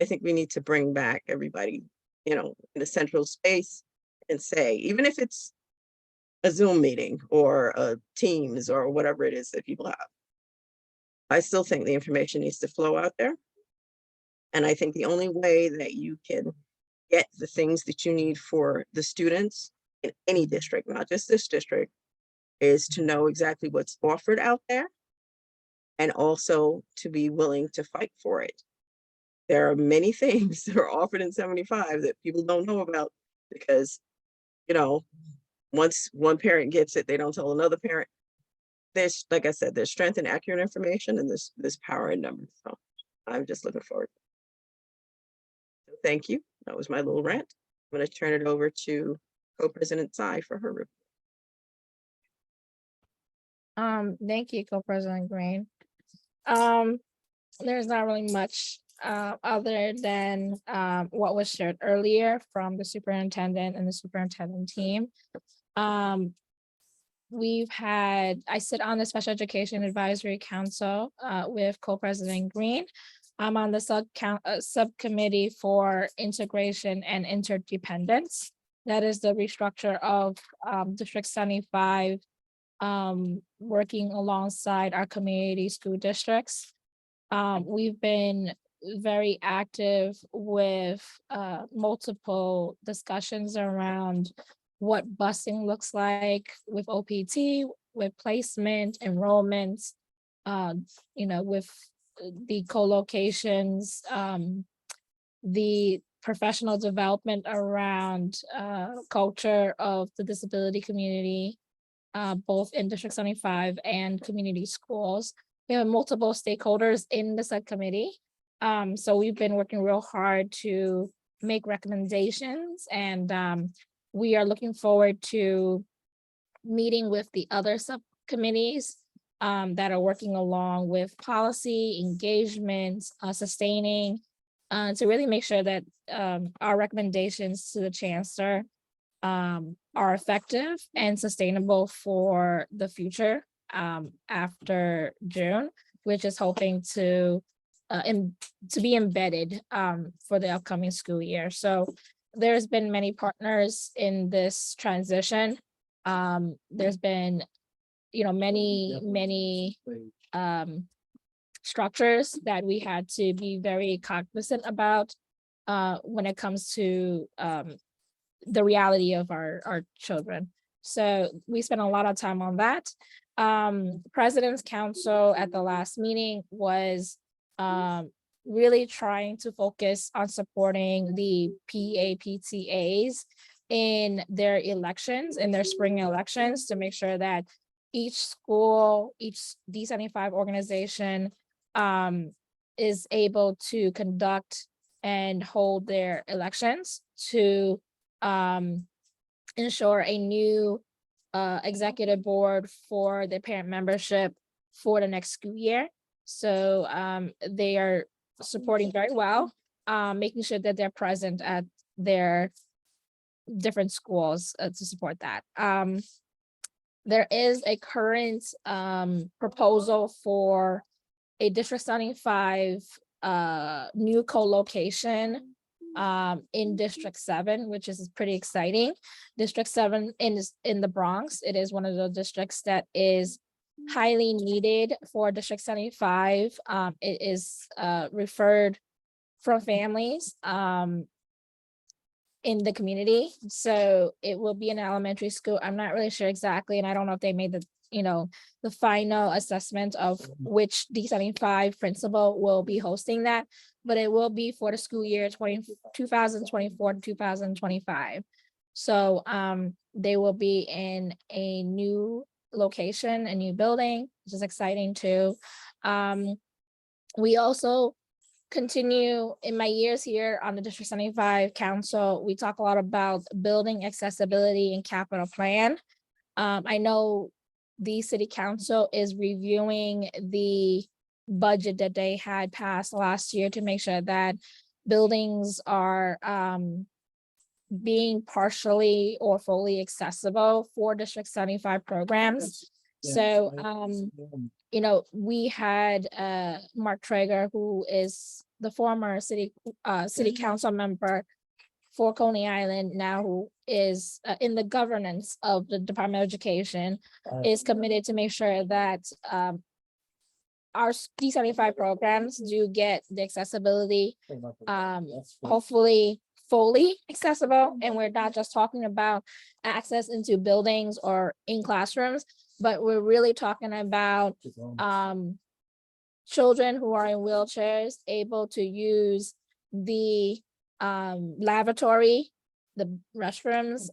I think we need to bring back everybody, in a central space and say, even if it's a Zoom meeting or a Teams or whatever it is that people have, I still think the information needs to flow out there. And I think the only way that you can get the things that you need for the students in any district, not just this district, is to know exactly what's offered out there and also to be willing to fight for it. There are many things that are offered in 75 that people don't know about because, once one parent gets it, they don't tell another parent. There's, like I said, there's strength in accurate information and there's power in numbers. So I'm just looking forward. So thank you. That was my little rant. I'm going to turn it over to Co-President Tsai for her report. Thank you, Co-President Green. There's not really much other than what was shared earlier from the superintendent and the superintendent team. I sit on the Special Education Advisory Council with Co-President Green. I'm on the subcommittee for integration and interdependence. That is the restructure of District 75, working alongside our community school districts. We've been very active with multiple discussions around what busing looks like with OPT, with placement, enrollments, with the co-locations, the professional development around culture of the disability community, both in District 75 and community schools. We have multiple stakeholders in the subcommittee. So we've been working real hard to make recommendations, and we are looking forward to meeting with the other subcommittees that are working along with policy, engagement, sustaining, to really make sure that our recommendations to the chancellor are effective and sustainable for the future after June, which is hoping to be embedded for the upcoming school year. So there's been many partners in this transition. There's been, many structures that we had to be very cognizant about when it comes to the reality of our children. So we spent a lot of time on that. President's Council at the last meeting was really trying to focus on supporting the PAPTAs in their elections, in their spring elections, to make sure that each school, each D75 organization is able to conduct and hold their elections to ensure a new executive board for the parent membership for the next school year. So they are supporting very well, making sure that they're present at their different schools to support that. There is a current proposal for a District 75 new co-location in District 7, which is pretty exciting. District 7 in the Bronx. It is one of the districts that is highly needed for District 75. It is referred from families in the community. So it will be an elementary school. I'm not really sure exactly, and I don't know if they made the final assessment of which D75 principal will be hosting that, but it will be for the school year 2024 to 2025. So they will be in a new location, a new building, which is exciting too. We also continue in my years here on the District 75 Council, we talk a lot about building accessibility and capital plan. I know the City Council is reviewing the budget that they had passed last year to make sure that buildings are being partially or fully accessible for District 75 programs. So, you know, we had Mark Traeger, who is the former city council member for Coney Island, now who is in the governance of the Department of Education, is committed to make sure that our D75 programs do get the accessibility, hopefully fully accessible. And we're not just talking about access into buildings or in classrooms, but we're really talking about children who are in wheelchairs able to use the lavatory, the restrooms.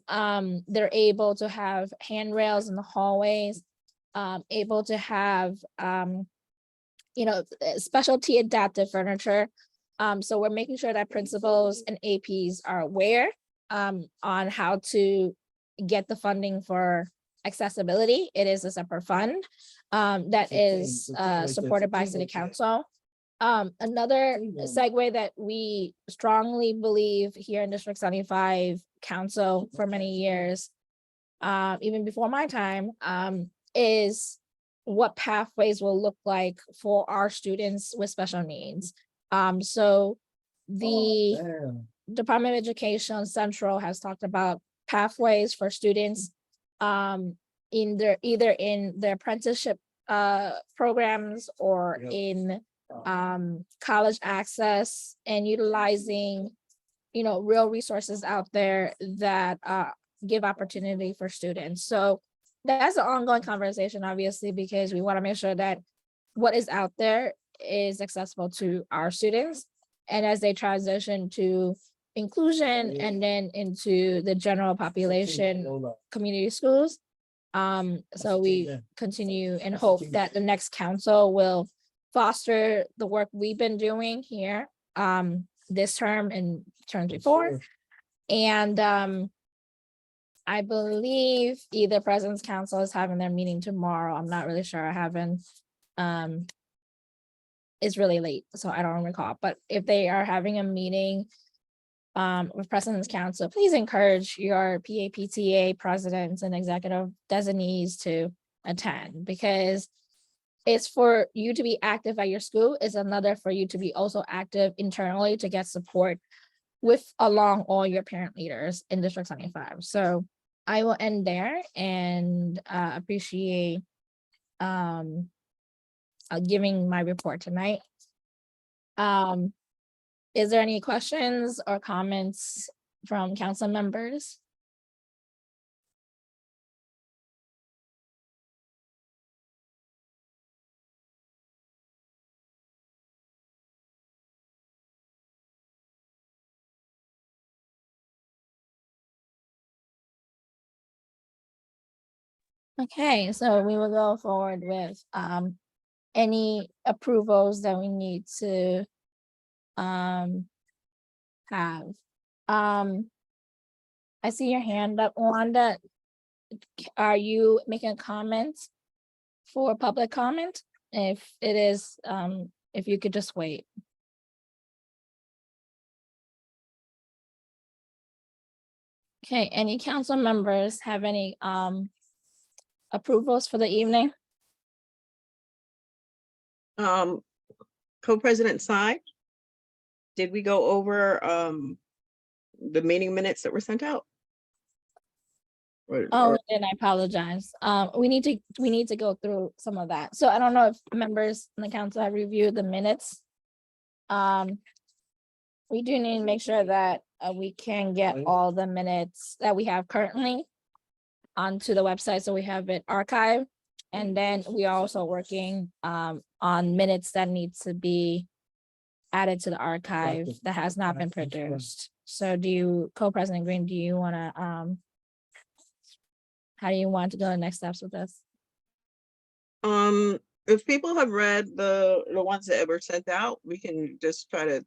They're able to have handrails in the hallways, able to have you know, specialty adaptive furniture. So we're making sure that principals and APs are aware on how to get the funding for accessibility. It is a separate fund that is supported by City Council. Another segue that we strongly believe here in District 75 Council for many years, even before my time, is what pathways will look like for our students with special needs. So the Department of Education Central has talked about pathways for students in their either in their apprenticeship programs or in college access, and utilizing, you know, real resources out there that give opportunity for students. So that's an ongoing conversation, obviously, because we want to make sure that what is out there is accessible to our students. And as they transition to inclusion and then into the general population community schools. So we continue and hope that the next council will foster the work we've been doing here this term and terms before. And I believe either President's Council is having their meeting tomorrow. I'm not really sure. I haven't. It's really late, so I don't recall. But if they are having a meeting with President's Council, please encourage your PAPTA presidents and executive designees to attend, because it's for you to be active at your school. It's another for you to be also active internally to get support with along all your parent leaders in District 75. So I will end there and appreciate giving my report tonight. Is there any questions or comments from council members? Okay, so we will go forward with any approvals that we need to have. I see your hand up, Wanda. Are you making a comment for public comment? If it is, if you could just wait. Okay, any council members have any approvals for the evening? Co-President Tsai, did we go over the meeting minutes that were sent out? Oh, and I apologize. We need to go through some of that. So I don't know if members in the council have reviewed the minutes. We do need to make sure that we can get all the minutes that we have currently onto the website, so we have it archived. And then we are also working on minutes that need to be added to the archive that has not been produced. So do you, Co-President Green, do you want to, how do you want to go the next steps with this? If people have read the ones that were sent out, we can just try to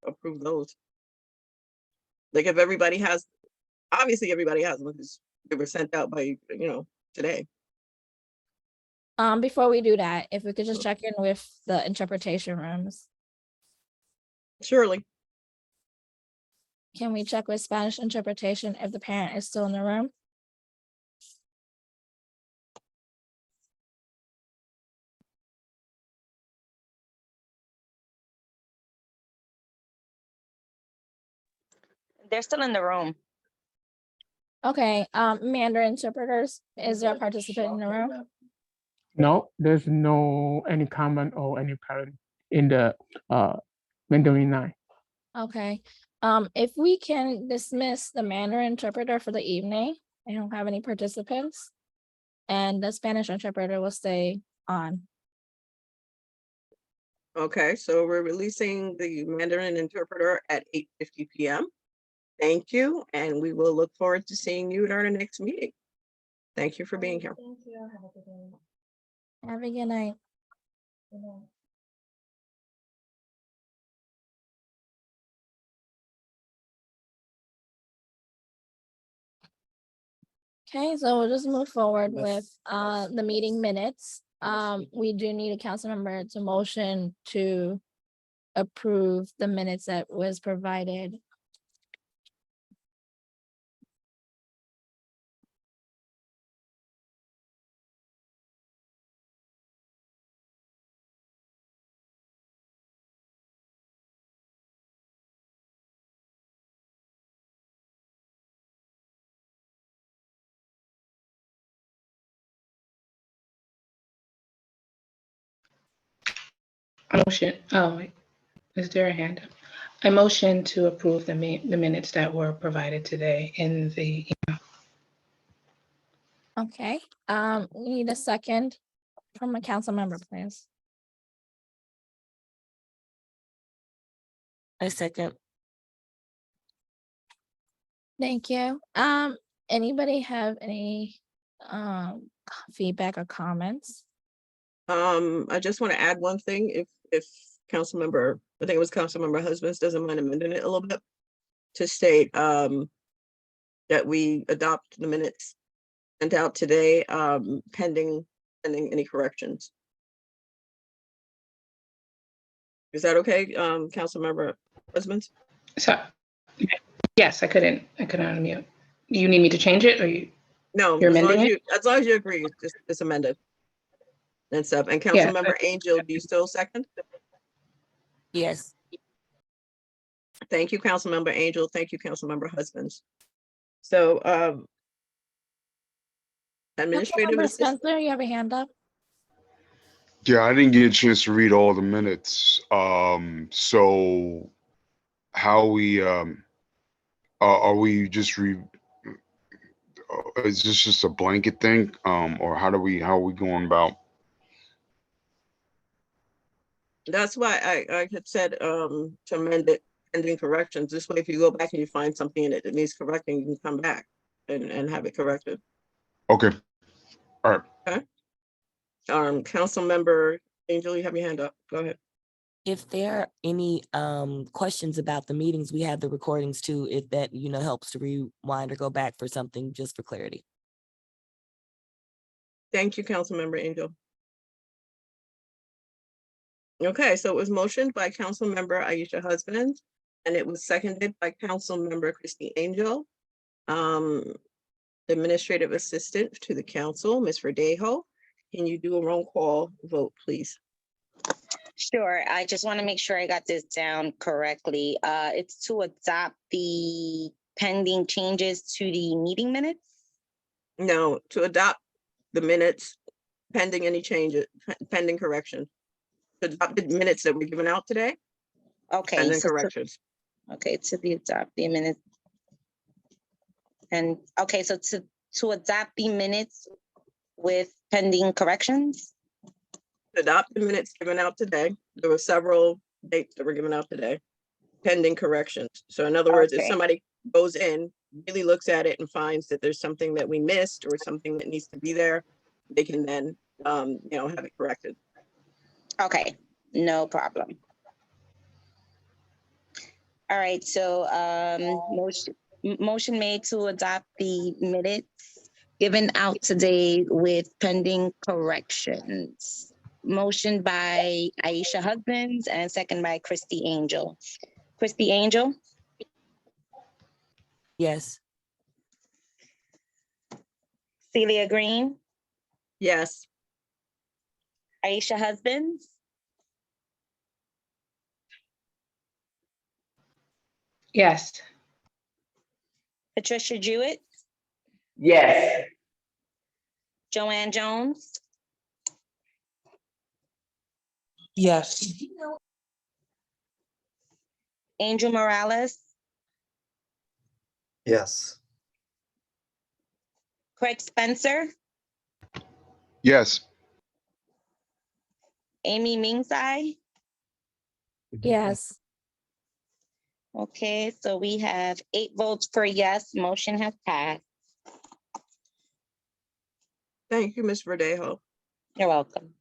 approve those. Like if everybody has, obviously everybody has them because they were sent out by, today. Before we do that, if we could just check in with the interpretation rooms. Surely. Can we check with Spanish interpretation if the parent is still in the room? They're still in the room. Okay, Mandarin interpreters, is there a participant in the room? No, there's no any comment or any parent in the Mandarin 9. Okay, if we can dismiss the Mandarin interpreter for the evening, I don't have any participants. And the Spanish interpreter will stay on. Okay, so we're releasing the Mandarin interpreter at 8:50 p.m. Thank you, and we will look forward to seeing you at our next meeting. Thank you for being here. Thank you. Have a good day. Have a good night. Good night. Okay, so we'll just move forward with the meeting minutes. We do need a council member to motion to approve the minutes that was provided. Motion, oh, wait, is there a hand up? I motion to approve the minutes that were provided today in the email. Okay, we need a second from a council member, please. A second. Thank you. Anybody have any feedback or comments? I just want to add one thing. If council member, I think it was council member Husbands doesn't mind amending it a little bit to state that we adopt the minutes sent out today pending any corrections. Is that okay, council member Husbands? So, yes, I couldn't unmute. You need me to change it or you? No, You're as long amending as you agree, it's amended. And stuff. And council member Angel, do you still second? Yes. Thank you, council member Angel. Thank you, council member Husbands. So administrative Councilmember assistant. Spencer, you have a hand up? Yeah, I didn't get a chance to read all the minutes. So how we are we just is this just a blanket thing? Or how are we going about? That's why I had said to amend it pending corrections. This way, if you go back and you find something in it that needs correcting, you can come back and have it corrected. Okay. All right. Okay. Council member Angel, you have your hand up. Go ahead. If there are any questions about the meetings, we have the recordings too, if that, helps to rewind or go back for something just for clarity. Thank you, council member Angel. Okay, so it was motioned by council member Aisha Husbands, and it was seconded by council member Christy Angel. Administrative assistant to the council, Ms. Verdejo. Can you do a roll call vote, please? Sure. I just want to make sure I got this down correctly. It's to adopt the pending changes to the meeting minutes. No, to adopt the minutes pending any changes, pending correction. To adopt the minutes that were given out today. Okay. And then so corrections. Okay, to the adopt the minutes. And okay, so to adopt the minutes with pending corrections. To adopt the minutes given out today. There were several dates that were given out today, pending corrections. So in other words, if Okay. somebody goes in, really looks at it and finds that there's something that we missed or something that needs to be there, they can then, have it corrected. Okay, no problem. All right, so motion made to adopt the minutes given out today with pending corrections. Motion by Aisha Husbands and second by Christy Angel. Christy Angel, Yes. Celia Green, Yes. Aisha Husbands, Yes. Patricia Jewett, Yes. Joanne Jones, Yes. Angel Morales, Yes. Craig Spencer, Yes. Amy Mingsai. Yes. Okay, so we have 8 votes for yes, motion has passed. Thank you, Ms. Verdejo. You're welcome.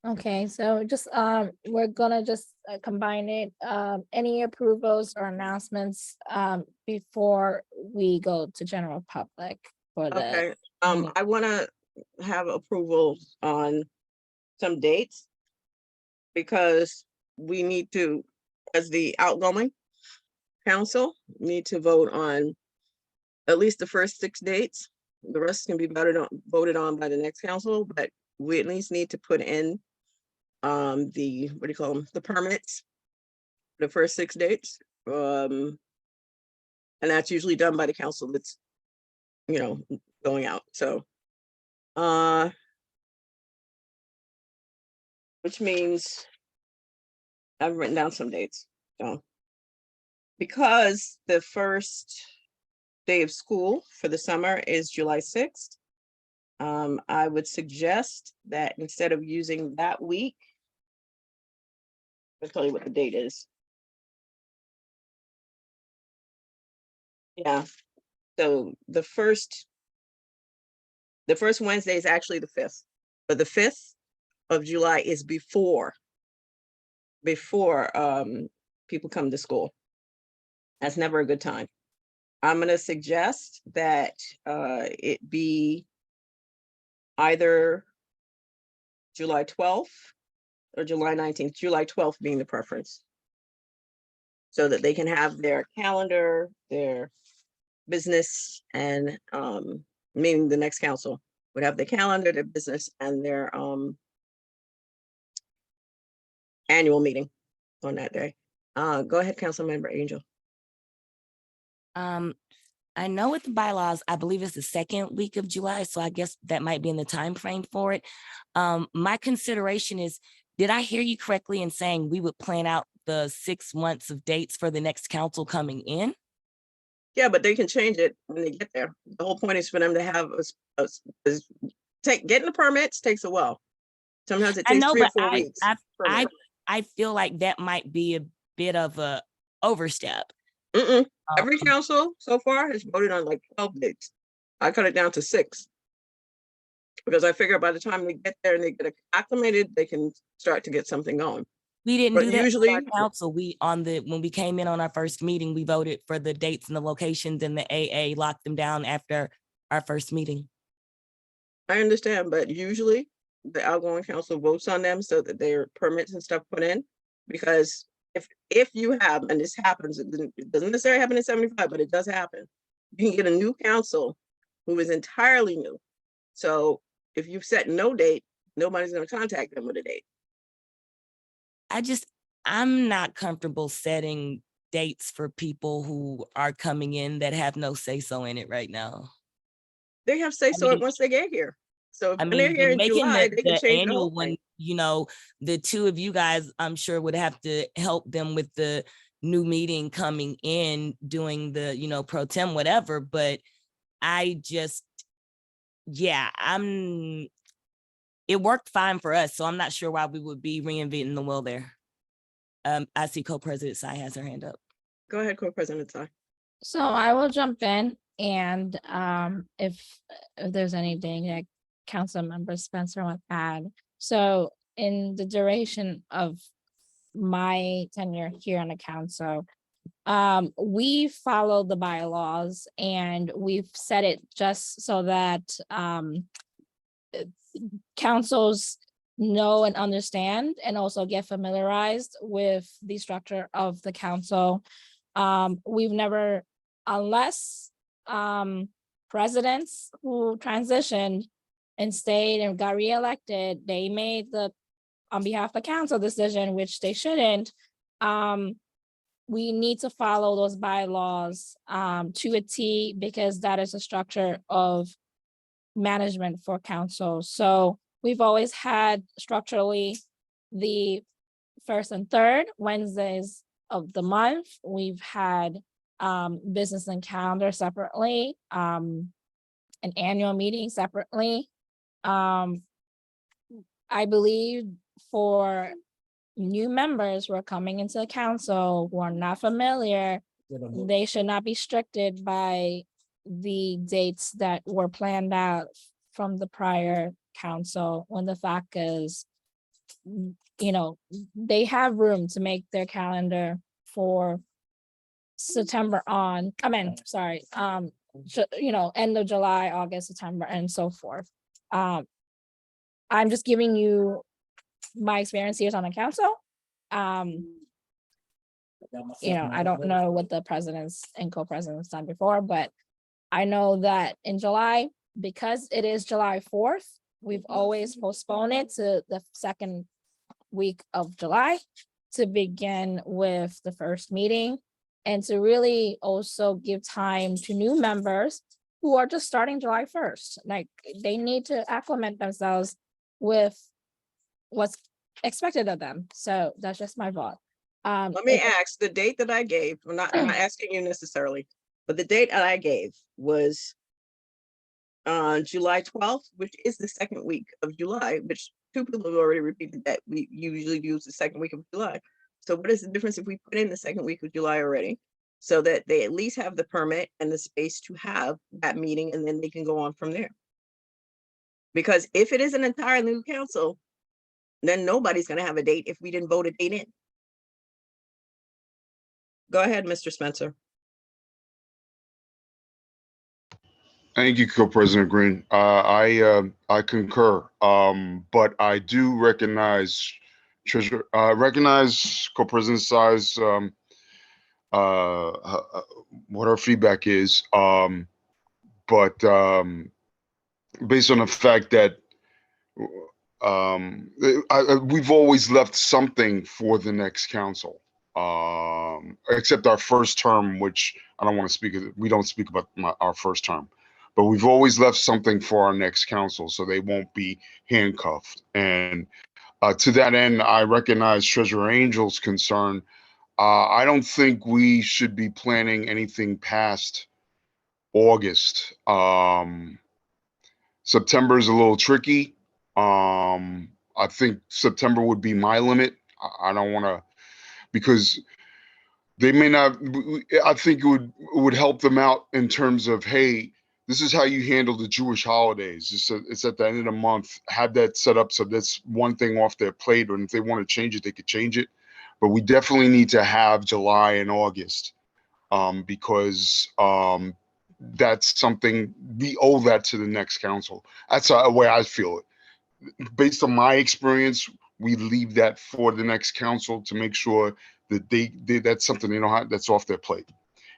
Okay, so just, we're gonna just combine it, any approvals or announcements, before we go to general public for the. Okay, I want to have approval on some dates because we need to, as the outgoing council, need to vote on at least the first 6 dates. The rest can be voted on by the next council, but we at least need to put in the, what do you call them, the permits, the first 6 dates. And that's usually done by the council that's, you know, going out, so. Which means I've written down some dates, so. Because the first day of school for the summer is July 6th. I would suggest that instead of using that week, I'll tell you what the date is. Yeah, so the first Wednesday is actually the 5th, but the 5th of July is before people come to school. That's never a good time. I'm gonna suggest that it be either July 12th or July 19th, July 12th being the preference. So that they can have their calendar, their business, and meaning the next council would have their calendar, their business, and their annual meeting on that day. Go ahead, Councilmember Angel. I know with the bylaws, I believe it's the second week of July, so I guess that might be in the time frame for it. My consideration is, did I hear you correctly in saying we would plan out the 6 months of dates for the next council coming in? Yeah, but they can change it when they get there. The whole point is for them to have getting the permits takes a while. Sometimes it I takes know, 3 or but 4 weeks. I feel like that might be a bit of a overstep. Every council so far has voted on like 12 dates. I cut it down to 6. Because I figure by the time they get there and they get acclimated, they can start to get something going. We didn't But do that usually- with our council. When we came in on our first meeting, we voted for the dates and the locations, and the AA locked them down after our first meeting. I understand, but usually the outgoing council votes on them so that their permits and stuff put in. Because if you have, and this happens, it doesn't necessarily happen in 75, but it does happen. You can get a new council who is entirely new. So if you've set no date, nobody's gonna contact them with a date. I'm not comfortable setting dates for people who are coming in that have no say-so in it right now. They have say-so once they get here. So if I they're mean, here in making July, they can the change the annual whole one, thing. you know, the 2 of you guys, I'm sure would have to help them with the new meeting coming in, doing the, you know, pro tem, whatever, but it worked fine for us, so I'm not sure why we would be reinventing the wheel there. I see Co-President Tsai has her hand up. Go ahead, Co-President Tsai. So I will jump in. And if there's anything that council member Spencer want to add. So in the duration of my tenure here on the council, we follow the bylaws, and we've set it just so that councils know and understand and also get familiarized with the structure of the council. We've never, unless presidents who transitioned and stayed and got reelected, they made the, on behalf of the council, decision, which they shouldn't. We need to follow those bylaws to a T, because that is the structure of management for council. So we've always had structurally the first and third Wednesdays of the month. We've had business and calendar separately, an annual meeting separately. I believe for new members who are coming into the council who are not familiar, they should not be restricted by the dates that were planned out from the prior council, when the fact is, you know, they have room to make their calendar for September on, you know, end of July, August, September, and so forth. I'm just giving you my experience here on the council. You know, I don't know what the presidents and co-presidents done before, but I know that in July, because it is July 4th, we've always postponed it to the second week of July to begin with the first meeting, and to really also give time to new members who are just starting July 1st. Like, they need to acclimate themselves with what's expected of them. So that's just my thought. Let me ask, the date that I gave, I'm not asking you necessarily, but the date that I gave was on July 12th, which is the second week of July, which two people have already repeated that we usually use the second week of July. So what is the difference if we put in the second week of July already, so that they at least have the permit and the space to have that meeting, and then they can go on from there? Because if it is an entire new council, then nobody's going to have a date if we didn't vote a date in. Go ahead, Mr. Spencer. Thank you, Co-President Green. I concur, but I do recognize Co-President Tsai's what her feedback is, but based on the fact that we've always left something for the next council, except our first term, which I don't want to speak of. We don't speak about our first term, but we've always left something for our next council, so they won't be handcuffed. And to that end, I recognize Treasurer Angel's concern. I don't think we should be planning anything past August. September is a little tricky. I think September would be my limit. I don't want to, because they may not. I think it would help them out in terms of, hey, this is how you handle the Jewish holidays. It's at the end of the month. Have that set up so that's one thing off their plate, and if they want to change it, they could change it. But we definitely need to have July and August, because that's something we owe that to the next council. That's the way I feel it. Based on my experience, we leave that for the next council to make sure that they that's something they know how, that's off their plate.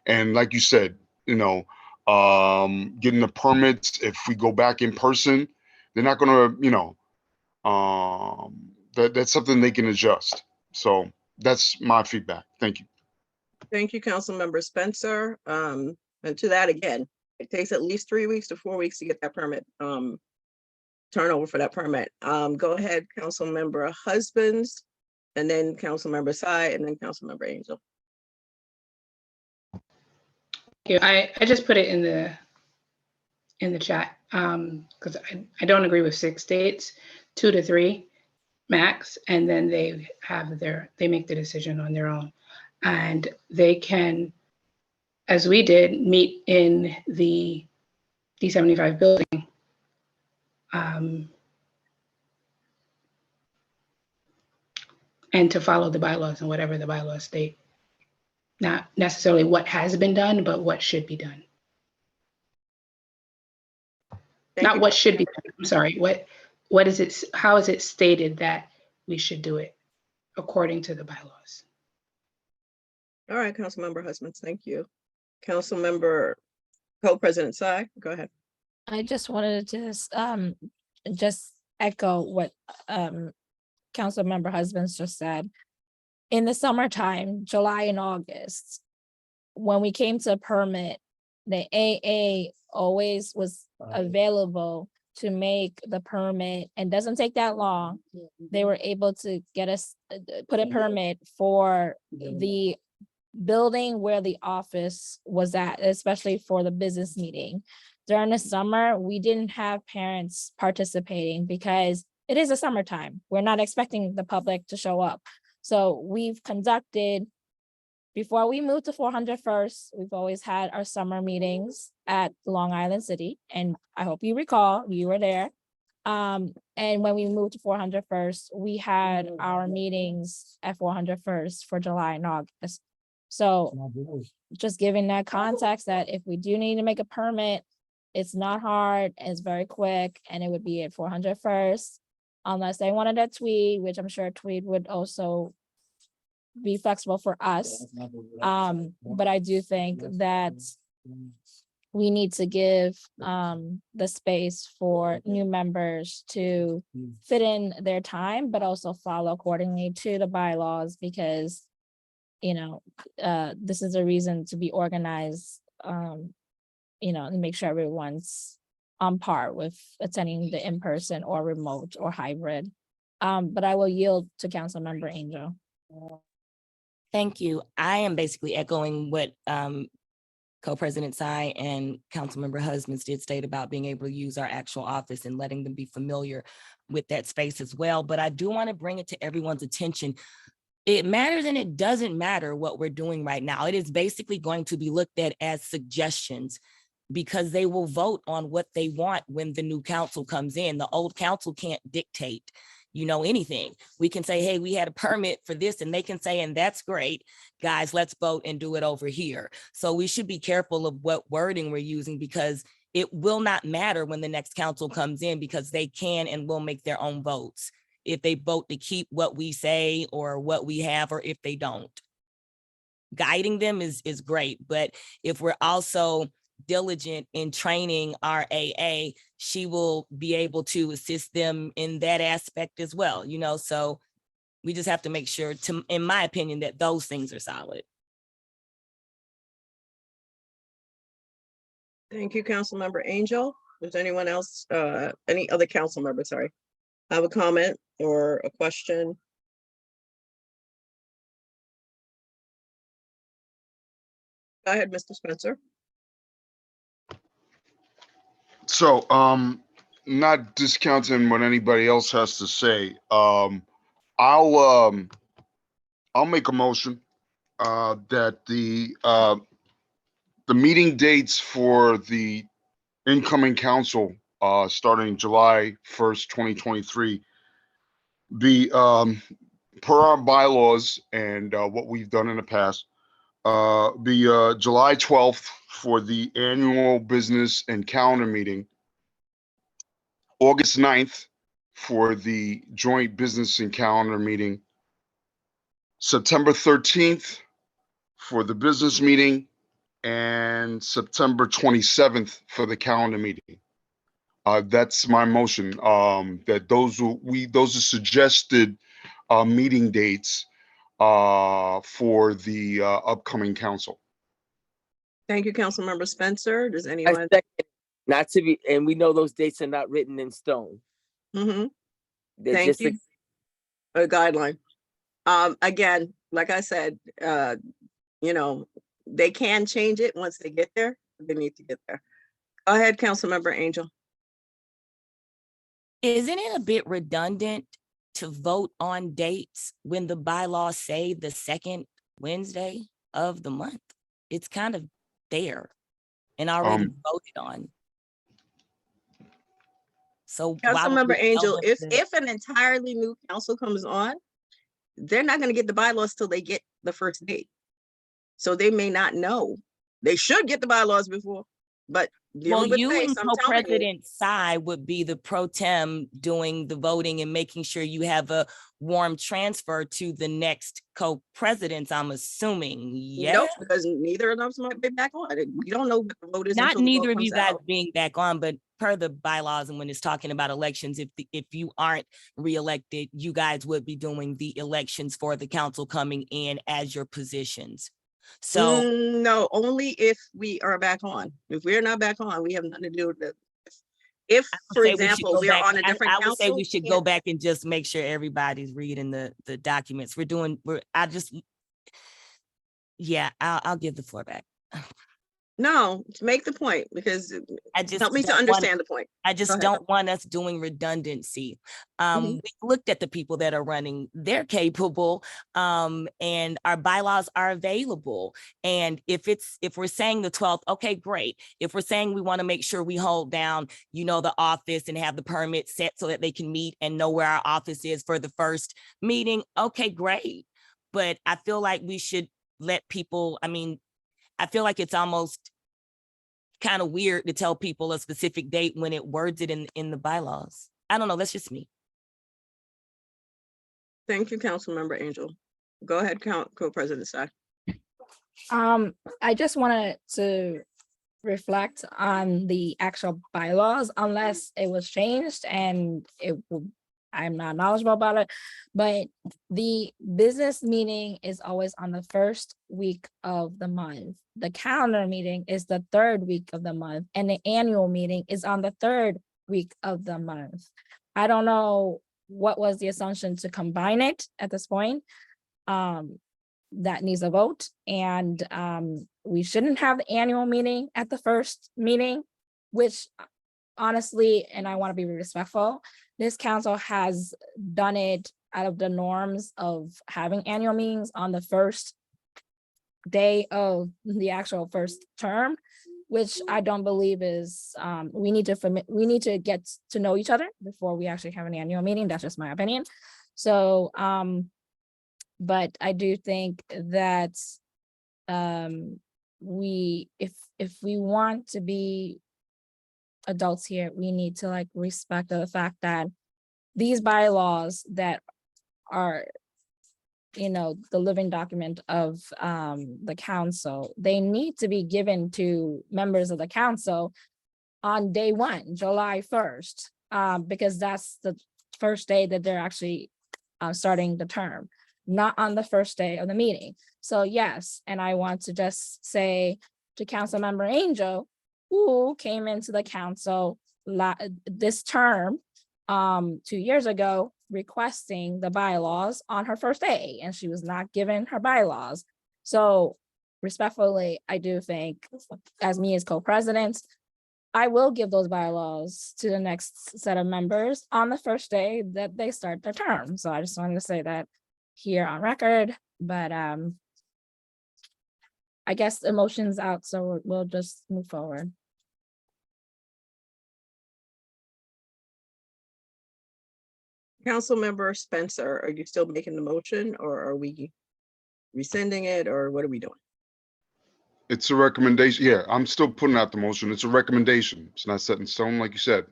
And like you said, you know, getting the permits, if we go back in person, they're not going to, you know, that's something they can adjust. So that's my feedback. Thank you. Thank you, Councilmember Spencer. And to that again, it takes at least 3 weeks to 4 weeks to get that permit, turnover for that permit. Go ahead, Councilmember Husbands, and then Councilmember Tsai, and then Councilmember Angel. I just put it in the chat because I don't agree with 6 dates, 2 to 3 max, and then they make the decision on their own, and they can as we did, meet in the D75 building. And to follow the bylaws and whatever the bylaws state. Not necessarily what has been done, but what should be done. Not what should be done, I'm sorry, what is it, how is it stated that we should do it according to the bylaws? All right, Councilmember Husbands, thank you. Councilmember, Co-President Tsai, go ahead. I just wanted to just echo what Councilmember Husbands just said. In the summertime, July and August, when we came to a permit, the AA always was available to make the permit, and doesn't take that long. They were able to get us, put a permit for the building where the office was at, especially for the business meeting. During the summer, we didn't have parents participating because it is a summertime. We're not expecting the public to show up. So we've conducted, before we moved to 400 First, we've always had our summer meetings at Long Island City. And I hope you recall, you were there. And when we moved to 400 First, we had our meetings at 400 First for July and August. So just giving that context that if we do need to make a permit, it's not hard, it's very quick, and it would be at 400 First. Unless they wanted a Tweed, which I'm sure Tweed would also be flexible for us. But I do think that we need to give the space for new members to fit in their time, but also follow accordingly to the bylaws, because this is a reason to be organized, and make sure everyone's on par with attending the in-person or remote or hybrid. But I will yield to Councilmember Angel. Thank you. I am basically echoing what Co-President Tsai and Councilmember Husbands did state about being able to use our actual office and letting them be familiar with that space as well. But I do want to bring it to everyone's attention. It matters and it doesn't matter what we're doing right now. It is basically going to be looked at as suggestions, because they will vote on what they want when the new council comes in. The old council can't dictate, anything. We can say, hey, we had a permit for this, and they can say, and that's great, guys, let's vote and do it over here. So we should be careful of what wording we're using, because it will not matter when the next council comes in, because they can and will make their own votes if they vote to keep what we say or what we have, or if they don't. Guiding them is great, but if we're also diligent in training our AA, she will be able to assist them in that aspect as well, so we just have to make sure, in my opinion, that those things are solid. Thank you, Councilmember Angel. Does anyone else, any other council member, sorry, have a comment or a question? Go ahead, Mr. Spencer. So, not discounting what anybody else has to say. I'll make a motion that the meeting dates for the incoming council starting July 1st, 2023 be per our bylaws and what we've done in the past, be July 12th for the annual business and calendar meeting, August 9th for the joint business and calendar meeting, September 13th for the business meeting, and September 27th for the calendar meeting. That's my motion. That those are suggested meeting dates for the upcoming council. Thank you, Councilmember Spencer. Does I anyone? second, not to be, and we know those dates are not written in stone. Mm-hmm. They're Thank just you. A guideline. Again, like I said, they can change it once they get there. They need to get there. Go ahead, Councilmember Angel. Isn't it a bit redundant to vote on dates when the bylaws say the second Wednesday of the month? It's kind of there and already Um, voted on. So why would Councilmember we tell Angel, them if to- an entirely new council comes on, they're not gonna get the bylaws till they get the first date. So they may not know. They should get the bylaws before, but Well, dealing with you face, and I'm telling you. co-president side would be the pro tem doing the voting and making sure you have a warm transfer to the next co-presidents, I'm assuming, yeah? Nope, because neither of us might be back on. We don't know what the vote is Not until the neither vote of you comes guys out. being back on, but per the bylaws and when it's talking about elections, if you aren't reelected, you guys would be doing the elections for the council coming in as your positions. So No, only if we are back on. If we're not back on, we have nothing to do with it. If, for say we should example, go we're back- on a different I would say council. we should go back and just make sure everybody's reading the documents. I'll give the floor back. No, make the point, because I just help me to don't want- understand the point. I Go just ahead. don't want us doing redundancy. We looked at the people that are running, they're capable, and our bylaws are available. And if we're saying the 12th, okay, great. If we're saying we want to make sure we hold down, the office and have the permit set so that they can meet and know where our office is for the first meeting, okay, great. But I feel like we should let people, I feel like it's almost kind of weird to tell people a specific date when it words it in the bylaws. I don't know, that's just me. Thank you, Councilmember Angel. Go ahead, Co-President Sai. I just wanted to reflect on the actual bylaws unless it was changed and I'm not knowledgeable about it, but the business meeting is always on the first week of the month. The calendar meeting is the third week of the month, and the annual meeting is on the third week of the month. I don't know what was the assumption to combine it at this point. That needs a vote, and we shouldn't have the annual meeting at the first meeting, which honestly, and I want to be respectful, this council has done it out of the norms of having annual meetings on the first day of the actual first term, which I don't believe is, we need to get to know each other before we actually have an annual meeting. That's just my opinion. So, but I do think that if we want to be adults here, we need to respect the fact that these bylaws that are, the living document of the council, they need to be given to members of the council on day one, July 1st, because that's the first day that they're actually starting the term, not on the first day of the meeting. So yes, and I want to just say to Councilmember Angel, who came into the council this term 2 years ago, requesting the bylaws on her first day, and she was not given her bylaws. So respectfully, I do think, as me as co-president, I will give those bylaws to the next set of members on the first day that they start their term. So I just wanted to say that here on record, but I guess emotion's out, so we'll just move forward. Councilmember Spencer, are you still making the motion, or are we rescinding it, or what are we doing? It's a recommendation. Yeah, I'm still putting out the motion. It's a recommendation. It's not set in stone, like you said.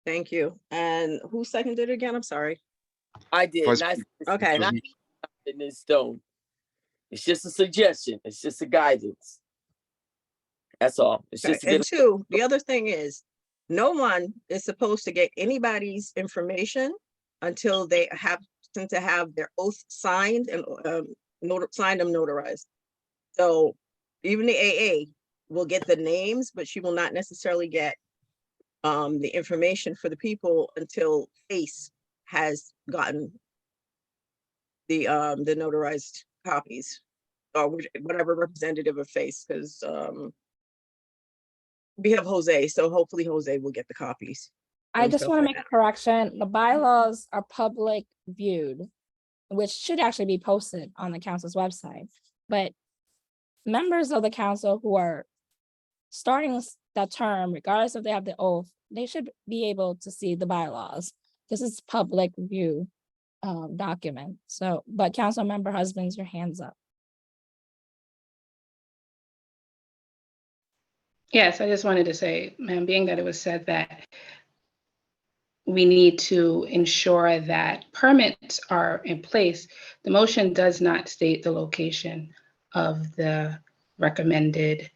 Thank you. And who seconded it again? I'm sorry. I did. Vice- Not Okay. not in stone. It's just a suggestion. It's just a guidance. That's all. It's just to And get two, the other thing is, no one is supposed to get anybody's information until they have to have their oath signed and signed and notarized. So even the AA will get the names, but she will not necessarily get the information for the people until FACE has gotten the notarized copies, or whatever representative of FACE, because we have Jose, so hopefully Jose will get the copies. I and just stuff want to like make a correction. The bylaws are public viewed, which should actually be posted on the council's website. But members of the council who are starting that term, regardless if they have the oath, they should be able to see the bylaws. This is public view document. So, but council member Husbands, your hands up. Yes, I just wanted to say, ma'am, being that it was said that we need to ensure that permits are in place, the motion does not state the location of the recommended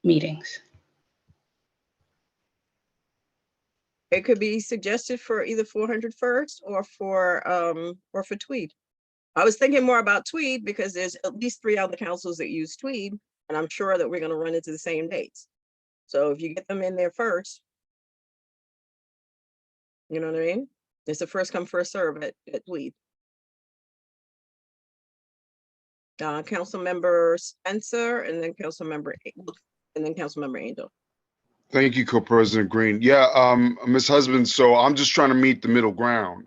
meetings. It could be suggested for either 400 First or for Tweed. I was thinking more about Tweed because there's at least 3 other councils that use Tweed, and I'm sure that we're gonna run into the same dates. So if you get them in there first, you know what I mean? It's a first come, first serve at Tweed. Councilmember Spencer and then Councilmember Angel. Thank you, Co-President Green. Yeah, Ms. Husband, so I'm just trying to meet the middle ground.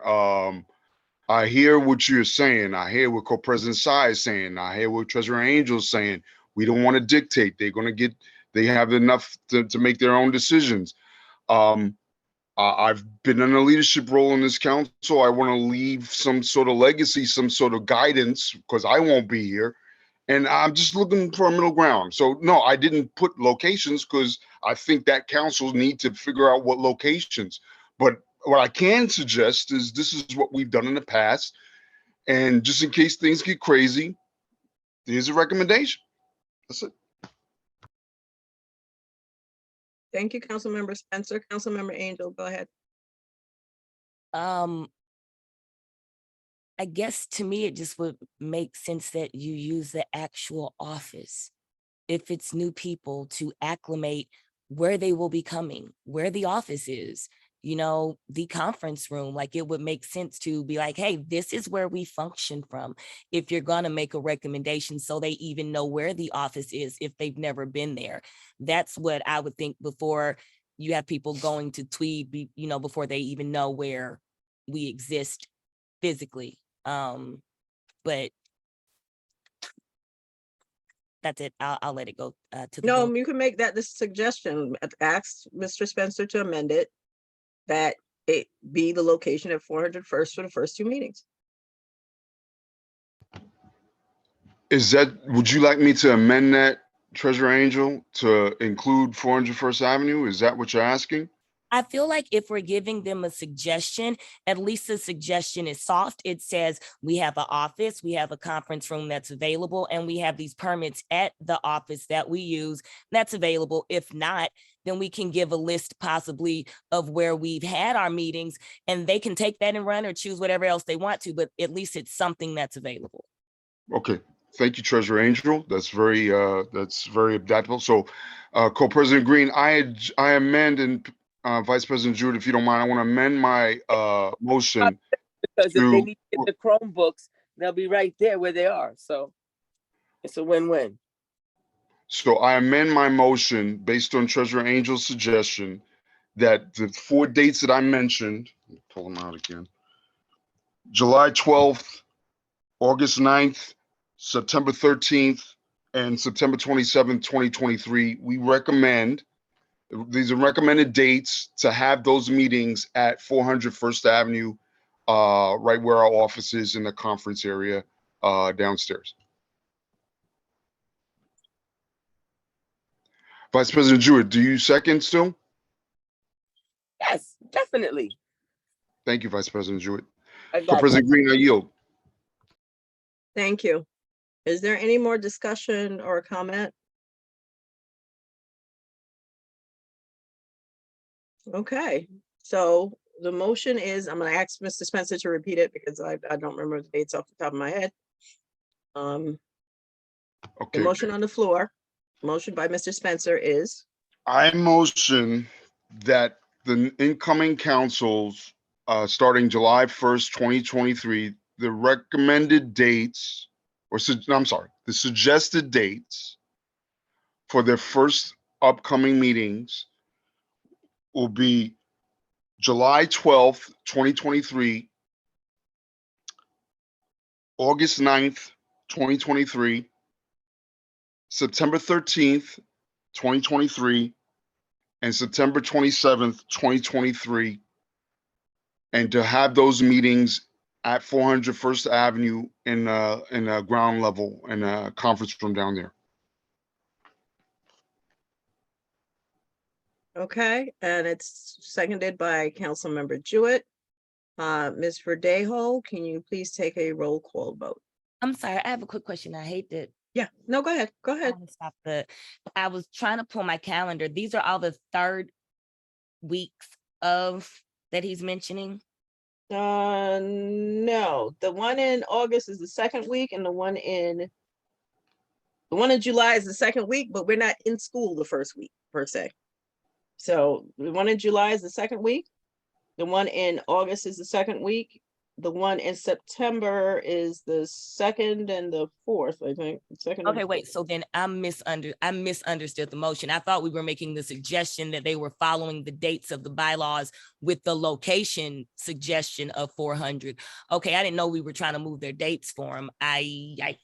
I hear what you're saying. I hear what Co-President Sy is saying. I hear what Treasurer Angel is saying. We don't want to dictate. They have enough to make their own decisions. I've been in a leadership role in this council. I want to leave some sort of legacy, some sort of guidance, because I won't be here. And I'm just looking for a middle ground. So no, I didn't put locations because I think that councils need to figure out what locations. But what I can suggest is this is what we've done in the past. And just in case things get crazy, here's a recommendation. That's it. Thank you, Councilmember Spencer. Councilmember Angel, go ahead. I guess to me, it just would make sense that you use the actual office. If it's new people, to acclimate where they will be coming, where the office is, the conference room. Like, it would make sense to be like, hey, this is where we function from. If you're gonna make a recommendation, so they even know where the office is if they've never been there. That's what I would think before you have people going to Tweed, before they even know where we exist physically. But that's it. I'll let it go to the No, vote. you can make that the suggestion. Ask Mr. Spencer to amend it, that it be the location at 400 First for the first 2 meetings. Would you like me to amend that, Treasurer Angel, to include 400 First Avenue? Is that what you're asking? I feel like if we're giving them a suggestion, at least the suggestion is soft. It says we have an office, we have a conference room that's available, and we have these permits at the office that we use that's available. If not, then we can give a list possibly of where we've had our meetings, and they can take that and run or choose whatever else they want to, but at least it's something that's available. Okay. Thank you, Treasurer Angel. That's very adaptable. So, Co-President Green, I amend, and Vice President Jewett, if you don't mind, I want to amend my motion. Because if they need to get the Chromebooks, they'll be right there where they are. So it's a win-win. So I amend my motion based on Treasurer Angel's suggestion that the 4 dates that I mentioned, pull them out again, July 12th, August 9th, September 13th, and September 27th, 2023, we recommend, these are recommended dates to have those meetings at 400 First Avenue, right where our office is in the conference area downstairs. Vice President Jewett, do you second still? Yes, definitely. Thank you, Vice President Jewett. got President Green, I yield. Thank you. Is there any more discussion or comment? Okay, so the motion is, I'm gonna ask Mr. Spencer to repeat it because I don't remember the dates off the top of my head. The Okay. motion on the floor, motion by Mr. Spencer is, I motion that the incoming councils, starting July 1st, 2023, the recommended dates, the suggested dates for their first upcoming meetings will be July 12th, 2023, August 9th, 2023, September 13th, 2023, and September 27th, 2023, and to have those meetings at 400 First Avenue in a ground level in a conference room down there. Okay, and it's seconded by Councilmember Jewett. Ms. Verdejo, can you please take a roll call vote? I'm sorry, I have a quick question. I hate that. Yeah, no, go ahead. Go ahead. I was trying to pull my calendar. These are all the third weeks of that he's mentioning. No, the one in August is the second week, and the one in July is the second week, but we're not in school the first week per se. So the one in July is the second week. The one in August is the second week. The one in September is the second and the fourth, I think. Okay, wait, so then I misunderstood the motion. I thought we were making the suggestion that they were following the dates of the bylaws with the location suggestion of 400. Okay, I didn't know we were trying to move their dates for them. Yikes.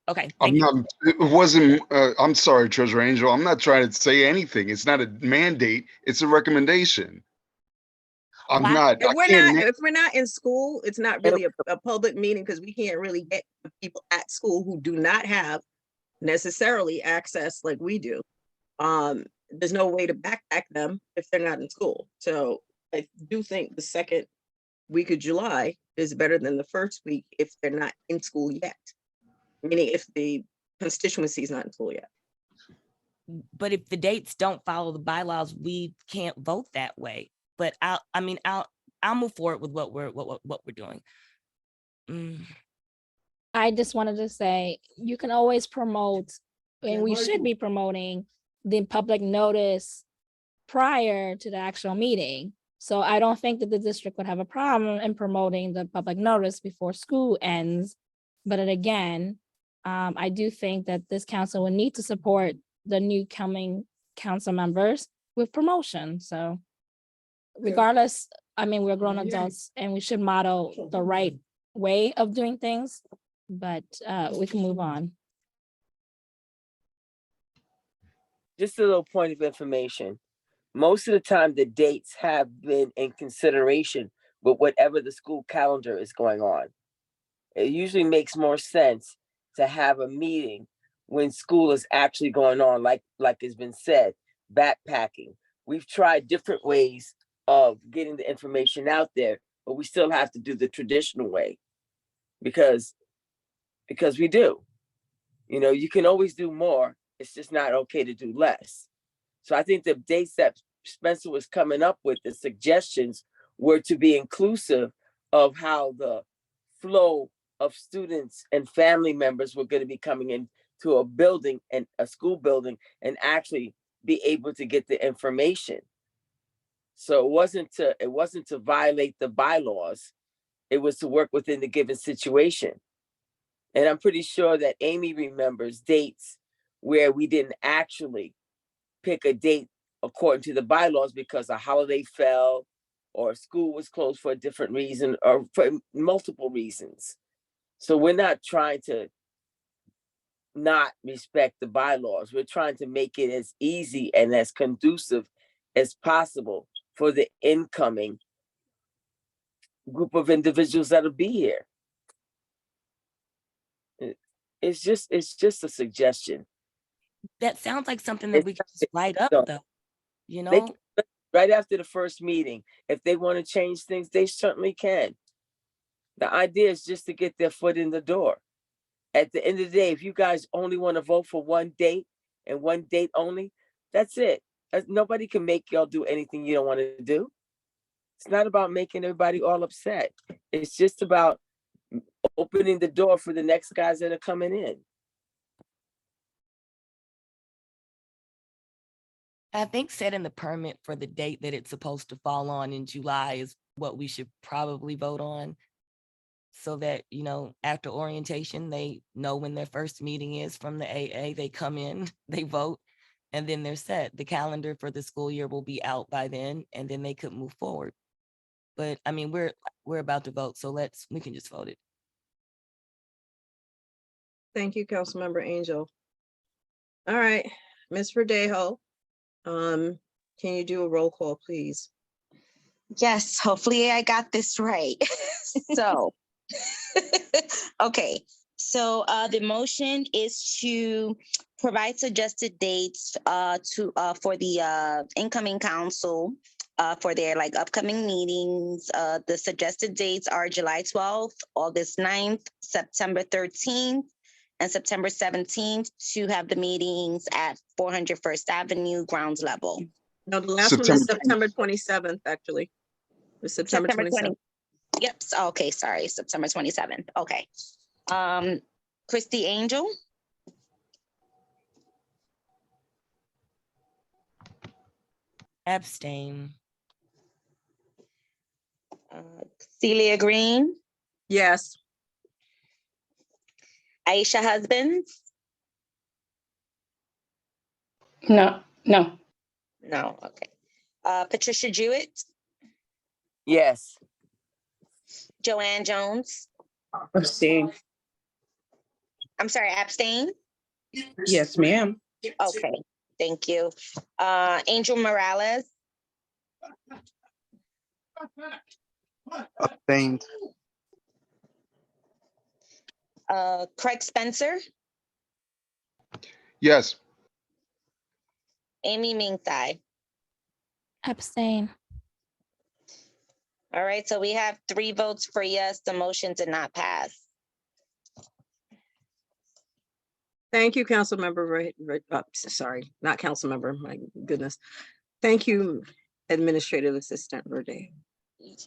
Okay. I'm sorry, Treasurer Angel. I'm not trying to say anything. It's not a mandate. It's a recommendation. If we're not in school, it's not really a public meeting because we can't really get people at school who do not have necessarily access like we do. There's no way to backpack them if they're not in school. So I do think the second week of July is better than the first week if they're not in school yet. Meaning if the constituency is not in school yet. But if the dates don't follow the bylaws, we can't vote that way. But I'll move forward with what we're doing. I just wanted to say, you can always promote, and we should be promoting the public notice prior to the actual meeting. So I don't think that the district would have a problem in promoting the public notice before school ends. But then again, I do think that this council would need to support the new coming council members with promotion. So regardless, we're grown adults and we should model the right way of doing things, but we can move on. Just a little point of information. Most of the time, the dates have been in consideration with whatever the school calendar is going on. It usually makes more sense to have a meeting when school is actually going on, like has been said, backpacking. We've tried different ways of getting the information out there, but we still have to do the traditional way because we do. You can always do more. It's just not okay to do less. So I think the dates that Spencer was coming up with, the suggestions were to be inclusive of how the flow of students and family members were going to be coming into a building and a school building and actually be able to get the information. So it wasn't to violate the bylaws. It was to work within the given situation. And I'm pretty sure that Amy remembers dates where we didn't actually pick a date according to the bylaws because a holiday fell or school was closed for a different reason or for multiple reasons. So we're not trying to not respect the bylaws. We're trying to make it as easy and as conducive as possible for the incoming group of individuals that'll be here. It's just a suggestion. That sounds like something that we can just write up though, Right after the first meeting, if they want to change things, they certainly can. The idea is just to get their foot in the door. At the end of the day, if you guys only want to vote for one date and one date only, that's it. Nobody can make y'all do anything you don't want to do. It's not about making everybody all upset. It's just about opening the door for the next guys that are coming in. I think setting the permit for the date that it's supposed to fall on in July is what we should probably vote on. So that, after orientation, they know when their first meeting is from the AA, they come in, they vote, and then they're set. The calendar for the school year will be out by then, and then they could move forward. But we're about to vote, so we can just vote it. Thank you, Councilmember Angel. All right, Ms. Verdejo, can you do a roll call, please? Yes, hopefully I got this right. So, okay, so the motion is to provide suggested dates for the incoming council for their like upcoming meetings. The suggested dates are July 12th, August 9th, September 13th, and September 17th to have the meetings at 400 First Avenue, grounds level. No, the last one is September September 27th, actually. It's September 27th. Yep, okay, sorry, September 27th, okay. Christy Angel, Abstain. Celia Green, Yes. Aisha Husbands, No, no. no, okay. Patricia Jewett, Yes. Joanne Jones, Abstain. I'm sorry, abstain? Yes, ma'am. Okay, thank you. Angel Morales, Abstained. Craig Spencer, Yes. Amy Mingthai. Abstain. All right, so we have 3 votes for yes, the motion did not pass. Thank you, Councilmember. Sorry, not Councilmember. My goodness. Thank you, Administrative Assistant Verde.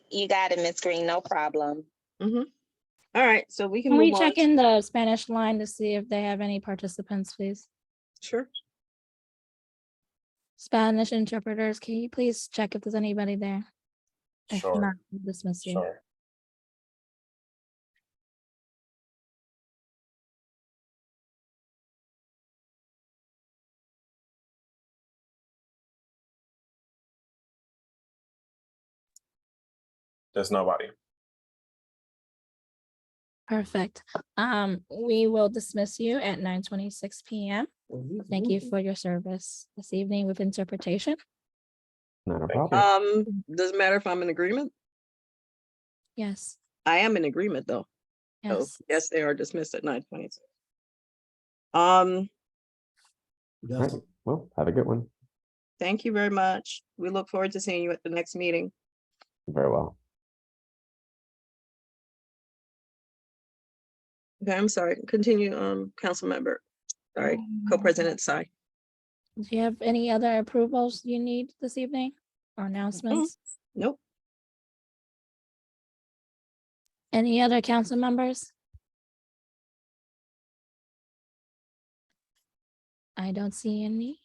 You got it, Ms. Green, no problem. All right, so we can Can we move on. check in the Spanish line to see if they have any participants, please? Sure. Spanish interpreters, can you please check if there's anybody there? If Sure. not, we'll dismiss you. Sure. There's nobody. Perfect. We will dismiss you at 9:26 p.m. Thank you for your service this evening with interpretation. Not a problem. Doesn't matter if I'm in agreement. Yes. I am in agreement, though. So, Yes. yes, they are dismissed at 9:26. All right. Well, have a good one. Thank you very much. We look forward to seeing you at the next meeting. Very well. Okay, I'm sorry. Continue, council member. Sorry, Co-President Tsai. Do you have any other approvals you need this evening or announcements? Nope. Any other council members? I don't see any.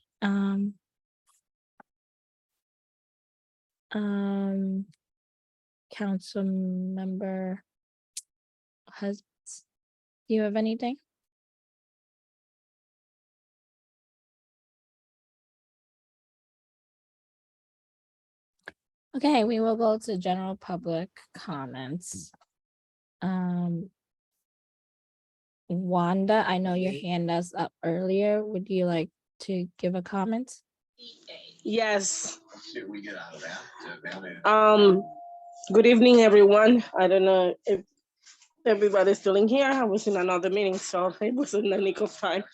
Council member Husbands, do you have anything? Okay, we will go to general public comments. Wanda, I know your hand was up earlier. Would you like to give a comment? Yes. Should we get out of that? Good evening, everyone. I don't know if everybody's still in here. I was in another meeting, so it was in the nick of time.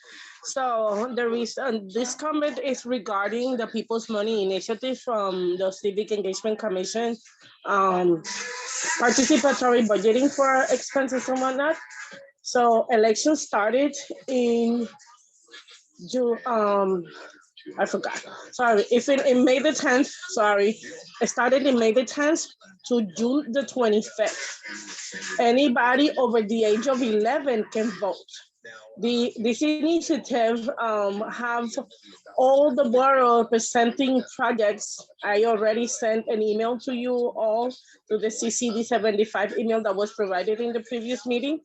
So the reason this comment is regarding the People's Money Initiative from the Civic Engagement Commission, participatory budgeting for expenses and whatnot. So elections started in June, I forgot, sorry, if in May the 10th, sorry, it started in May the 10th to June the 25th. Anybody over the age of 11 can vote. This initiative have all the borough presenting projects. I already sent an email to you all to the CCD 75 email that was provided in the previous meeting,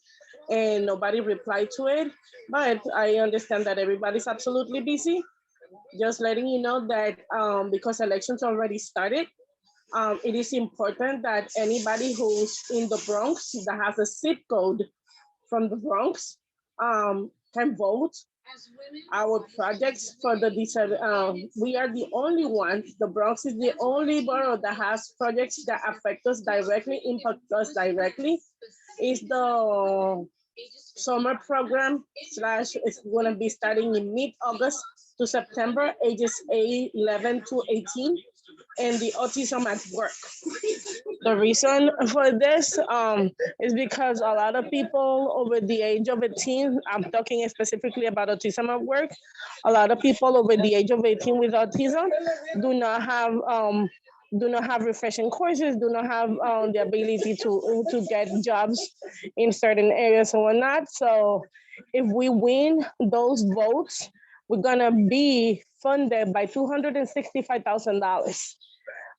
and nobody replied to it. But I understand that everybody's absolutely busy. Just letting you know that because elections already started, it is important that anybody who's in the Bronx that has a zip code from the Bronx can vote our projects for the we are the only ones, the Bronx is the only borough that has projects that affect us directly, impact us directly. Is the summer program slash it's gonna be starting in mid-August to September, ages 11 to 18, and the autism at work. The reason for this is because a lot of people over the age of 18, I'm talking specifically about autism at work, a lot of people over the age of 18 with autism do not have refreshing courses, do not have the ability to get jobs in certain areas and whatnot. So if we win those votes, we're gonna be funded by $265,000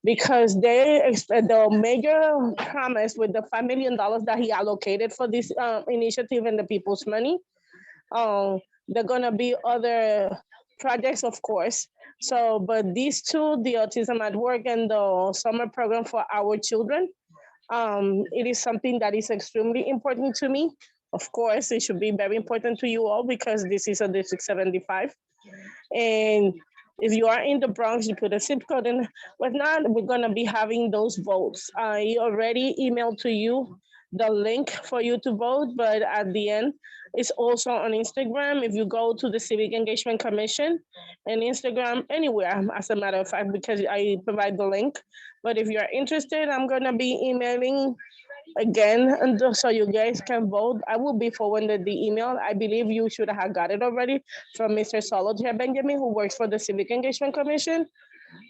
because the major promise with the $5 million that he allocated for this initiative and the people's money, there are gonna be other projects, of course. So, but these two, the Autism at Work and the summer program for our children, it is something that is extremely important to me. Of course, it should be very important to you all because this is a District 75. And if you are in the Bronx, you put a zip code and whatnot, we're gonna be having those votes. I already emailed to you the link for you to vote, but at the end, it's also on Instagram. If you go to the Civic Engagement Commission and Instagram, anywhere, as a matter of fact, because I provide the link. But if you're interested, I'm gonna be emailing again, and so you guys can vote. I will be forwarding the email. I believe you should have got it already from Mr. Solitaire Benjamin, who works for the Civic Engagement Commission.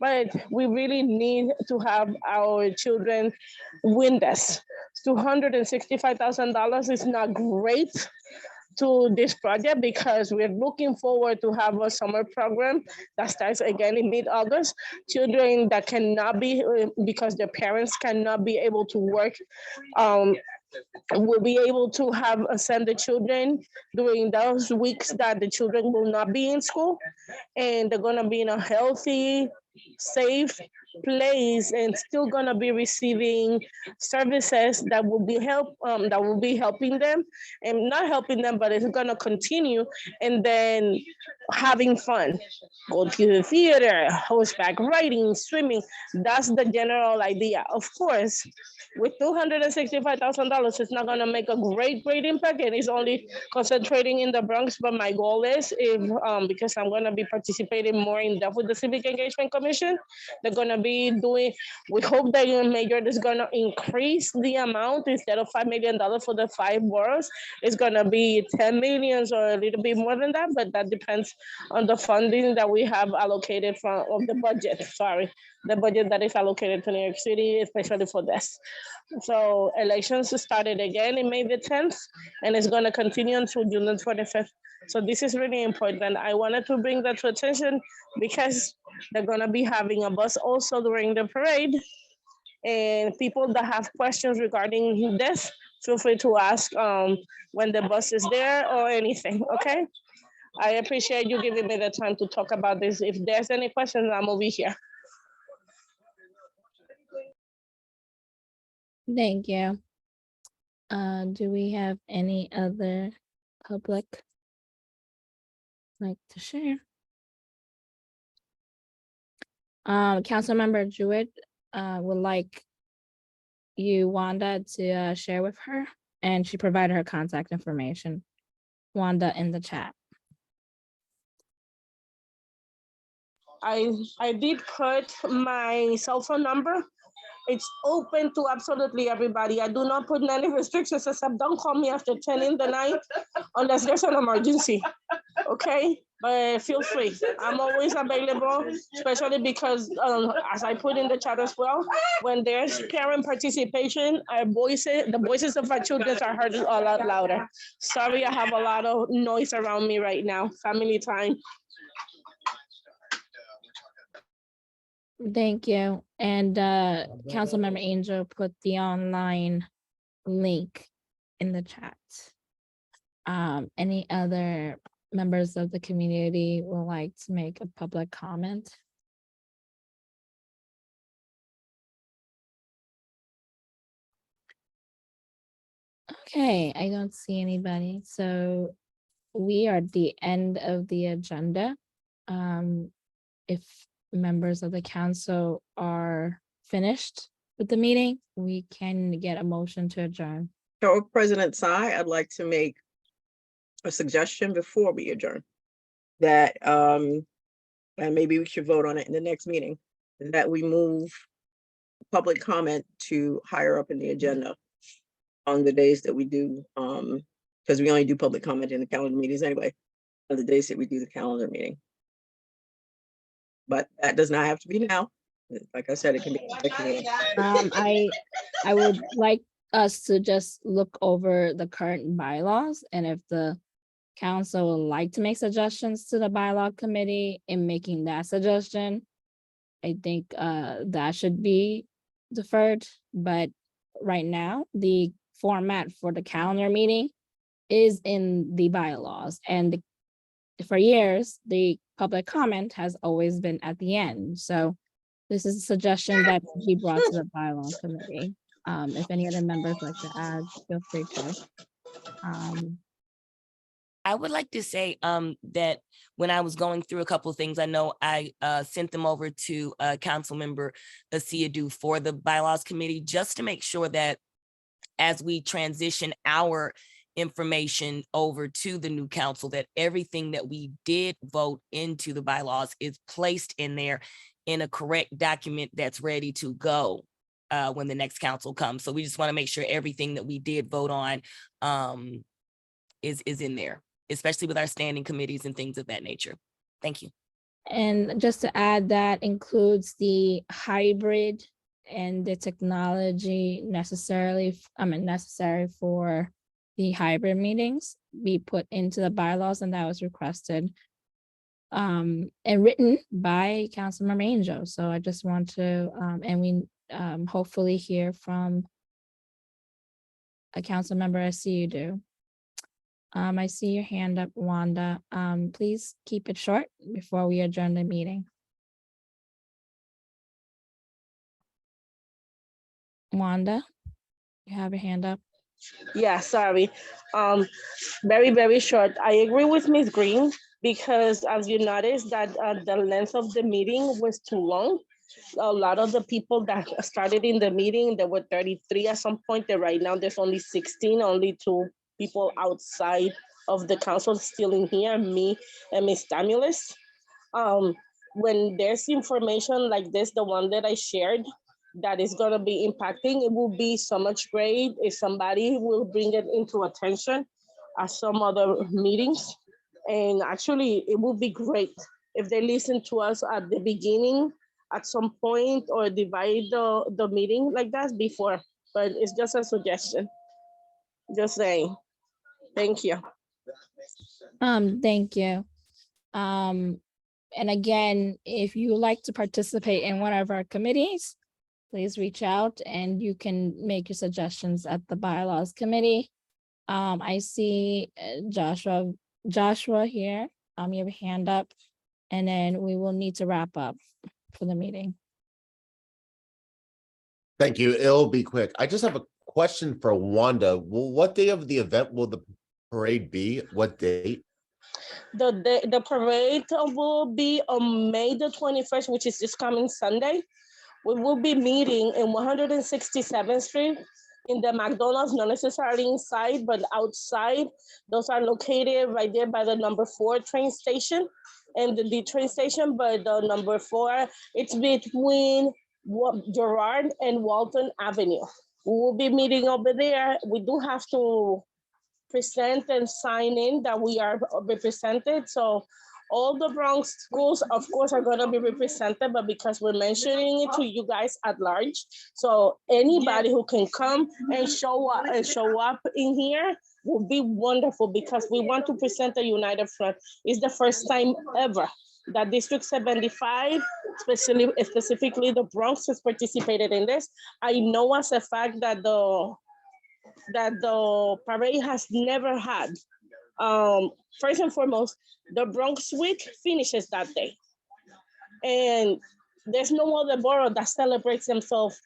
But we really need to have our children win this. $265,000 is not great to this project because we're looking forward to have a summer program that starts again in mid-August. Children that cannot be, because their parents cannot be able to work, will be able to have send the children during those weeks that the children will not be in school, and they're gonna be in a healthy, safe place and still gonna be receiving services that will be helping them, and not helping them, but it's gonna continue, and then having fun, go to the theater, horseback riding, swimming. That's the general idea. Of course, with $265,000, it's not gonna make a great impact, and it's only concentrating in the Bronx. But my goal is, if because I'm gonna be participating more in depth with the Civic Engagement Commission, they're gonna be doing. We hope that your mayor is gonna increase the amount instead of $5 million for the 5 boroughs. It's gonna be 10 millions or a little bit more than that, but that depends on the funding that we have allocated of the budget. Sorry, the budget that is allocated to New York City, especially for this. So elections started again in May the 10th, and it's going to continue until June the 25th. So this is really important. I wanted to bring that to attention because they're going to be having a bus also during the parade. And people that have questions regarding this, feel free to ask when the bus is there or anything, okay? I appreciate you giving me the time to talk about this. If there's any questions, I'm over here. Thank you. Do we have any other public like to share? Councilmember Jewett would like you, Wanda, to share with her, and she provided her contact information. Wanda in the chat. I did put my cell phone number. It's open to absolutely everybody. I do not put any restrictions except don't call me after 10 in the night unless there's an emergency, okay? But feel free, I'm always available, especially because as I put in the chat as well, when there's parent participation, the voices of our children are heard a lot louder. Sorry, I have a lot of noise around me right now, family time. Thank you. And Councilmember Angel put the online link in the chat. Any other members of the community would like to make a public comment? Okay, I don't see anybody. So we are at the end of the agenda. If members of the council are finished with the meeting, we can get a motion to adjourn. So President Tsai, I'd like to make a suggestion before we adjourn. That, and maybe we should vote on it in the next meeting, that we move public comment to higher up in the agenda on the days that we do, because we only do public comment in the calendar meetings anyway, on the days that we do the calendar meeting. But that does not have to be now. Like I said, it can be. I would like us to just look over the current bylaws, and if the council would like to make suggestions to the bylaw committee in making that suggestion, I think that should be deferred. But right now, the format for the calendar meeting is in the bylaws, and for years, the public comment has always been at the end. So this is a suggestion that he brought to the bylaw committee. If any other members like to add, feel free to. I would like to say that when I was going through a couple of things, I know I sent them over to Council Member Asiadu for the Bylaws Committee, just to make sure that as we transition our information over to the new council, that everything that we did vote into the bylaws is placed in there in a correct document that's ready to go when the next council comes. So we just want to make sure everything that we did vote on is in there, especially with our standing committees and things of that nature. Thank you. And just to add, that includes the hybrid and the technology necessary for the hybrid meetings be put into the bylaws, and that was requested and written by Councilmember Angel. So I just want to, and we hopefully hear from a council member Asiadu. I see your hand up, Wanda. Please keep it short before we adjourn the meeting. Wanda, you have your hand up. Yeah, sorry. Very, very short. I agree with Ms. Green, because as you noticed that the length of the meeting was too long. A lot of the people that started in the meeting, there were 33 at some point, that right now there's only 16, only 2 people outside of the council still in here, me and Ms. Stamulus. When there's information like this, the one that I shared, that is gonna be impacting, it will be so much great if somebody will bring it into attention at some other meetings. And actually, it would be great if they listen to us at the beginning, at some point, or divide the meeting like that before, but it's just a suggestion. Just saying. Thank you. Thank you. And again, if you would like to participate in one of our committees, please reach out and you can make your suggestions at the bylaws committee. I see Joshua here. You have a hand up, and then we will need to wrap up for the meeting. Thank you. It'll be quick. I just have a question for Wanda. Well, what day of the event will the parade be? What date? The parade will be on May the 21st, which is this coming Sunday. We will be meeting in 167th Street in the McDonald's, not necessarily inside, but outside. Those are located right there by the number 4 train station and the train station, but the number 4, it's between Gerard and Walton Avenue. We will be meeting over there. We do have to present and sign in that we are represented. So all the Bronx schools, of course, are gonna be represented, but because we're mentioning it to you guys at large, so anybody who can come and show up in here will be wonderful, because we want to present a united front. It's the first time ever that District 75, specifically the Bronx, has participated in this. I know as a fact that the parade has never had. First and foremost, the Bronx Week finishes that day. And there's no other borough that celebrates themselves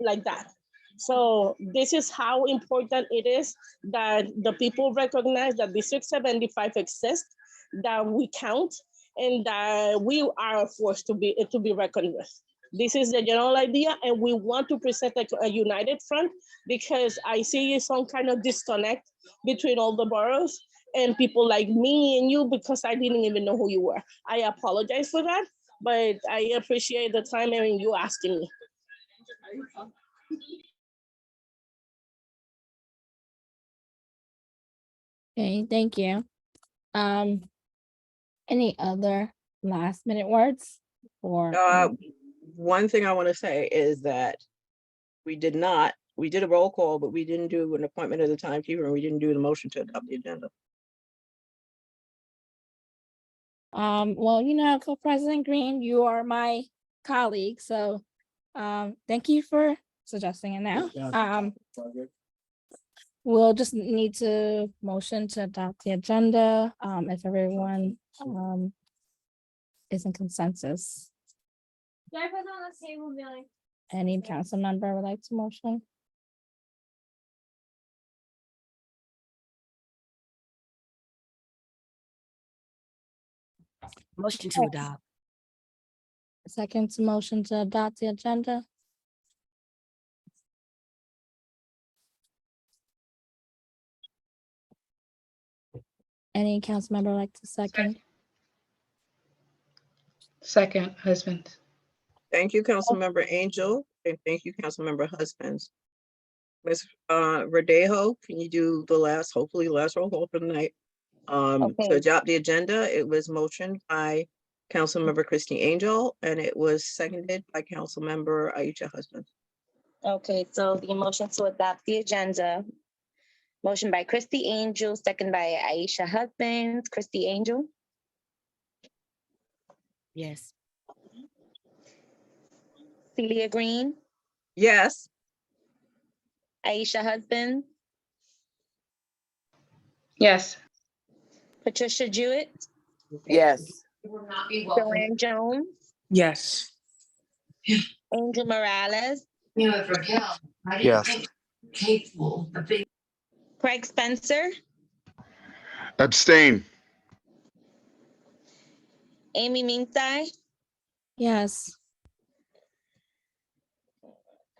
like that. So this is how important it is that the people recognize that District 75 exists, that we count, and that we are a force to be reckoned with. This is the general idea, and we want to present a united front because I see some kind of disconnect between all the boroughs and people like me and you because I didn't even know who you were. I apologize for that, but I appreciate the time and you asking me. Okay, thank you. Any other last minute words or? One thing I want to say is that we did a roll call, but we didn't do an appointment of the timekeeper and we didn't do the motion to adopt the agenda. Well, you know, Co-President Green, you are my colleague, so thank you for suggesting it now. We'll just need to motion to adopt the agenda, if everyone is in consensus. Can I put it on the table, Billy? Any council member would like to motion? Motion to adopt. Second to motion to adopt the agenda. Any council member like to second? Second, husband. Thank you, Councilmember Angel, and thank you, Councilmember Husbands. Ms. Verdejo, can you do the last, hopefully last roll call for the night? To Okay. adopt the agenda, it was motioned by Councilmember Christie Angel, and it was seconded by Councilmember Aisha Husbands. Okay, so the motion to adopt the agenda. Motion by Christy Angel, second by Aisha Husbands. Christy Angel, Yes. Celia Green, Yes. Aisha Husbands, Yes. Patricia Jewett, Yes. Joanne Jones, Yes. Angel Morales, Yes. Craig Spencer, Abstain. Amy Minsai. Yes.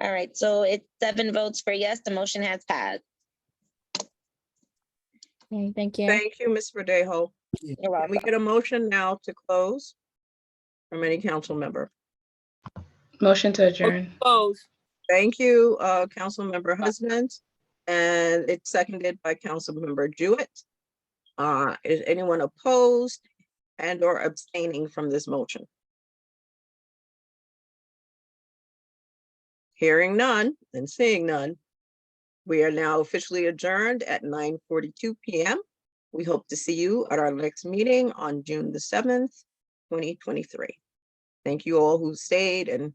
All right, so it's 7 votes for yes, the motion has passed. Okay, thank you. Thank you, Ms. Verdejo. You're Can we welcome. get a motion now to close from any council member? Motion to adjourn. Close. Thank you, Councilmember Husbands, and it's seconded by Councilmember Jewett. Is anyone opposed and or abstaining from this motion? Hearing none and seeing none, we are now officially adjourned at 9:42 p.m. We hope to see you at our next meeting on June the 7th, 2023. Thank you all who stayed and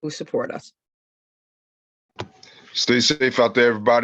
who support us. Stay safe out there, everybody.